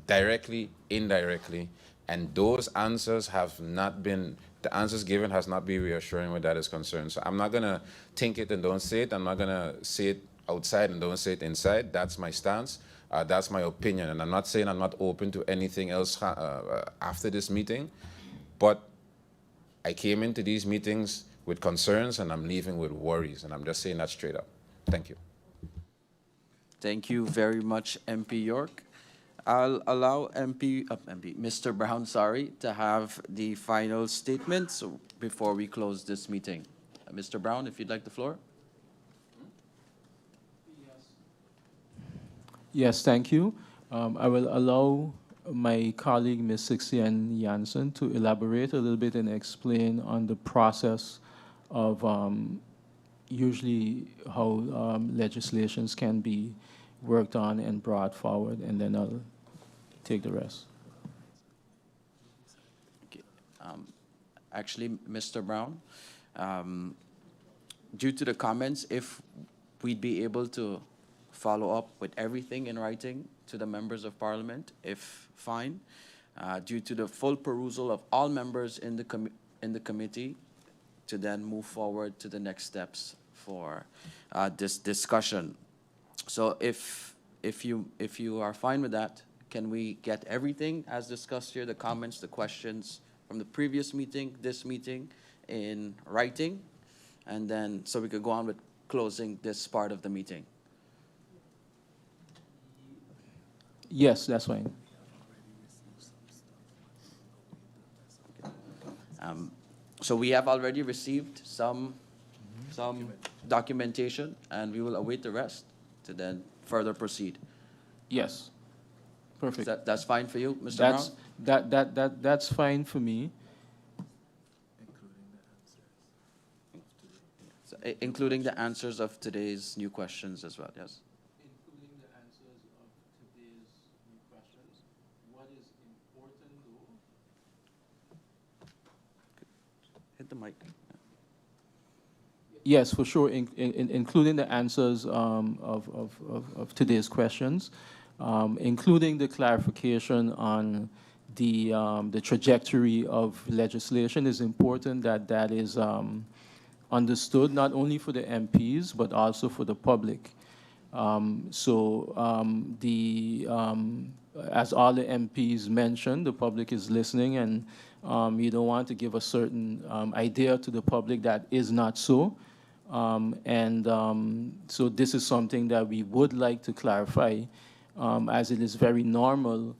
directly, indirectly, and those answers have not been, the answers given has not been reassuring where that is concerned. So I'm not gonna think it and don't say it. I'm not gonna say it outside and don't say it inside. That's my stance. That's my opinion. And I'm not saying I'm not open to anything else after this meeting, but I came into these meetings with concerns and I'm leaving with worries. And I'm just saying that straight up. Thank you. Thank you very much, MP York. I'll allow Mr. Brown, sorry, to have the final statement before we close this meeting. Mr. Brown, if you'd like the floor. Yes, thank you. I will allow my colleague, Ms. Sixian Janssen, to elaborate a little bit and explain on the process of usually how legislations can be worked on and brought forward, and then I'll take the rest. Okay. Actually, Mr. Brown, due to the comments, if we'd be able to follow up with everything in writing to the members of parliament, if fine, due to the full perusal of all members in the committee, to then move forward to the next steps for this discussion. So if you are fine with that, can we get everything as discussed here, the comments, the questions from the previous meeting, this meeting, in writing, and then so we could go on with closing this part of the meeting? Yes, that's fine. So we have already received some documentation, and we will await the rest to then further proceed. Yes. Perfect. That's fine for you, Mr. Brown? That's fine for me. So, including the answers of today's new questions as well, yes? Including the answers of today's new questions, what is important though? Hit the mic. Yes, for sure, including the answers of today's questions, including the clarification on the trajectory of legislation is important that is understood not only for the MPs but also for the public. As all the MPs mentioned, the public is listening, and you don't want to give a certain idea to the public that is not so. So this is something that we would like to clarify, as it is very normal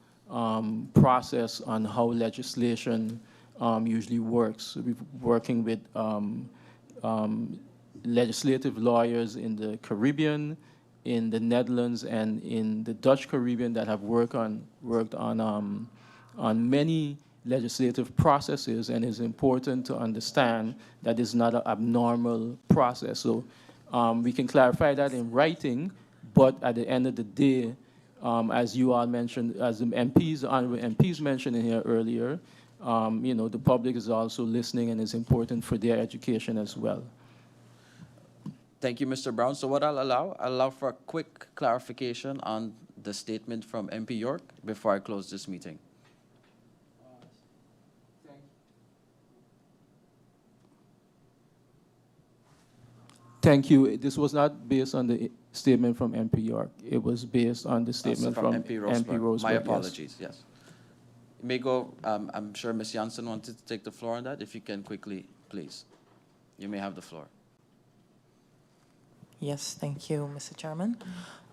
process on how legislation usually works. We're working with legislative lawyers in the Caribbean, in the Netherlands, and in the Dutch Caribbean that have worked on many legislative processes, and it's important to understand that it's not an abnormal process. So we can clarify that in writing, but at the end of the day, as you all mentioned, as the honorable MPs mentioned in here earlier, the public is also listening, and it's important for their education as well. Thank you, Mr. Brown. So what I'll allow for a quick clarification on the statement from MP York before I close this meeting. Thank you. This was not based on the statement from MP York. It was based on the statement from MP Rosberg. My apologies, yes. You may go, I'm sure Ms. Janssen wanted to take the floor on that. If you can quickly, please. You may have the floor. Yes, thank you, Mr. Chairman.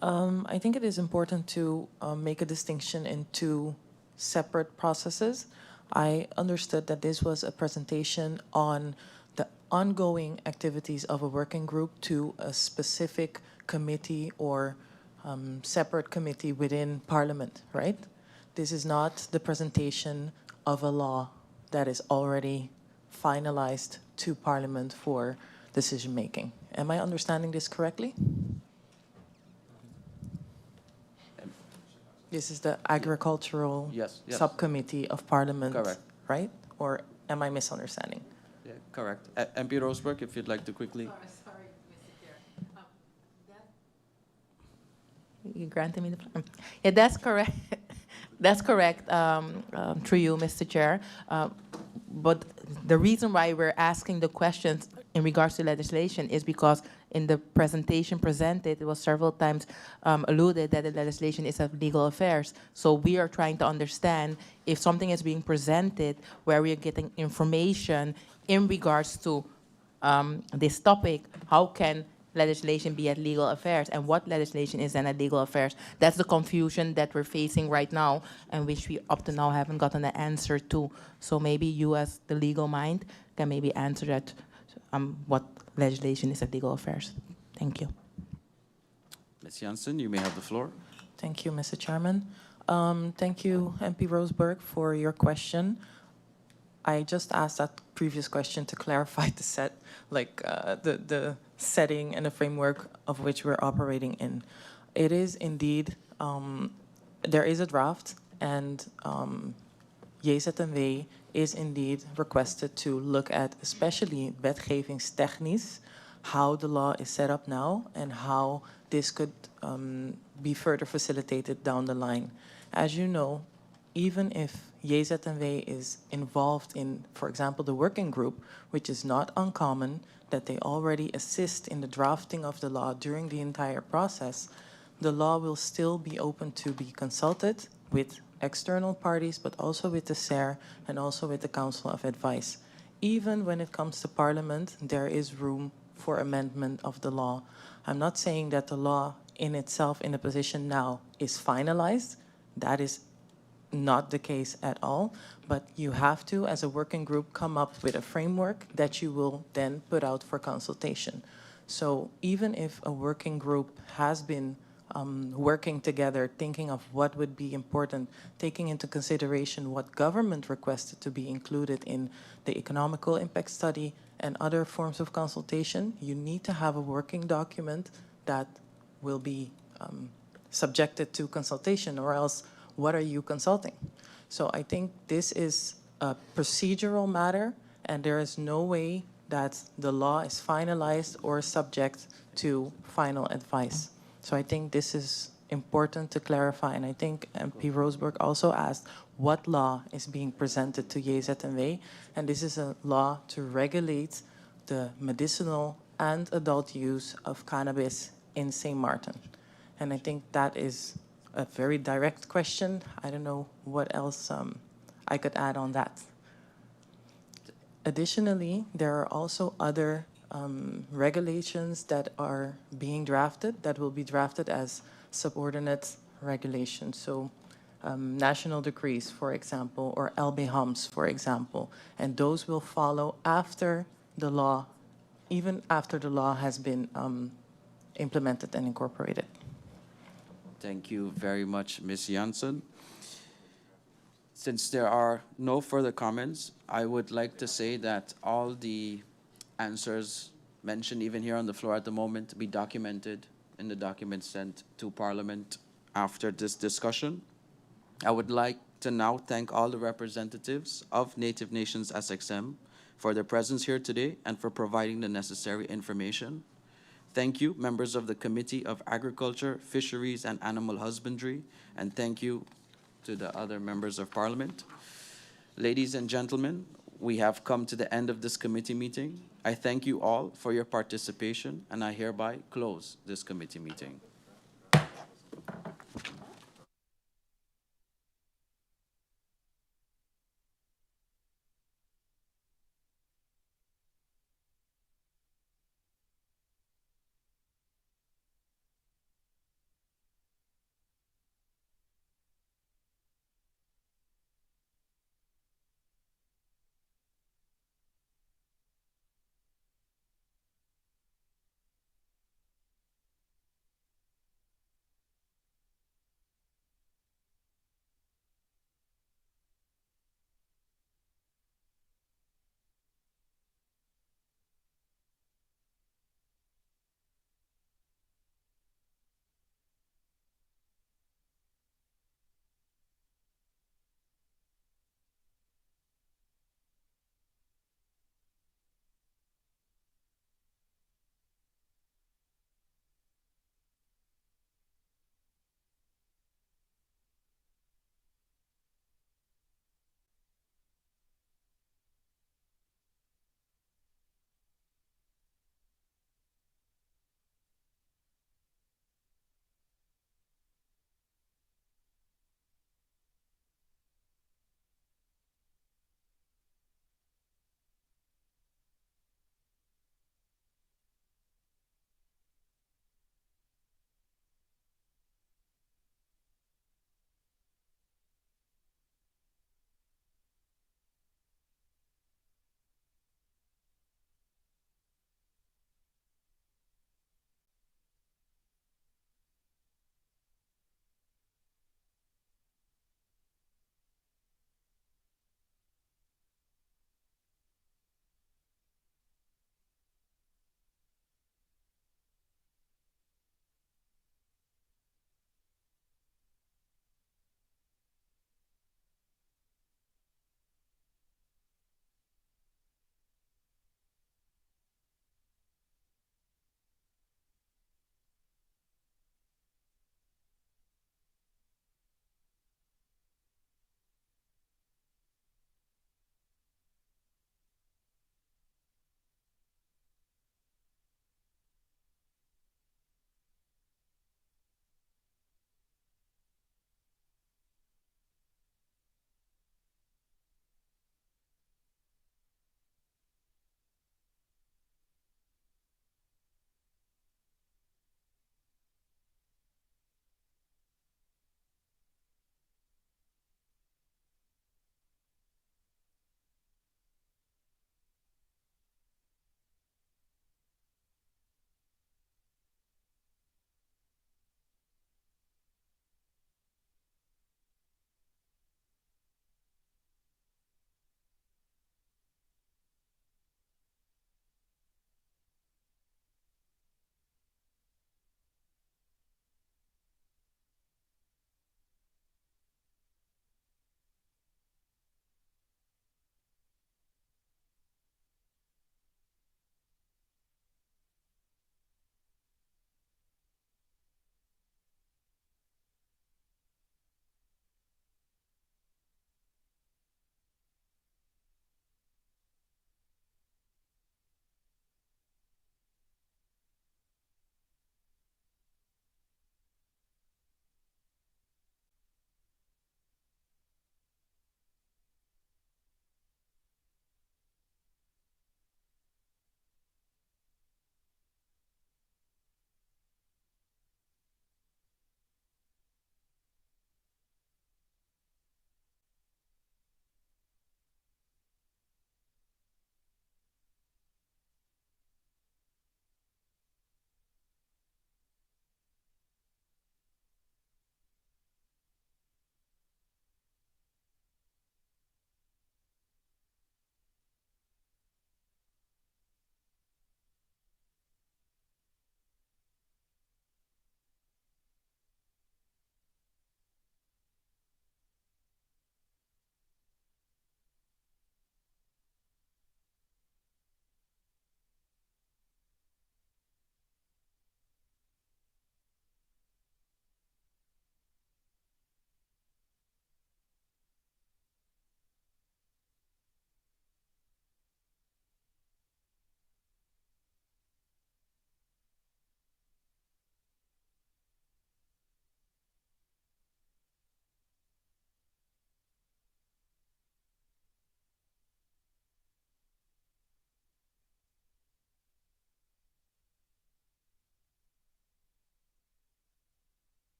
I think it is important to make a distinction in two separate processes. I understood that this was a presentation on the ongoing activities of a working group to a specific committee or separate committee within Parliament, right? This is not the presentation of a law that is already finalized to Parliament for decision-making. Am I understanding this correctly? This is the Agricultural Yes, yes. Subcommittee of Parliament, Correct. right? Or am I misunderstanding? Yeah, correct. MP Roseberg, if you'd like to quickly. Sorry, Mr. Chair. You granted me the floor. Yeah, that's correct. That's correct, through you, Mr. Chair. But the reason why we're asking the questions in regards to legislation is because in the presentation presented, it was several times alluded that the legislation is of legal affairs. So we are trying to understand if something is being presented where we are getting information in regards to this topic, how can legislation be at legal affairs, and what legislation is then at legal affairs? That's the confusion that we're facing right now, and which we up to now haven't gotten an answer to. So maybe you, as the legal mind, can maybe answer that, what legislation is at legal affairs. Thank you. Ms. Janssen, you may have the floor. Thank you, Mr. Chairman. Thank you, MP Roseberg, for your question. I just asked that previous question to clarify the the setting and the framework of which we're operating in. It is indeed, there is a draft, and JZNW is indeed requested to look at, especially wetgevingstechnisch, how the law is set up now and how this could be further facilitated down the line. As you know, even if JZNW is involved in, for example, the working group, which is not uncommon, that they already assist in the drafting of the law during the entire process, the law will still be open to be consulted with external parties, but also with the SER and also with the Council of Advice. Even when it comes to Parliament, there is room for amendment of the law. I'm not saying that the law in itself, in the position now, is finalized. That is not the case at all, but you have to, as a working group, come up with a framework that you will then put out for consultation. So even if a working group has been working together, thinking of what would be important, taking into consideration what government requested to be included in the economical impact study and other forms of consultation, you need to have a working document that will be subjected to consultation, or else what are you consulting? So I think this is a procedural matter, and there is no way that the law is finalized or subject to final advice. So I think this is important to clarify, and I think MP Roseberg also asked what law is being presented to JZNW, and this is a law to regulate the medicinal and adult use of cannabis in Sint Maarten. And I think that is a very direct question. I don't know what else I could add on that. Additionally, there are also other regulations that are being drafted, that will be drafted as subordinate regulations. So national decrees, for example, or LBHAMs, for example. And those will follow after the law, even after the law has been implemented and incorporated. Thank you very much, Ms. Janssen. Since there are no further comments, I would like to say that all the answers mentioned even here on the floor at the moment be documented in the documents sent to Parliament after this discussion. I would like to now thank all the representatives of Native Nations SXM for their presence here today and for providing the necessary information. Thank you, members of the Committee of Agriculture, Fisheries, and Animal Husbandry, and thank you to the other members of Parliament. Ladies and gentlemen, we have come to the end of this committee meeting. I thank you all for your participation, and I hereby close this committee meeting.